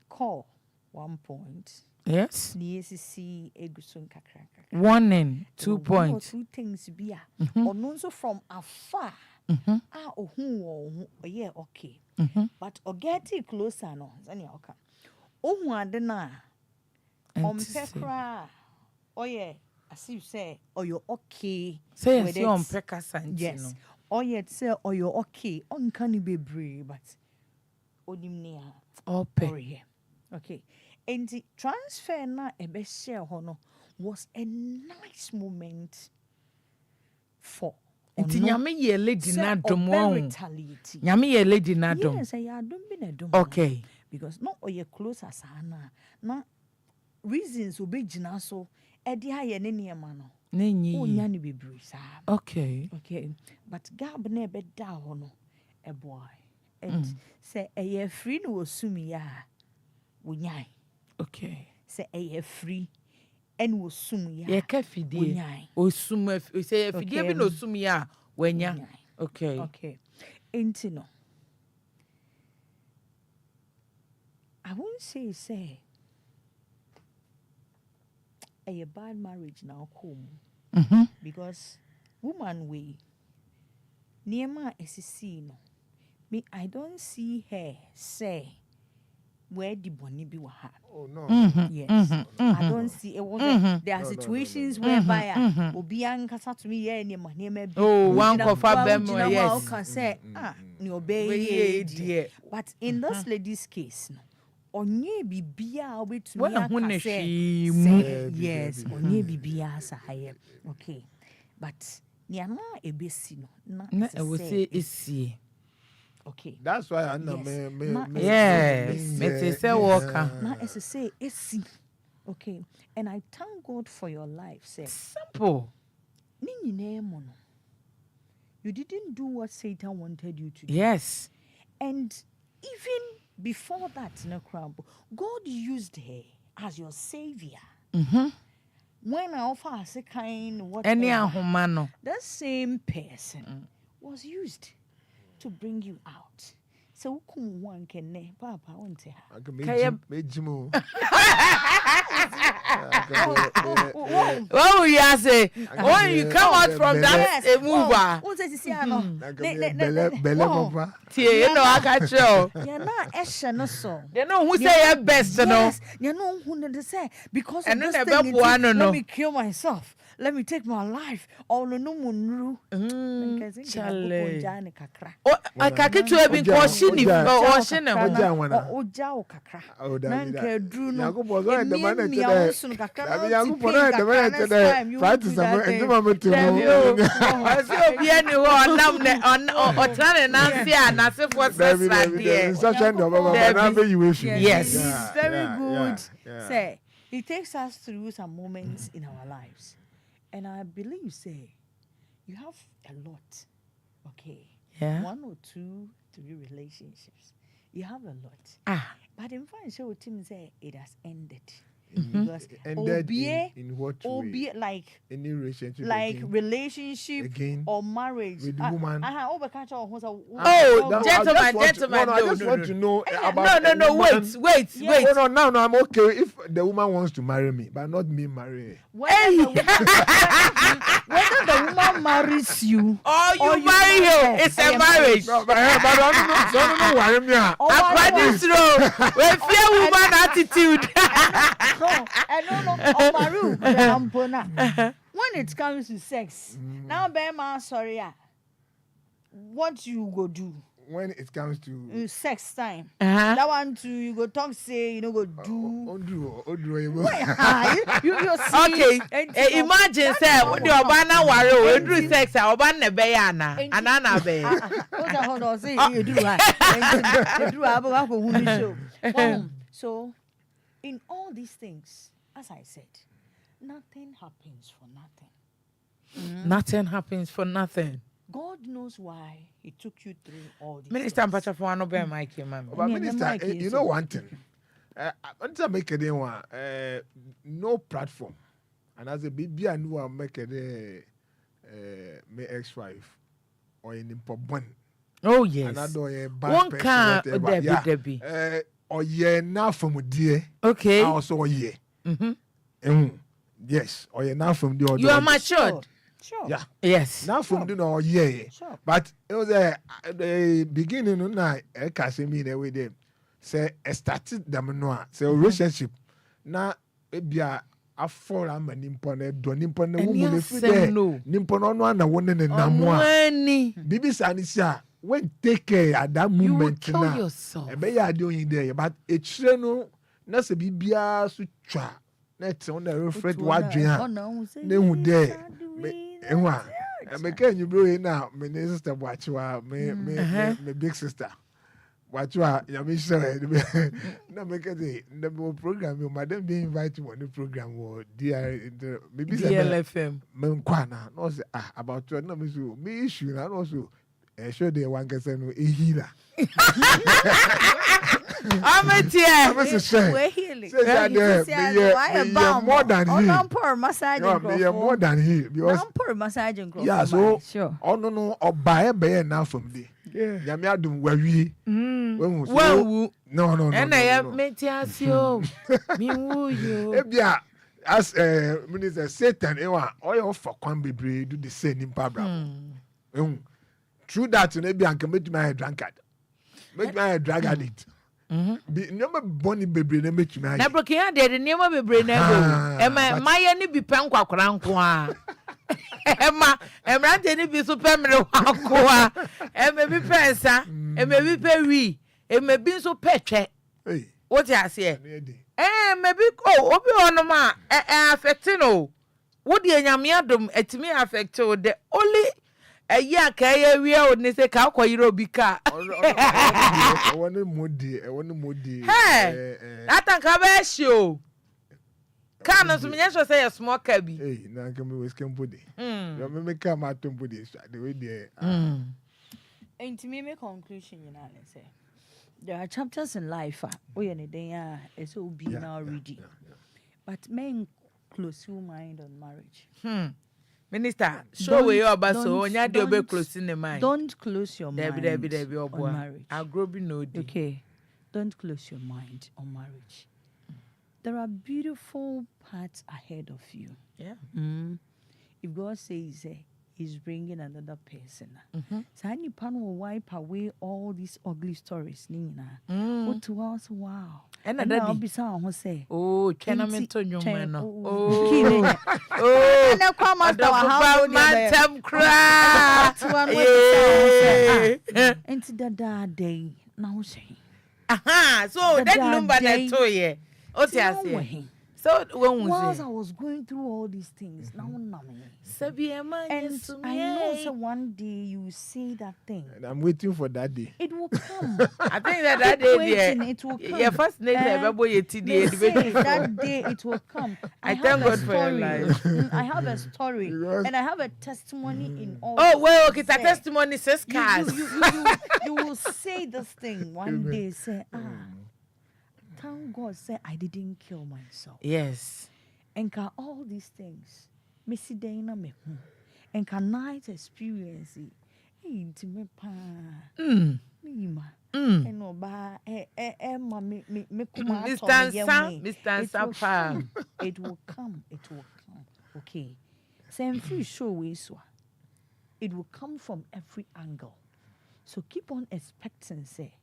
Call 1 point. Yes. DSC egusun kakra. 1 and 2 points. 2 things be or no from afar. Yeah, okay. But or get it closer no. Zani oka. Ohu ade na. Ompekra. Oh yeah. As you say, or you're okay. Say yes, you ompeka santi. Yes. Or yet say, or you're okay. On can be brave, but odimnia. Ope. Okay. And the transfer na ebe share hono was a nice moment for. Nti nyame ye lady na dom won. Retaliate. Nyame ye lady na dom. Yes, I don't be na dom. Okay. Because no or you close as ana. Na reasons obe gina so e di ha ye ne niema no. Nenyi. Onya ni bebre sa. Okay. Okay. But gab na ebe da hono e boy. And say e free no osumi ya. Wunyai. Okay. Say e free and osum ya. Ye ka fidie. Osum say fidie bi no osum ya wanya. Okay. Okay. Enti no. I won't say a bad marriage now come. Because woman way niema esisi no. Me I don't see her say where the bonny be waha. Oh no. Yes. I don't see there are situations whereby Obian kasa to me any money maybe. Oh, one coffee bemo, yes. Can say ni obey dear. But in this lady's case, onye bibia with me yes, onye bibia sahaye. Okay. But niana ebesi no na say okay. That's why I know me say walker. Na say esi. Okay. And I thank God for your life, sir. Simple. Ni nyine you didn't do what Satan wanted you to do. Yes. And even before that, God used her as your savior. When I offer as a kind, whatever, that same person was used to bring you out. So, one can Papa won't say, what will you say? When you come out from that mover, you know, I got you. You're not Esha, so. They know who say your best, no. You know who they say because and of then this thing, let me kill myself. Let me take my life. All no munru. I can't get to be caution if or shin Oja o kakra. Nanke dru no. The man yes, very good. Say, he takes us through some moments in our lives. And I believe, say, you have a lot, okay? Yeah. 1 or 2, 3 relationships. You have a lot. But in fact, show team say it has ended. Because ended in what way? Like any relationship, like relationship again, or marriage with the woman. Gentlemen, I just want to know about. No, wait. No, now I'm okay if the woman wants to marry me, but not me marry her. Whether the woman marries you or you marry her, it's a marriage. But I don't know why I'm here. According to with fear woman attitude. When it comes to sex, now Bema, sorry, what you go do? When it comes to sex time, that one too, you go talk, say, go do. You see, okay. Imagine, say, what do you banana worry? We do sex, our banana bayana, and Anna Bay. Hold on, say you do right. So, in all these things, as I said, nothing happens for nothing. Nothing happens for nothing. God knows why He took you through all these Minister Mpacha for no bear Mikey, man. But Minister, you know one thing. Until make it no platform, and as a baby, I knew I make it my ex-wife or an important. Oh yes. Another bad one person, can Debbie. Or yeah, now from dear. Okay. Also yeah. Yes. Or yeah, now from the. You are matured. Sure. Yeah. Yes. Now from the no yeah. Sure. But it was the beginning of night. I can't say me the way they say started them no. Say relationship. Now it be a for am nimpone do nimpone woman if there. Nimpone no na won ne namwa. Bibi sanisia when take care at that moment you will kill yourself. Ebe ya doing there but echire no na se bibia so twa na te on the reflect wadwen na hu there. Enwa me can you bro now me sister watchwa me big sister watchwa ya me share na me can say the program you madam be invited on the program or DLFM me nkwana no say about you na me so me issue na no so show the one person no healer I'm a tear. We're healing. More than he. More than he. Because massaging. Yeah, so sure. Oh no, or buy a bear now from the. Yeah, me I do where we. Well, no. And I have met you. Me woo you. Yeah, as Minister Satan, all for Kwan Bibre do the same in Pabra. True that, maybe I can make my drunkard. Make my drug addict. Be nyoma boni bebre na metumi na broken ya de niam bebre na go e ma maye ni bi pen kwakora nko a e ma emrante ni bi so pemre wako a e me bi pensa e me bi pe wi e me bi so petwe what you say me bi obi ono ma affect no wo de nyame adom etimi affect o the only ya ka ya wi o ni se ka akoyiro obi ka woni modi atanka ba show kana so menye so say ya small car bi na nka me weskem body yo me ka ma tom body so the way there Intimi me conclusion you know say there are chapters in life we anything it's all be now ready but men close your mind on marriage. Minister, show we your baso onya de obe close in the mind. Don't close your mind on marriage. I grow be no di. Okay. Don't close your mind on marriage. There are beautiful parts ahead of you. Yeah. If God says he's bringing another person, so any pan will wipe away all these ugly stories. Nina. What to us? Wow. And I'll be sound who say, oh, Chenamento Nyumano. Oh, and I come out of Mantem cry. Into the day now say. Aha, so that Lumba that to ye. Oh, so when was I was going through all these things, now nothing. And I know so one day you will see that thing. And I'm waiting for that day. It will come. I think that day it will come. Yeah, first name that day it will come. I thank God for your life. I have a story and I have a testimony in all. Oh well, okay, that testimony says cars. You will say this thing one day. Say thank God say I didn't kill myself. Yes. And can all these things, Missy Dana me, and can night experience it. To me, pa, me ma, and no ba, me Mr. Pa. It will come. Okay. Same free show we saw. It will come from every angle. So keep on expecting. Say,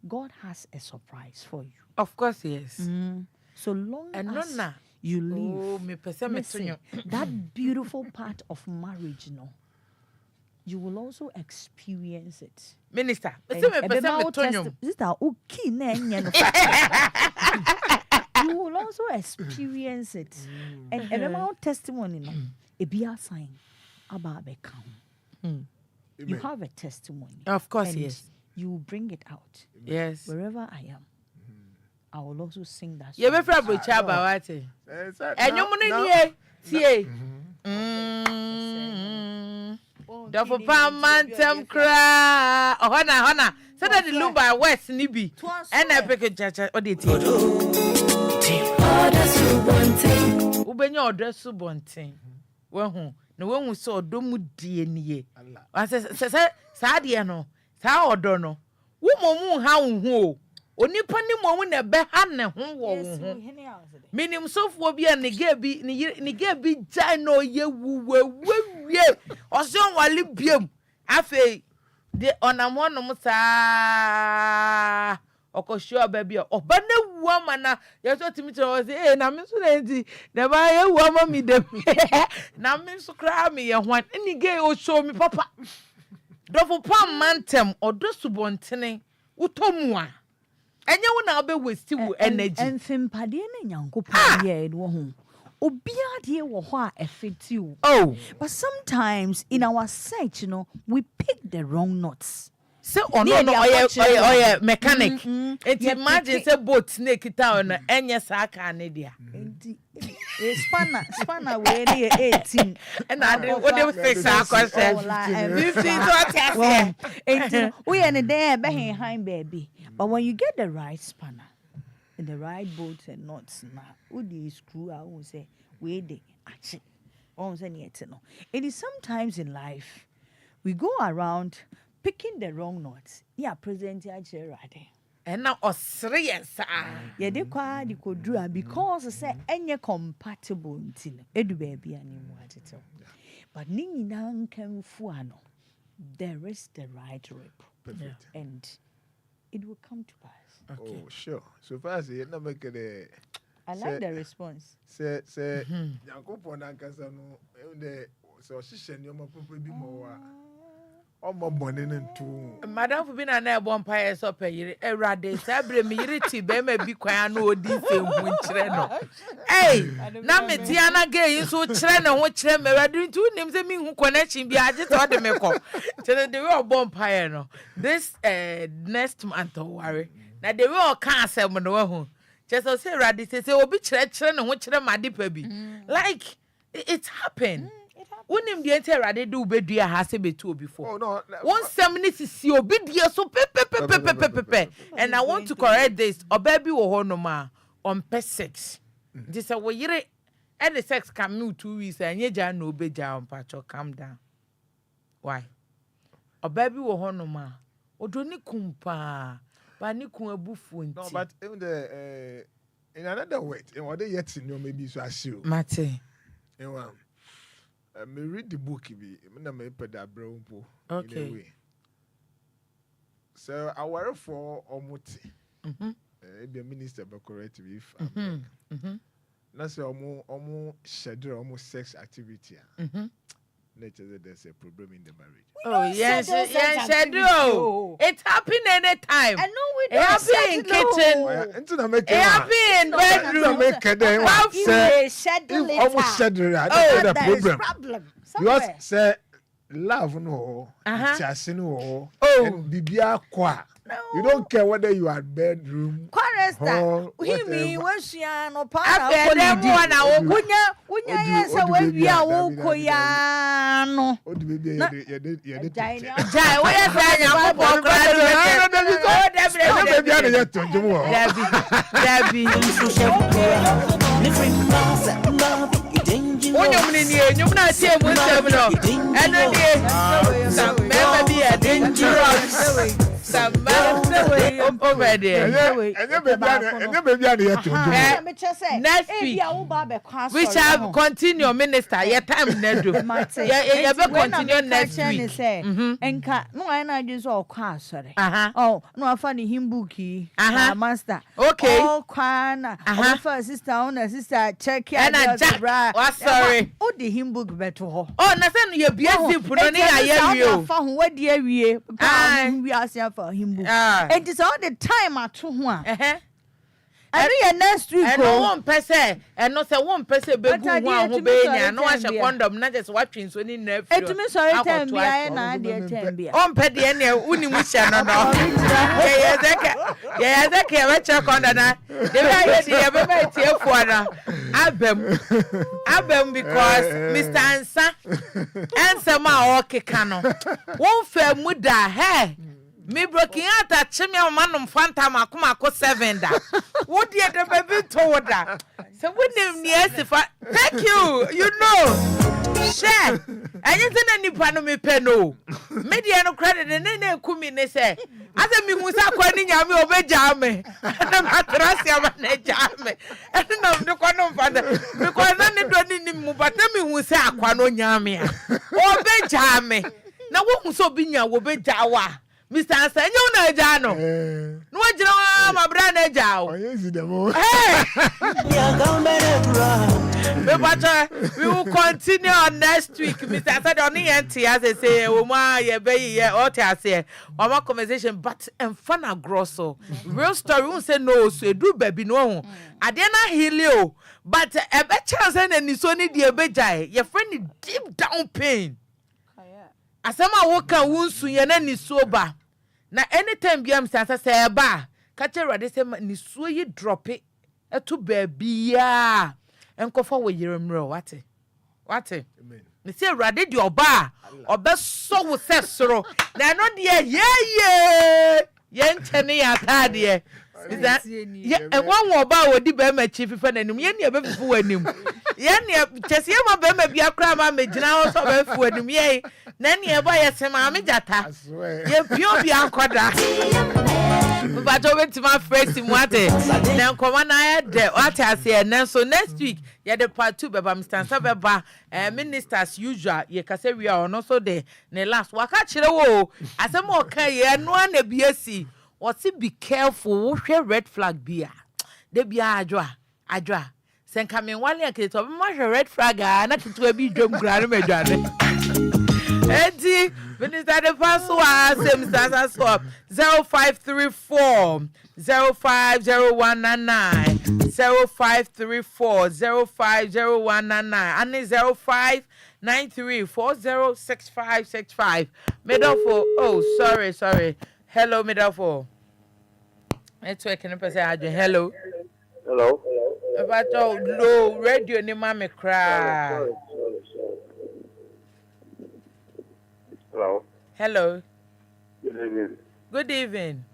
God has a surprise for you. Of course, yes. So long as you live, listen, that beautiful part of marriage, you will also experience it. Minister, you will also experience it. And about testimony, it be a sign about become. You have a testimony. Of course, yes. You will bring it out. Yes. Wherever I am. I will also sing that song. You be fra bro chaba wate. Enyo mu ni tie. Da for Mantem cry. Hona. So that the Lumba West ni bi. And I pick chacha o de tie. Ubenya order su bonten. Wehu. Na wehu so odomu die nie. Se sa de no. Sa odo no. Wo momu ha hu. Onipa ni mo na be ha ne ho wo ho minim sofo bi a ne ga bi jai no ye wuwe oson wale biem afi de onamo no musa okosho ba bi oba na wu ama na ye so timi tro say na me so na ndi na ba ye wu ama mi dem na me so kra me ye hwan ni ga o show me papa dofo pam mantem odo subontene utomu a enye wo na obe waste wo energy enfempade na nyankopon ye wo ho obia de wo ho a effective. Oh, but sometimes in our search we pick the wrong notes. So oye mechanic. Imagine say boat snake town enye sa aka ne dia. Spanner we dey 18 and I dey fix our question. 50 to 18. We and there be behind baby. But when you get the right spanner and the right bolts and nuts now, who do you screw out and say, we dey achi. It is sometimes in life we go around picking the wrong notes. Yeah, present ya Gerard. And now serious. Yeah, they quite the codra because say any compatible until edu baby anymore. But Nini nan can fuano. There is the right rip. Perfect. And it will come to pass. Oh, sure. So far as you not make it. I like the response. Say, Yankopon Ankasa no, so she send your papa be more. Oh, my money and two. Madam for being an air bonfire so pay a rade sabre me yiriti be me bi kwan no odi se hu kire no. Hey, na me tiana gay so kire na ho kire me rade ntu nim se mi hu connection bi age to de me ko. Tell the way bonfire no. This next month to worry. Na the way can asem no hu. Just say rade say obi kire na ho kire madipa bi. Like it happened. Unim the enter rade do bedua ha se betu before. Oh no. 170 obi dia so pe. And I want to correct this. Obabi wo ho no ma on per6. This a wo yire and the sex come you 2 weeks and ye ja no obeja on pacho calm down. Why? Obabi wo ho no ma odoni kumpa ba ni kun abufu nti. No, but even the in another way, in what they yet in your maybe so assume. Mate. Me read the book be na me peda brompo Okay. in a way. So I worry for omuti. Be a minister be correct me if na say omu schedule omu sex activity. Nature there's a problem in the marriage. Oh yes, schedule. It happen anytime. I know we It happen in kitchen. Into na make It happen in bedroom. make say schedule if almost schedule the problem. Because say love no, chasing no, and bibia kwa. You don't care whether you are bedroom. Quaresta. We mean was ya no pa. After them one hour. Wunya yes we bia wo koya no. O di baby you Jai, we are saying I'm for Debbie. You not see one and some be a dangerous. Some over there. Next week, we shall continue, Minister. Your time, Nedo. You will continue next week. Enka, no, I just all class, sorry. Oh, no, I found him bookie. Master. Okay. Oh, Kwana. First sister, on sister, check and I Jack. Sorry. Oh, the him book better. Oh, nothing. You're busy. Put on it. Found what dear we are for him. It is all the time at 2. I know next week. And no one person, and not a one person, but who be no one shall condom, not just watching so in there. To me, sorry, time be I dear Tambia. On petty and Unimisha, no. Yes, I can't let your condona. The Abem because Mr. Answer my okay canon. Won't fair muda, hey. Me broken out at Chimmy Manum Phantom Akumako 7. What did the baby told her? So wouldn't yes if I thank you, you know. Share. I didn't any panome peno. Mediano credit and then Kumine say, As me was acquiring Yami over Jame. And I'm at Rasia Jame. And I'm the Quantum Father because I don't need him, but tell me who say Aquano Yami. Or Benjame. Now what so be ya will be Jawa. Mr. Senyo na jano. No jino ma brana jao. We will continue on next week. Mr. Said on the as I say, Oma ye be ye or say our conversation but and fun grosso. Real story won't say no, so do baby no. Adena helio, but a better chance and it's only the abejai. Your friend deep down pain. Asama woka wunsu ye na ni soba. Na anytime biam sansa say ba, catch a rade say ni so ye drop it to baby ya. Enkofa we yeremro wate. Wate. Amen. Me say rade di oba, oba so wo sesoro. Na no de ye nchene ya tade. Ye enwan oba wodi be ma chief fe nanim ye ne be fufu wanim. Ye ne chese ma be ma bia kra ma megina ho so be fufu wanim ye. Na ne e boy sema me jata. Ye pio bia koda. But over to my face in what now come on I de what I say na so next week ye the part 2 beba Mr. Sabeba ministers usual ye ka say we are no so de ne last waka kire wo asem o kan ye no na biasi What's it be careful? Share red flag beer. They be adra. Sen coming one year kid of my red flag, and I can be drum grand. Eddie, when is that the password? Same as swap 0534 050199 0534 050199 and 0593 406565. Middle for sorry. Hello, middle for network and person. Hello. About low radio ni mama cry. Hello. Good evening.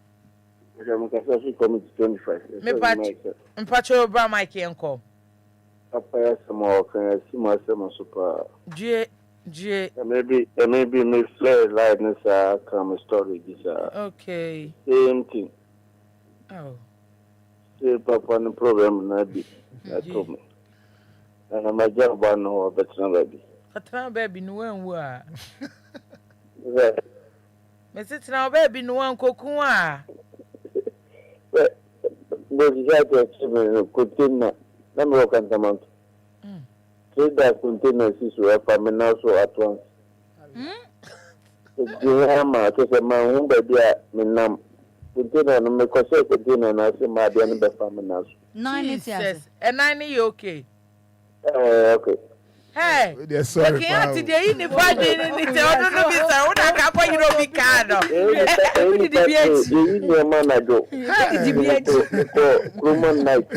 I'm coming to 25. I'm Pacho Bra Mike Enko. Papa, some more can I see myself super. Maybe me flare lightness come story this okay. Same thing. Oh. Say Papa no problem na be. I told me. And my job I know but not baby. Katana baby no one wa. Yeah. Me sit now baby no one koku a. But you have to achieve container. Number of cantamount. Say that container is for me now so at once. The hammer to say man who baby me nam. Container no me cause container na say my be no be family now. 9 years. And 9 you okay? Okay. Hey, They're sorry. looking at today in the body in the don't know this. I want to go you know be card. The man I do. Roman night.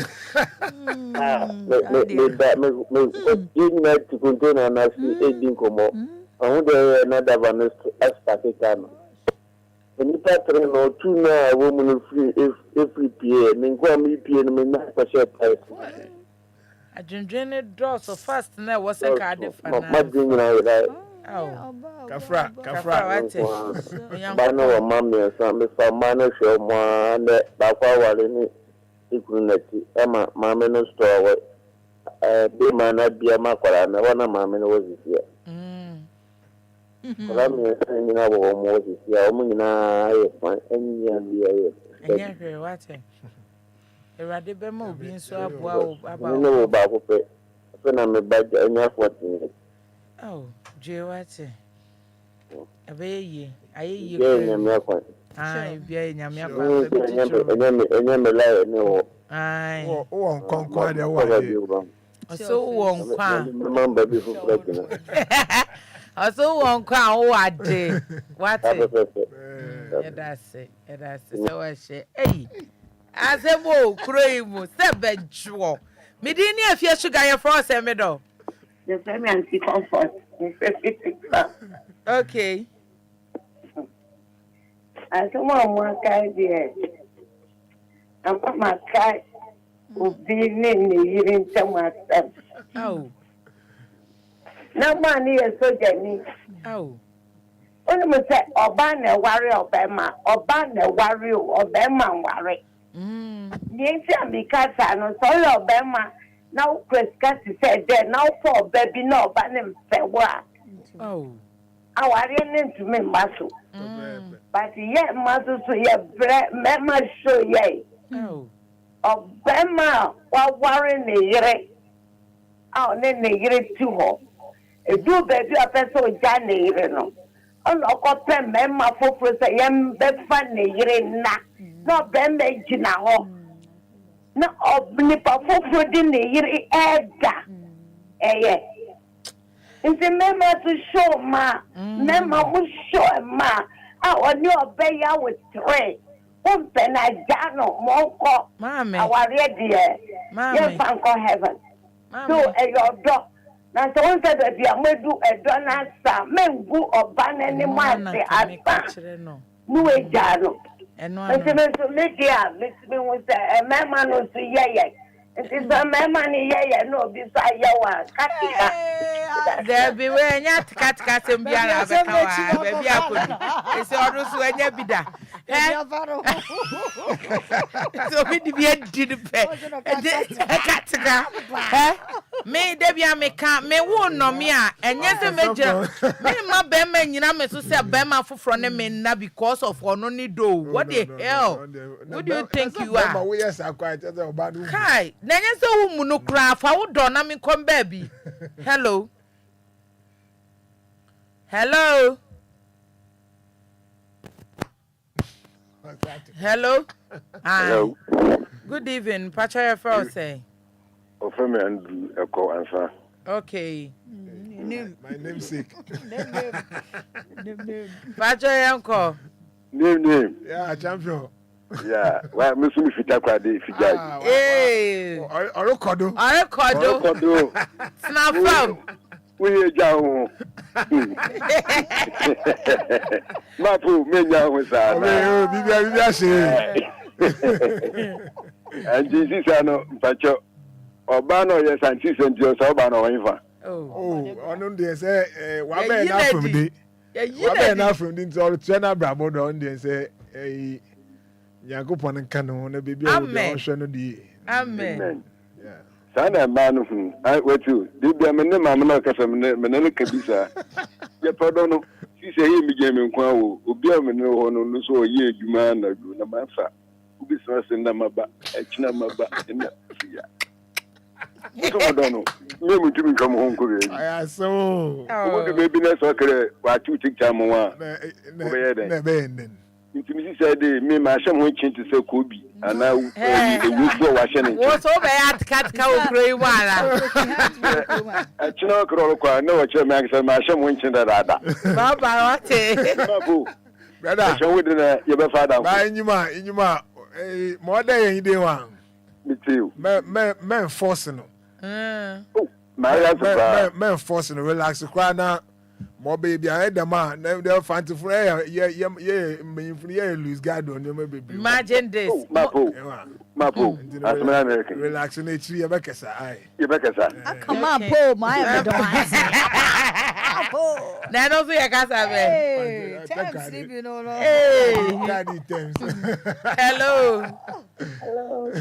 Me night to container na si edin komo. Ahu de another one expert can. When you pattern no two na woman free every PA. Me go me PA me na share price. I didn't draw so fast now was a card for my dream now right. Oh, Kafra. Bano wa mami asa me fa mano show mo and bakwa wale ni ikuneti ema mami no store we be mana bia makwara na wana mami no wozisia Kala mi ni na wo mo wozisia o mu nyina aye fan enya bia ye enya hwe wate Erade be ma obi nso aboa o aba ni no ba ko pe na me ba enya 14 oh je wate aye ye enya me akwa bia nyame akwa enya me la ni wo ai o konkwa de wa so won kwa remember be fu pregnant also won kwa o ade wate that's it so I say hey Azemo Kroimu, Sebenchuo. Medini Efya sugar your frost and middle. The family and see comfort. Okay. As someone more kind there. I'm not my cat who be named the eating to myself. Oh. No money is so Jenny. Oh. Only me say, Obana worry Obama, Obana worry, Obama worry. Niente amikasa no so Obama now Chris said there now for baby no Obana mfewa. Oh. Awari nti me maso. But yeah maso so yeah mema show ye. Oh. Obama wa worry ne yire. Ah ne yire tu ho. E do baby apeso ja ne yire no. On okope mema foforo say yem be fa ne yire na. No bembe jina ho. Na obnipa foforo di ne yiri eda. Nti mema to show ma. Mema mu show ma. Oni obeya with 3. Umpe na jano monko. Mame. Awari die. Yes anko heaven. So your dog. Na so won say that ya medu edo na sa mengu oba na ni ma se asa. Nu ejano. Nti me so media me won say mema no so yeye. Nti so mema ni yeye no bi so ayewa katika. There be we nya katika sembiara be kawa be bia kodu. Ese odu so nya bida. So we di be di pe. Katika. Me debia me can me won no me a enye se meje me ma be ma nyina me so se be ma foforo ne me na because of ono ni do. What the hell? Who do you think you are? Kai, na enye se wo mu no kra fa wo do na me kom baby. Hello. Hello. Hello. Hello. Good evening. Pacha your first say. Ofemi and Echo answer. Okay. My namesake. Name. Pacha your uncle. Name. Yeah, champion. Yeah. Why me so me fita kwade fija. Eh. Orokodo. Orokodo. Snap from. We ja ho. Mapu me nya ho sa na. Bibia se. And this is ano mpacho. Oba no yes anti sentio so oba no wanfa. Oh, onu dey say wa be na from dey. Wa be na from dey so tena brabo don dey say Yakopon nka no na bibia wo dey hwe no dey. Amen. Yeah. Sana manu I wetu. Bibia me ne mam na kasa me ne kabisa. Ye podo no. Si say ye mi je me nkwa wo. Obi a me ne ho no so oye adwuma na du na mafa. Ubi so se na maba. Echina maba ina fiya. Muso dono. Me mutu mi kam ho nko be. Aya so. Obo de baby na so kere wa tu tikta mo wa. Na be nden. Intimi say dey me ma hyem ho chin to say kobi ana wu so wa hyem. Wo so be kat ka okro iwa ara. Echina okro kwa na wa che me akse ma hyem ho chin da. Baba wate. Babu. Brother. So we dey ye be father. Ba enyuma mo da yen dey wan. Me too. Me force no. Oh, my life. Me force no relax kwa na mo baby I the man na fancy for ye me for ye lose guard on your baby. Imagine this. Mapo. Asma American. Relax na chi ye bekesa ai. Ye bekesa. Come on, Paul, my Paul. Na no so ye kasa be. Hey, time sleeping no. Hey. Daddy times. Hello. Hello.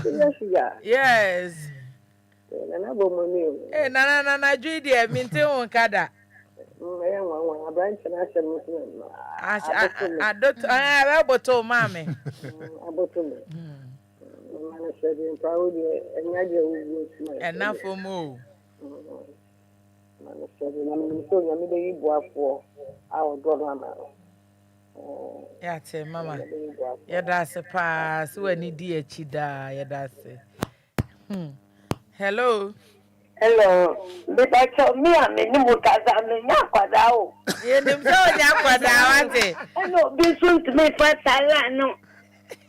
Yes. Nana bomoni. Eh na Judy e minti won kada. Branch na se muslim. Aboto mame. Aboto me. Mana se din proud enyaje wu. Enafo mo. Mana se din na mi so nya mi de yibo afo. Awo godo ama. Ya te mama. Ya da se pa so ani di achi da ya da se. Hello. Hello. Bitacho mi ame ni mutaza me nya kwada o. Ye nim so nya kwada wate. No, bi sunt me fa sala no.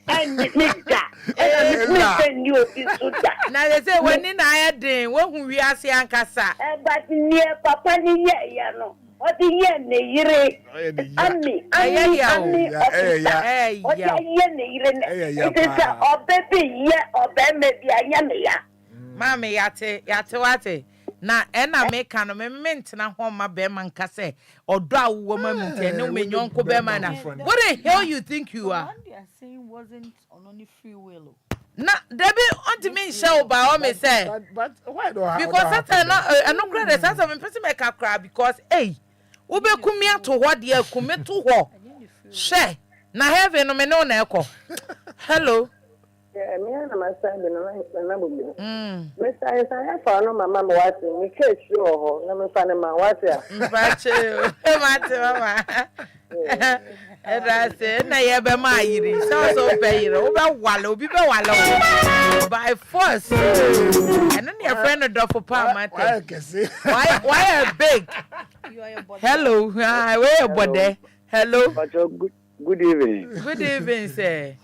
And me da. Me send you bi suta. Na they say when ni na ya den, wo hu wi ase ankasa. But near papa ni ye ya no. What ye ne yire. Ami. What ye ne yire. It is a baby ye obe me bi anya me ya. Mama yate wate na ena me ka no me ment na ho ma be man ka say odo awo ma mu te ne me nyonko be man na what the hell you think you are? What they are saying wasn't on any free will. Na debi on me show ba o me say But why do I? because that no grade that some person make a cry because hey wo be kumi ato ho de akumi to ho she na heaven no me no na ekọ hello. Yeah, me and my son na bubu. Mr. Isa fa no mama mo wate me ke sure ho na me fa ne ma wate a. Mbache mate mama. Eda se na ye be ma yiri so be yiri o be wale obi be wale by force. And then your friend do for pa mate. Why a big? Hello, where your body? Hello. Good evening. Good evening, sir.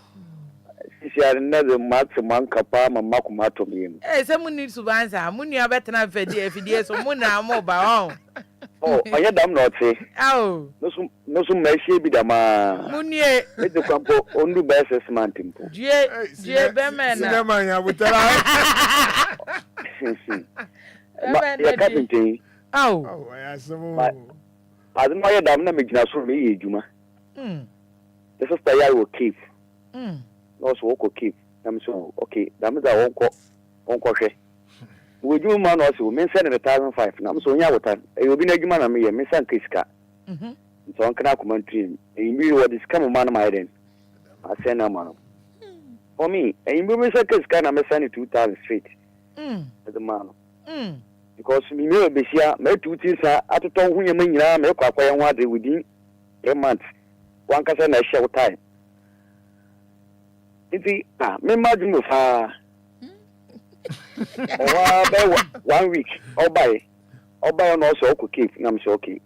Si another match man kapa mama kumato mi. Eh, say mu need to answer. Mu nua betena afidie so mu na mo ba Oh, oya dam na ote. Oh. No so machine bi dama. Mu nie. E de kwampo ondu ba assessment mpo. Die be me na. Cinema ya butara. Ya kapinti. Oh. Oya so. Azuma ya dam na me gina so me yejuma. The sister ya will keep. No so ko keep. I'm so okay. Dam za wonko hwe. we do man also men send 1,500 na so nya wotan e obi na adwuma na me ye me san kiska so on kana commentary e mi what is come man my then I send na man for me e mi me san kiska na me send 2,000 straight the man because me me be sia me 2,000 sa atoton hu nyama nyina me kwa yan wa de within 3 months one ka say na share time iti me imagine fa oh 1 week obai no so ko keep na me so okay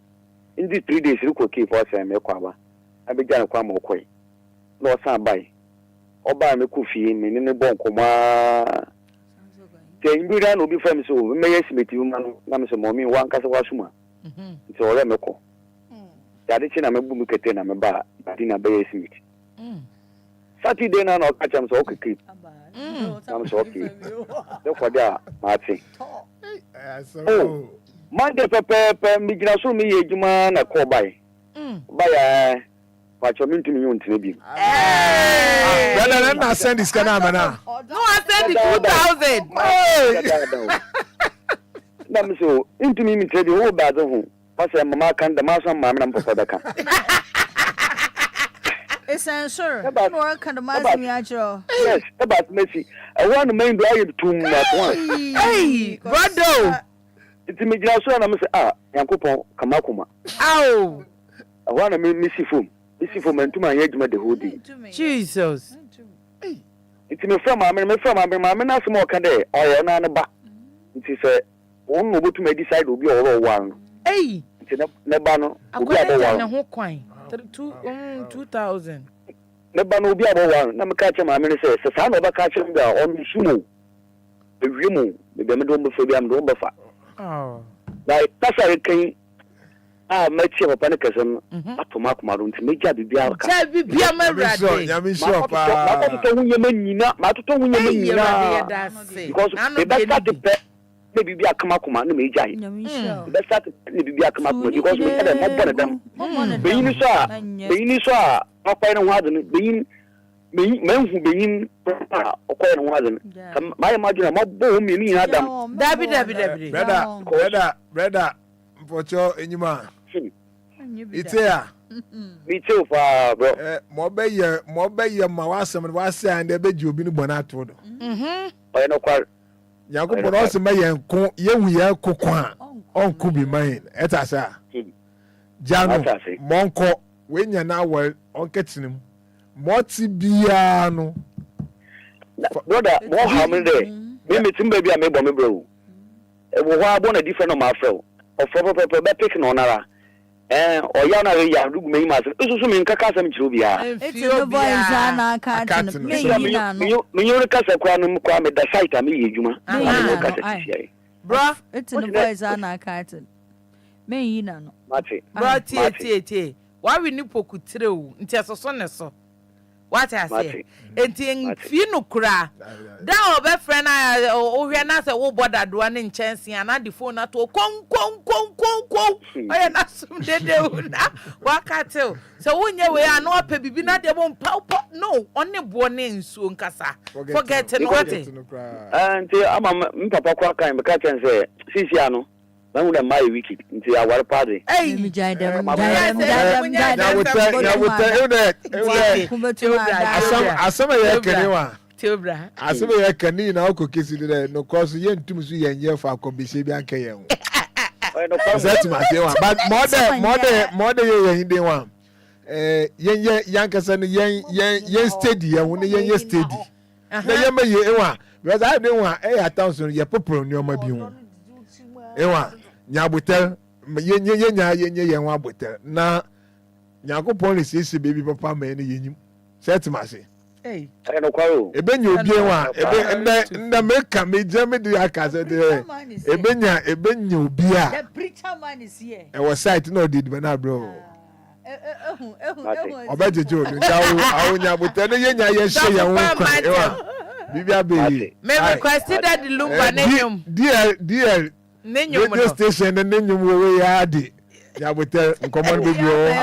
in these 3 days you ko keep for say me kwa ba abegya kwa ma okoi no san bai obai me ku fie me ne bon koma ke imbira no bi fam so me estimate you man na me so mommy wan ka se wa suma so ore me ko ya de chi na me bu mu kete na me ba adi na be estimate Saturday na no catch am so okay keep I'm so okay no for there Martin oh Monday pepe mi gina so mi ejuma na ko bai bai pacho mi ntumi yonti bi brother na send this kana mana no I send it 2,000 na mi so ntumi mi trade wo ba zo hu pasa mama kan da ma so mama na papa da kan Sure. More kind of magic. Yes, about Messi. I want to make the too much one. Hey, brother. It's a migration. I'm saying, Yankopo, Kamakuma. Ow. I want to make Missy Foom. Missy Foom and to my head, the whole day. Jesus. It's me from my not more can they or on a back. It is a one move to my decide will be all one. Hey, it's a Nebano. I'm going to whole coin. 2,000. Never no be about one. Nam catch my minister says, I never catch him there on the sumo. The Rimu, the Demodom before the Amdobafa. Oh, like that's a king. I met you a panicasm up to Mark Maroon to make the Bial. Yami shop because the best started maybe be a Kamakuma, no major. The best started maybe be a Kamakuma because we had a more of them. Being saw, Papa and Waden, being men who being or Waden. My imagine a mob boom, you mean Adam. Brother, for your in your man. It's here. Me too, bro. More bay your Mawasam and was saying the bed you've been bonato. I know quite. Yanko also may and we are cocoa on Kubi mine. Etasa Jano Monko, when you're now well on catching him. Moti Biano. Brother, more how many days? Maybe I may bomb bro. It was one a different on my fro. Or for picking on her. Or Yana, ya look me as assuming Kakasam Jubia. It's a boy, Zana, Carton, Minion Casa Quanum Kwame, the site of me, Juma. Bro, it's a boy, Zana, Carton. May you know. Bro, why we need poku true until so. What I say, and Fino cra. That our best friend, I we are not a wood that one in chance and not the phone at all. Con. I am not some dead. What I tell. So when you are not baby, not the one pow. No, only born in soon, Cassa. Forget what it. And I'm Papa Quaka and the catch and say, Siciano. I would have my wicked into our party. Hey, I can now cook it. No cause you to me and you for Combishi Bianca. That's my but more than you didn't want. Youngers and young steady, and when you're steady. The younger you are, because I don't want a thousand your purple on your mobile. Ewa nyabutel ye wabutel na nyako police isi baby papa me ne yenyim set mase hey I know kwaro ebenya obi enwa nda meka me jame de akaze de ebenya obi a the preacher man is here. E was site no did bana bro obajejo nyawo nyabutel ne yenya ye hye ye won ewa bibia be me requested that the Lumba name DL radio station and then you were yadi. ya bote nkomo no bebi o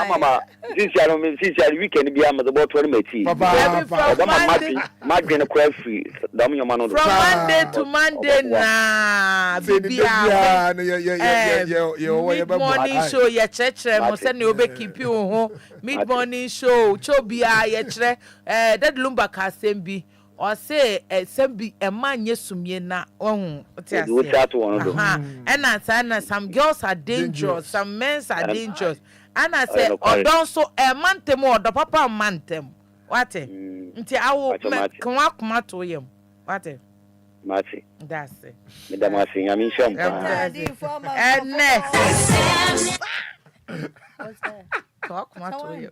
mama since weekend bi am the ball 20 mati madwen ko free dam nyoma no from Monday to Monday na bibia mid-morning show ye chechere mo se ne obekip you ho mid-morning show chobia ye chere that Lumba ka sembi or say sembi e manye sumye na ohun and na some girls are dangerous, some men are dangerous, and I say odon so e mantem odo papa mantem what nti awo kuma to yem what Mati. That's it. Madam Masi, I'm in shop. And next. Talk to you.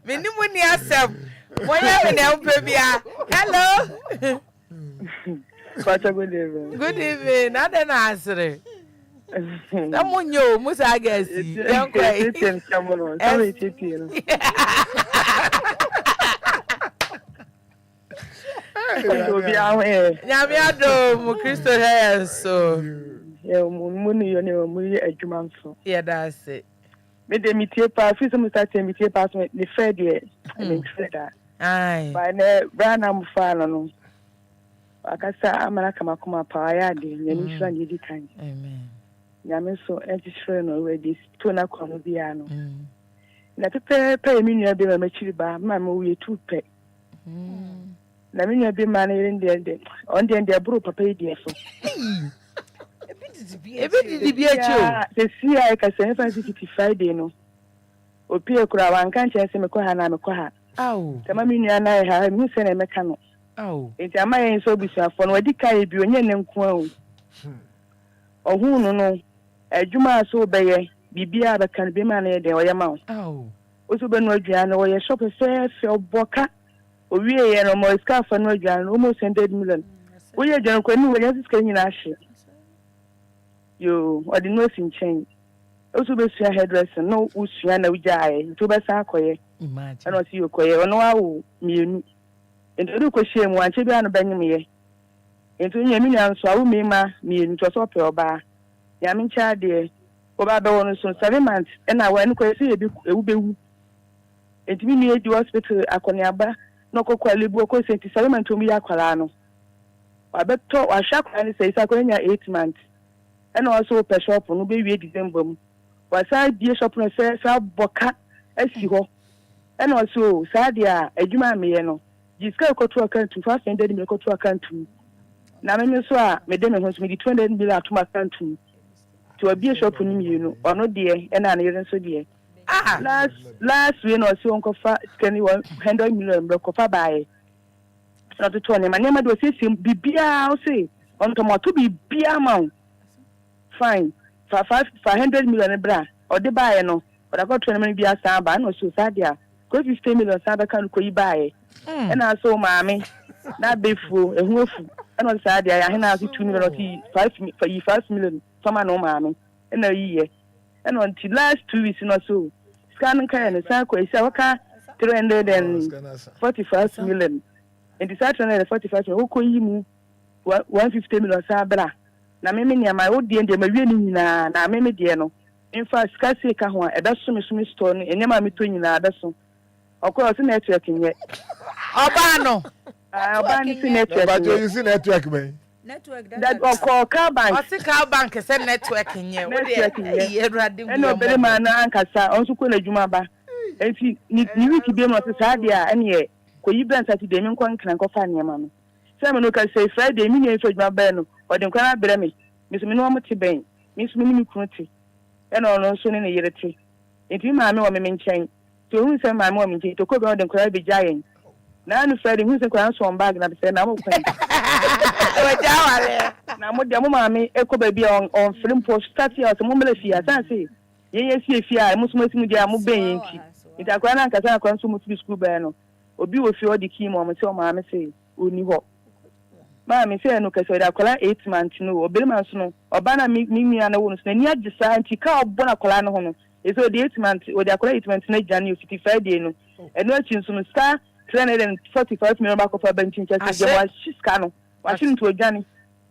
Minimum yourself. Why have baby? Hello. Good evening. Good evening. I don't answer. Someone you must I guess. Young cry. Nyamiado mu Kristo hair so. Muni yo ne mu adwuma so. Yeah, that's it. Me de mitie pa fi so start mitie pa so ne fair de me fair. Ai. Ba ne brana mu fa no. Akasa amara kama kuma pa ya de nyami shira ne di kan. Amen. Nyami so enti shira no we di to na kwa no bia no. Na pepe pe mi nua bi ma chiri ba ma mo we tu pe. Na me nua bi ma na yende on de bro papa yi de so. Ebi di bi echo. Se si ai ka se fa 55 de no. Opie kura wan kan che se me ko ha na me ko ha. Aw. Tama me nua na ha mi se na me ka no. Aw. Enti ama yen so busuafo no wadi kai bi onye ne nko a o. Ohun no no adwuma so beye bibia be kan be ma na ye de oyema o. Aw. Oso be no adua na wo ye shop se oboka. Owie ye no mo iska fa no adua no almost 100 million. Wo ye dwan ko ni wo ye sika nyina ahye. Yo, or the nursing chain. Also, be sure hairdresser, no Usiana Ujai, to Bessa Koye. Imagine. I don't see you Koye, or no, me. And to look at shame one, Chibiana Benjamin. And to Yamian, so I will me into a soap or bar. Yamin child, dear. Oba on so 7 months, and I went to see a bit. And to me, the hospital, Akoniaba, no Coqualibo, 77 to me, Aqualano. I bet to a shock and say, Saconia 8 months. And also per shop no be we December. Was I be shop no say boka esi ho. And also sadia adwuma me no. Jiska ko to account to 500 me ko to account to. Na me so a me de me ho so me 200 million to account to a be shop ni me no. Ono de e na ne so de. Last we no so onko fa scan 100 million ko fa bae. Na to ne ma do say bibia o say on to mo to bibia ma. Fine. For 500 million bra. Or the buyer no. But I got 20 million be a samba no so sadia. Go 50 million samba can go buy. And I saw mammy. Not be fool and woeful. And on sadia I have 2 million 5 million for my no mammy. And a year. And until last 2 weeks or so. Scanning kind of circle is our car 345 million. And the 345 million who could you 150 million sabra. Na me nya my odi ende ma wie ni nyina na me de no in fact skase ka ho e be so me store no enye ma me to nyina be so okọ o se network nye oba no oba ni se network but you see network man network that okọ car bank o se car bank se network nye wo de yerade mu eno bele ma na ankasa on su ko na djuma ba enti ni week bi mo se saade a ene ko yi brand Saturday mi nko nkran ko fa ne ma no se me no ka say Friday mi nye djuma ba no o de nkran abere me mi no mo te ben mi so mi kunuti e no no so ne ne yerete enti ma me wo me nchen to hu se ma me wo me nchen to ko be o de nkran be jayen na anu Friday hu se nkran so on bag na be se na mo kwan o jawale na mo de mo ma me e ko ba bi on film post start here so mo mele fia san se ye si fia mo so mo si mu dia mo ben enti enti akwa na nkasa akwa so mo ti school ba no obi wo fi o di ki mo se o ma me se oni ho ma me say no kase da kola 8 months no obere man so no oba na mi nua na wo no so ni agisa anti ka obo na kola no ho no e so the 8 months o da kola 8 months na January 55 day no e no chin so no star 345 million ba ko fa bantin chese je wa shiska no wa shin to Jani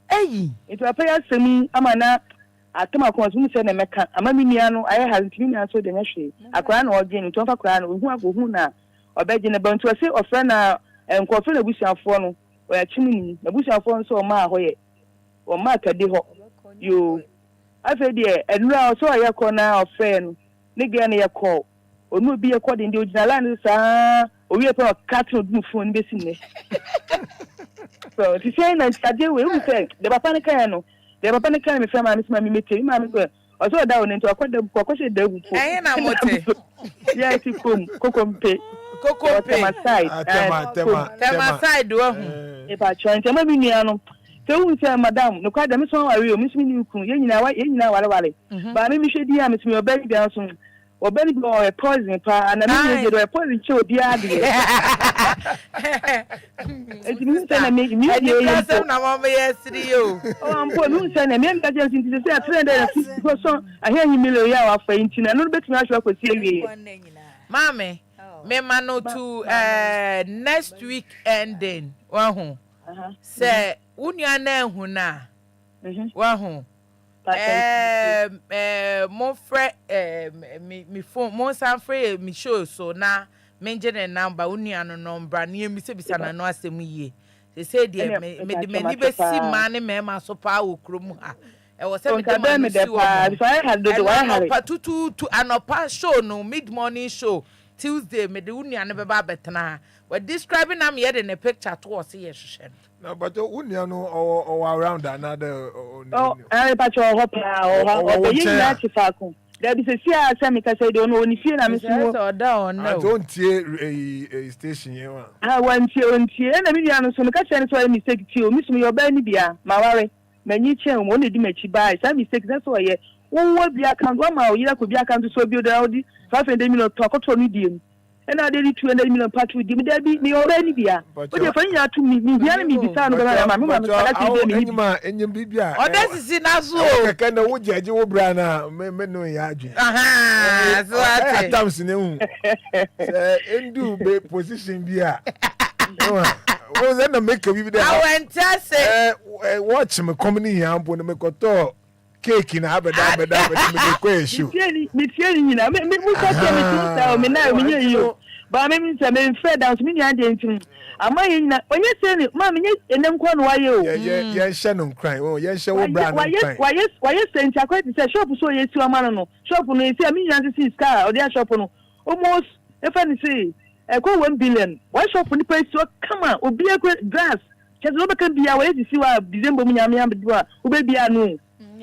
eyi it wa pay asemi ama na atema ko so se na meka ama minua no aye ha minua so de nyahwe akora na oge ni to fa kora na ohu agohu na obeje ne bantu se ofre na nkofre na busiafo no o ya chimini na busiafo so o ma ahoye o ma kadi ho yo afa de enura so aye ko na ofre no ne ge na ye ko onu obi ye ko de ndi original line sa owi e pe cat no du phone be sinne so ti say na tade we say the papa ne kan no the papa ne kan me fama me mete ma me go o so da woni nto akwada kwakwache da gu fo eh na mote yeah ti kokompe tema side wo e pa chon tema mi nua no se wu say madam no kwa da me so ware o mi mi ku ye nyina wale ba me hwedi a me mi obedi bia so obedi go e poison pa na me ye do e poison che odi ade e ti mi say na me ye so na mama yesri yo o ampo mi say na me ka je sin ti say a 350 go so ahia hi million ya wa fa intina no betumi ahwa kwasi awie mame me mano to next week ending wahu say unia na ehu na wahu mo fre mi phone mo san free mi show so na menje ne number unia no number na mi se bisa na no asem yie say de me de mani be si ma ne me ma so pa wo krom ha e wo se me de ma si wo pa tutu anopa show no mid morning show Tuesday me de unia ne be ba betena we describing am here in a picture to us here hwehwe no but unia no or around another I patch or hop or you na tifako there be say say me ka say do no oni fie na me so down no I don't hear a station here one want na me nua no so me ka say so mistake ti o me so me oba ni bia ma ware manyi chen wo na di machi bai say mistake that's why ye wo bia kan go ma o yira ko bia kan so bi o da odi 500 million to akoto ni diem and I did 200 million part with him. There be me already be. But you find you to me, me beside me, and you be bia. Oh, that is in Azo. I can't know what you brana, me no yaji. Aha, so I times in do be position bia. Was that the make of you there? I went to say, watch me coming here and put me koto. Cake in abeda me question me feeling you know me me na me you ba me say me fair dance me nya dey ntim ama yin na onye say ni ma me enem kwa no waye o ye hye no nkran o ye hye wo bra no nkran waye say ntia kwa say shop so ye si ama no shop no say me nya say scar o dey shop no almost if any say e ko 1 billion why shop ni price so come on obi e grass just no be kan bia waye si wa December mu nya me am do a obi bia no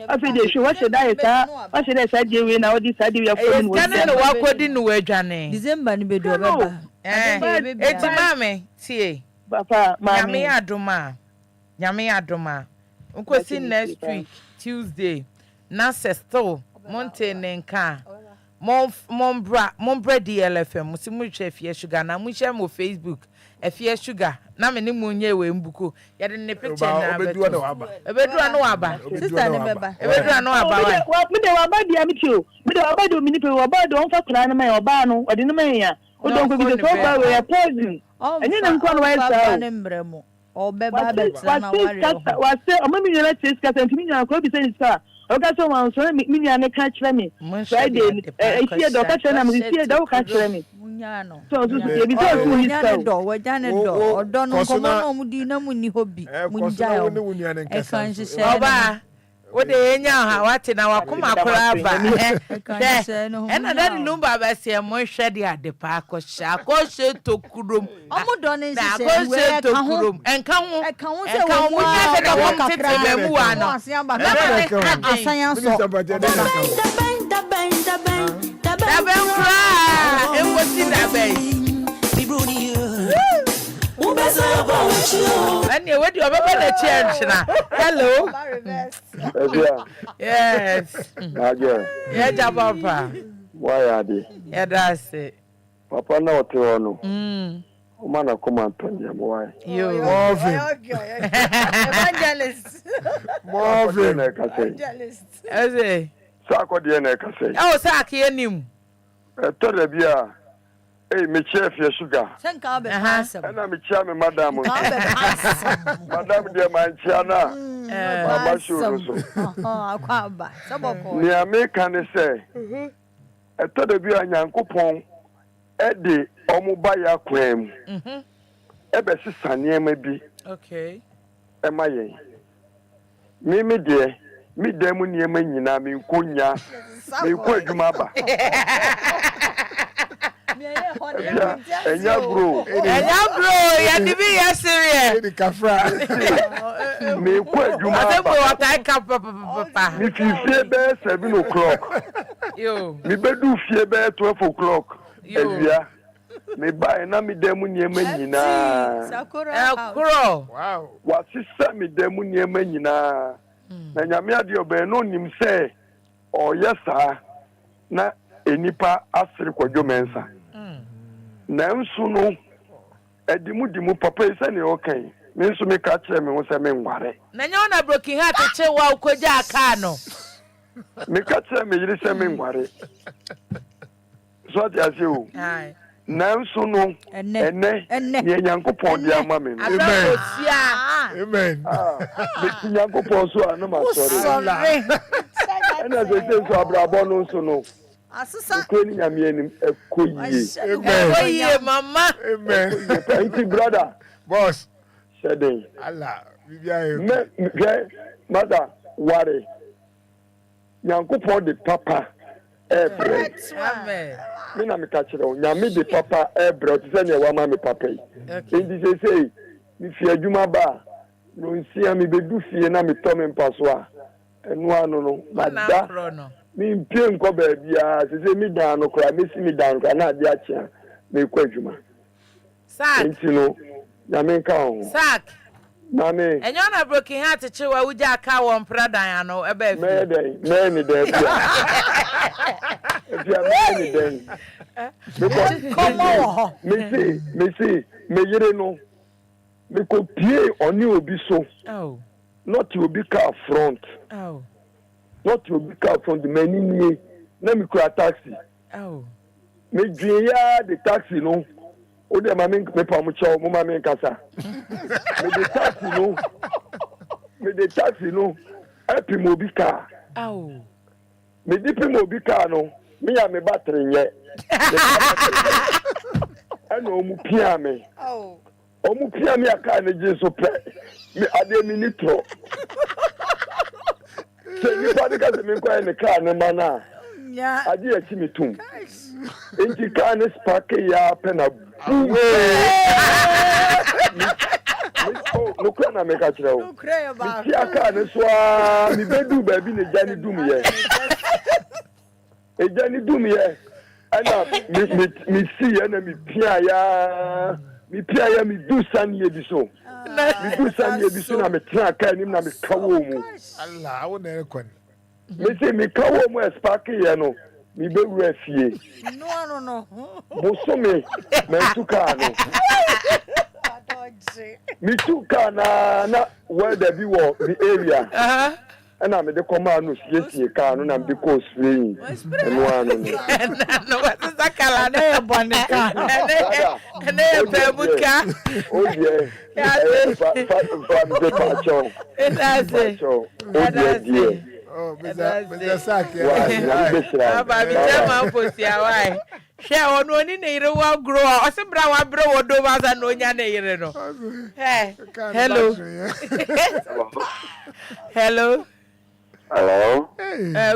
afi de show what should I say what should I say we na odi say we are from we can no wa kodi no adwane December ni be do beba eti mame tie papa mame nyame adoma nkosi next week Tuesday na sesto mountain nka mombra DLFM musimu hwe Efya sugar na mu hwe mo Facebook Efya sugar na me ni munye we mbuko ya de ne picture na obedu na waba sister ne beba obedu na waba me de waba dia mi tio me de waba do mini pe waba do on fa kura na me oba no ode no me ya o don ko bi so ba we ya poison enye na nko no wa sa ne mbremo o beba betra na wari wa se o me nyela tes ka sentimi nya ko bi se ni ska o ka so wan so me nya ne ka kire me Friday e do ka kire na me sie do ka kire me munyano so ye bi so ni ska do wajane do odo no ko no mu di na mu ni hobi munja yo e kan hye oba wo de nya ha wate na wakoma akora ba ena da Lumba ba se mo hwe de ade pa akosha tokurom omo do ne hye we tokurom enka ho se wo mu nya de ko tete me mu ano asanya so da ben kra e wo si da ben bi bruni and you what you have a chance now. Hello. Yes. Yeah, Papa. Why are they? Yeah, that's it. Papa no no. Umana come and turn them why? You evangelist. Marvin. Evangelist. Eze. Sako die na ka say. Oh, saki enim. To da bia. Hey, me chef ya sugar. Senka be handsome. And I'm a chairman, madam. Madam, dear man, Chiana. Mama show so. Akwaba. Saboko. Ni American say. I thought the be a Yankupon. Eddie, Omubaya Quem. Ebe Sisania maybe. Okay. Am I? Me dear, me demonia menina, me kunya, me quite maba. And ya grow, ya dibi ya serious. Me quite you maba. If you fear bear 7 o'clock, Yo. me bedu fear bear 12 o'clock. Efya. Me buy na me demu niema nyina. Sakura. Wow. Wa sisa me demu niema nyina. Na nyame ade obe no nim se o yesa na enipa asiri kwadwo mensa. Na nso no edimu papa ise ne okan. Me nso me ka kire me ho se me nware. Na nya na broken heart che wa ukogya aka no. Me ka kire me yiri se me nware. So ti ase o. Ai. Nanso no ene ye Nyankopon dia ma me. Amen. Amen. Me Nyankopon so anama sorry. Ena ze so abrabo no so no. Asesa. Ko ni nyame anim ekoyie. Amen. Oye mama. Amen. Thank you brother. Boss. Shedin. Allah. Bibia Me mother worry. Nyankopon de papa Amen. Me na me ka kire o nyame de papa ebro ti se ne wa ma me papa yi. Ndi say mi fi adwuma ba no nsia mi bedu fie na me to me mpaso a enu anu no mada mi mpie nko ba bia se mi dan no kra me si mi dan kra na ade achia me kwa adwuma Sak nti no nyame ka ho Sak mame enyo na broken heart chewa uja aka wo mpradan ano ebe afi me ni de bia Efya me ni den Come on. me yire no me ko pie oni obi so oh not obi car front oh not obi car front me ni na me ko taxi oh me dwe ya the taxi no o de ma me pa mo cho mo ma me kasa me the taxi no happy mo bi car oh me dipi mo bi car no me ya me battery nye ana o mu pia me Oh. Omu pia mi aka na Jesu pe. Mi ade mi nitro. Se ni pa de ka se mi kwa ne ka ne mana. Yeah. Ade ya chi mi tum. Enti ka ne spark ya pe na. No kwa na me ka kire o. Mi ti aka ne so a mi bedu ba bi ne jani dum ye. E jani dum ye. Ana mi si ya na mi pia ya. Mi pia ya mi do sanye bi so. Mi do sanye bi so na me tra ka nim na me kawo mu. Allah, I won't ever con. Me say me kawo mu spark ya no. Mi be wura fie. No. Bo so me tuka no. Mi tuka na where there be wo the area. And I'm the command no car no na be ko spraying. No ano no. No what is that kala na bonika. Na pebuka. Oh yeah. That's it. Oh, Mr. Sak. Aba mi jama posi awai. She onu ni ne ire wa grow. O se bra wa bra wo do ba za no nya ne ire no. Hey. Hello. Hello. Hello.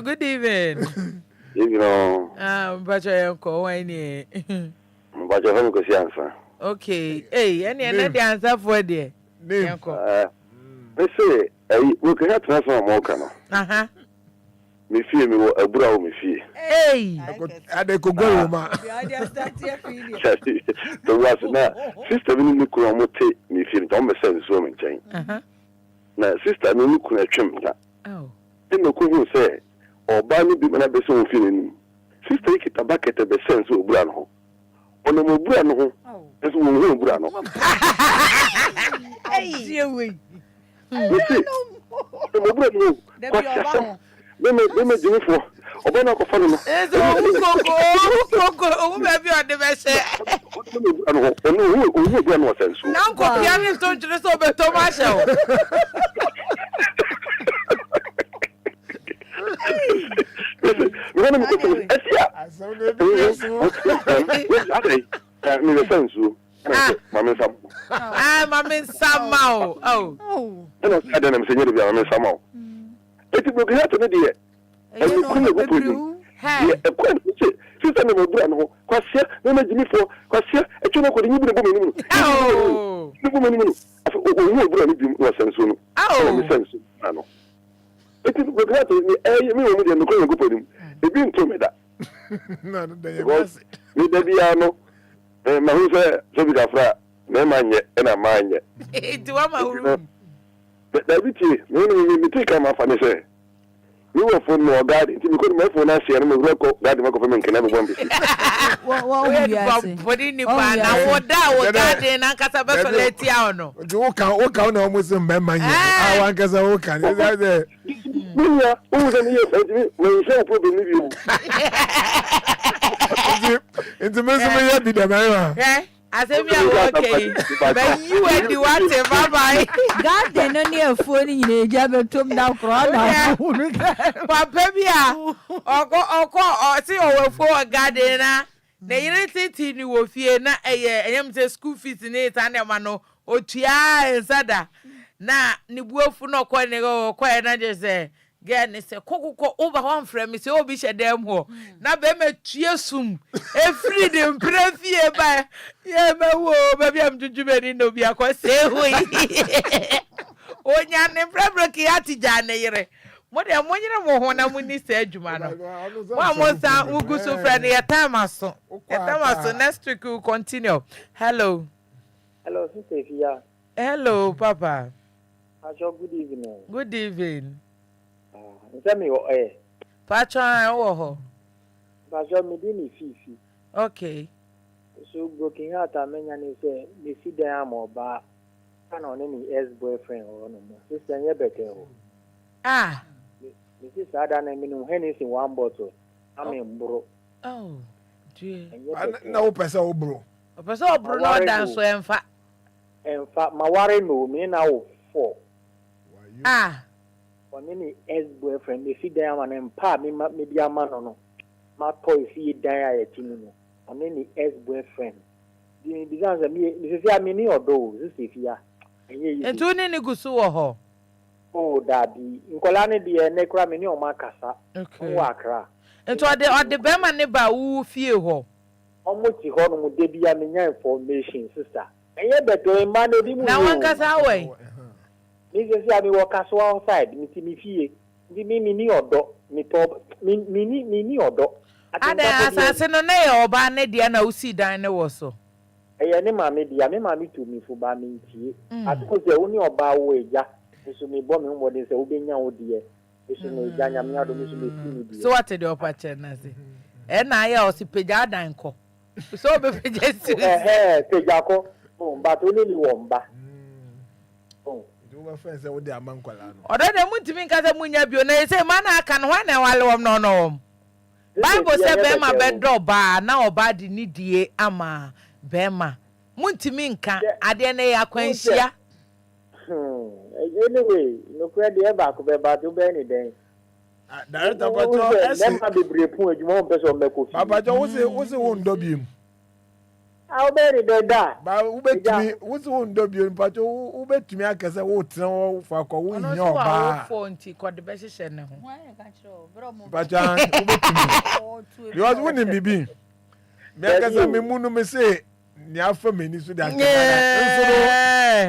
Good evening. Evening. Bacha yanko wani. Bacha fa ko si answer. Okay. Hey, any the answer for there. Yanko. Me say, we can have transfer mo kana. Aha. Me fie me wo abura wo me fie. Hey. Ade ko go ma. To was na sister me ni ko mo te me fie to me say so me nchen. Aha. Na sister me ni ko na twem na. Oh. Ino ko hu say oba ni bi na be so fie ni. Sister iki tabakete be sense obura no. Ono mo obura no ho. Eso wo hu obura no. Hey, we. Mo obura no. me Jimmy for. Obana ko fa no. Koko, baby on the best. No sense. Now go pianist don't you so be Tomasho. We're going to go to I'm in Samao. Oh, I don't know. I'm in Samao. It will be hard to do it. And you couldn't go to a quite sister number one. Quasia, no, Jimmy for Quasia, a tuna could even be a woman. Oh, the woman was sense. Oh, sense. I know. It is regret me, and the going to put him. They didn't tell me that. No, they was with the piano. And my husband, so we got flat, no man yet, and a man yet. Do I my room? But that which is, we take him off and say, we were for no guard, until we couldn't make for us, and we will go, that the government can never want to see. What in the pan? I would die, and I can't have a letiano. Walk out almost a man. I want us all can. Is that there? Who was a year when you say, probably you. It's a mess of the man. I said, okay, but you and the water, bye. God, they no near phone in a job to now crown. Papa, or see over for a gardener. The United in you fear na a am the school fees in it and a mano or chia and sada. Na ni wolf no quite nego quite another say. Again, it's a cocoa over one frame, Miss Obisha Demo. Now, be me cheersum. A freedom, prefie by. Yeah, baby, I'm to Jimmy no be a quite say. Oh, Yan and Fabric Jane. What am I when I'm when he said, Jumano? One more time, we'll go so friendly at Tamaso. Next week we'll continue. Hello. Hello, Sister Efya. Hello, Papa. Good evening. Good evening. Tell me what Patron, oh, Pastor Medini Fifi. Okay. So, broken out, I mean, and say, they see the arm or bar, and on any ex boyfriend or no more. Sister, you better. Ah, this is other than Henny's in one bottle. I mean, bro. Oh, dear. No, person, bro. A person, bro, dance so in fact, my worry no, me now 4. Ah. On any ex-boyfriend, they see them and pa me maybe a man or no. My toy see die at you on any ex-boyfriend. The designs of me, this is a mini or those, this is ya. And to any good so oh, daddy, in Colani, the necra mini or Macassa. Okay. Wakra. And to the Bema neighbor who fear her. Almost the honor would be a mini information, sister. And yet, better a man of him. Now one goes away. Niggas ya mi walk outside, mi fie. Di mi ni odo, mi top, mi ni odo. Ada asase no na ye oba na dia na usi dan ne wo so. Eye ne ma me dia, me ma mi tu mi fu ba mi tie. Atiko se oni oba wo eja. Eso mi bo mi mo de se obenya wo die. Eso no eja nya mi ado mi so mi fi mi die. So what the opa che na se. E na ya o si peja dan ko. So be peja si. Peja ko. Ba to ni wo mba. Friends say what they are man kwala no. Odo de mutimi nka se munya bio na say man aka no na wale wom no. Bible say be ma be do ba na oba di ni die ama be ma. Mutimi nka ade na ya kwanhia. Anyway, no credit e ba ko be ba to be ni den. Director Pato dem ma be bre pun ejuma on person me ko fi. Papa jo wo se wo ndo biem. How many did that? Ba ubetumi wusi wo ndo bi mpacho ubetumi akese wo tran wo fa ko wo yin oba. Wo fonti ko de be hihye ne ho. Why ka chiro bro mo. Pacha ubetumi. You was winning bibi. Me akese me munu me say ni afa meni so da akese.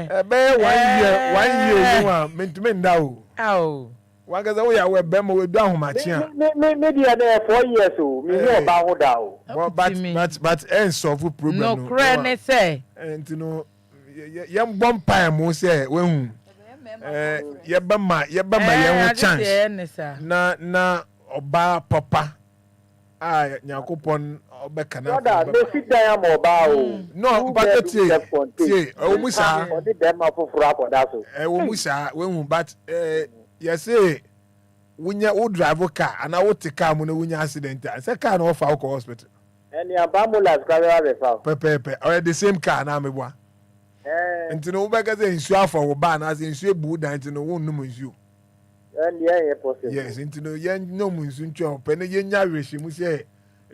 Nsoro be 1 year no a mentumi nda o. Aw. Wagaza wo ya we be ma we du ahomachia. Me dia na 4 years o. Me ni oba ho da o. But solve problem no cry ne say. And you know yam bomb pie mo say we hu. Ye ba ma ye ho chance. Na oba papa. Nyakopon obeka na. Brother, no sit down oba o. No, but tie o musa. O di dem afoforo akoda so. O musa we hu but you say wunya wo drive car and I wo take car mu na wunya accident. Say car no fa ko hospital. And your ambulance driver be found. Pepe. Or the same car na me boa. Nti no wo bega say nsu afa wo ba na say nsu ebu dan nti no wo num nsu. And yeah, possible. Yes, nti no ye no mu nsu ntwa pe na ye nya rehye mu say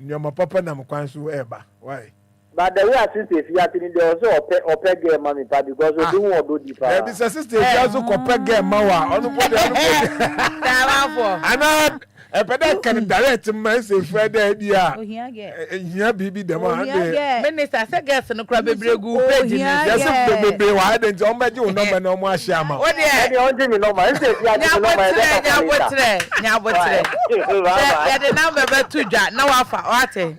nyoma papa na mkwan so eba. Why? But the way I think if you are in there also open game money because we don't want to do deeper. This sister is also open game mawa. Onu pode. Ana epeda kan direct message Friday dia. Ohia bibi dem ade. Minister say guest no kra bebregu page ni. Yes bebe wa ade nti on beje o number na o ahia ama. Wo de on give me number. If you are the number nya botre. Ya de number be to dwa na wa fa wate.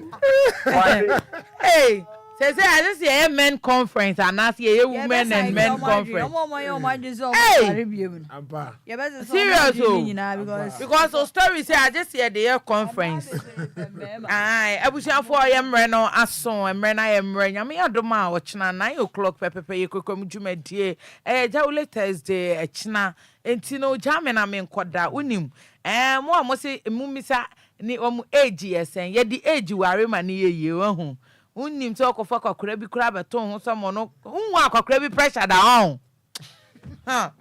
Hey, say I just see a men conference and I see a women and men conference. Hey, serious because the story say I just see the conference. Aye, I wish for I am reno aso and rena am rena. Me adoma ochna 9 o'clock pepe ye kokom dwumadie. Jawle Thursday echna entino jamena me nkoda unim. Mo say mumisa ni omu age yesen ye di age ware ma ni ye hu unnim to okofa kwakura bi kura beton ho so mo no unwa kwakura bi pressure da on ha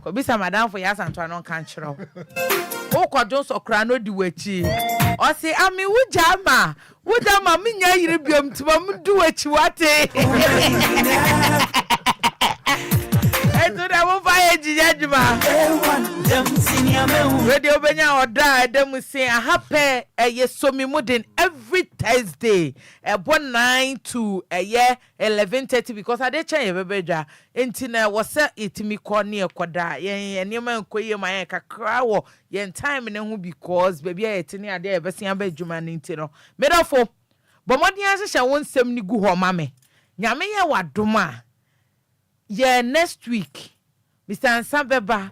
ko bisa madam for yasanto anon kan chiro o kodon so kura no di wachi o se ami wujama me nya yire biom tiba mu di wachi wate eto da mo fa ejijajuma radio benya oda dem say happy yesomi mudin every Thursday 9 to 11:30 because I dey chen bebedwa enti na wo se itimi ko ne ekoda ye niam enkoye man kakra wo ye time ne ho because baby ayetini ade e besia ba adwuma ne enti no medofo bomodin ahye won nsem ni gu ho mame nyame ye wadoma ye next week Mr. Nsabeba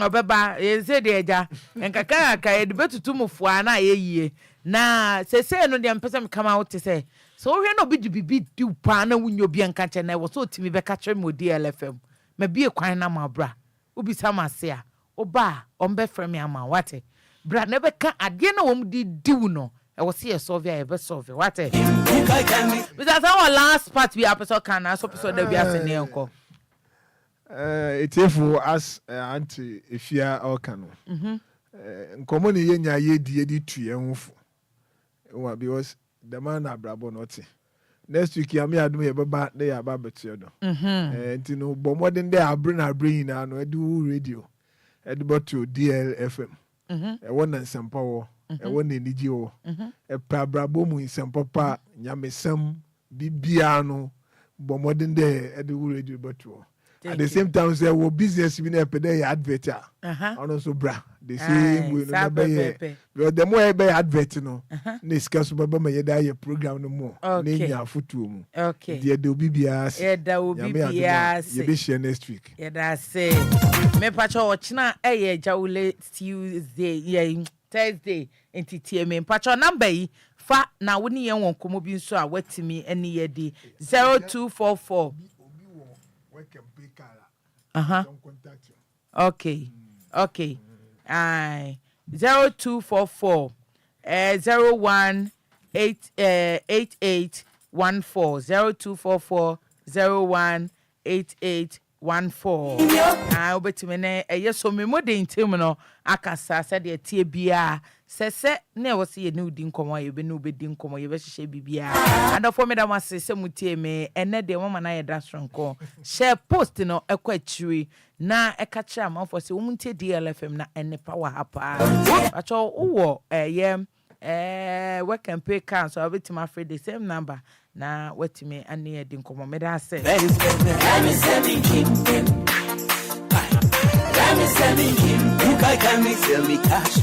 obeba yeze de eja enkaka ka ye de betutu mufua na ye na sese no de mpesa me come out say so hwe no bibi di pa na wunyo bi enka che na wo so timi be ka kire mo DLFM ma bi ekwan na ma bra obi sama se a oba ombe frame ama wate bra na be ka ade na wo di diu no e wo se ye solve ya e be solve wate because our last part we episode can na so episode da bi asene enko it's for us anti Efya Okano. Nkomo ni yenya yedi tuye nfu. Wa because the man abrabo noti. Next week ya me adum ye baba na ya ba betu do. Enti no bomodin dey abrin na no edu radio. Edu botu DLFM. E wona nsempa wo. E wona eniji wo. E pa abrabo mu nsempa pa nyamesam bibia no bomodin dey edu radio botu. At the same time, say we business we never pay advert. Also, bra. They say we no pay. Because the more I pay advert, no, discuss about my year program no more. Okay. Okay. There will be bias. Yeah, there will be bias. You be share next week. Yeah, that's it. Me pacho watchna Jawle Tuesday, yeah, Thursday. Entity me pacho number fa na woni yen won komo bi nso a watimi ene ye di 0244. Don't contact you. Okay. Okay. 0244 018814 0244 018814 obetime ne yeso me modern team no akasa se de tie bia sese ne wo se ye ne udi nkomo ye be ne obedi nkomo ye be hye bibia and for me da wase se mutie me ene de mama na ye da stronko share post no ekwa chiri na eka kira amfo se wo mutie DLFM na ene power hapa acho wo work and pay can so obetima free the same number na wetime ane ye di nkomo me da se let me send him. You can me sell me cash.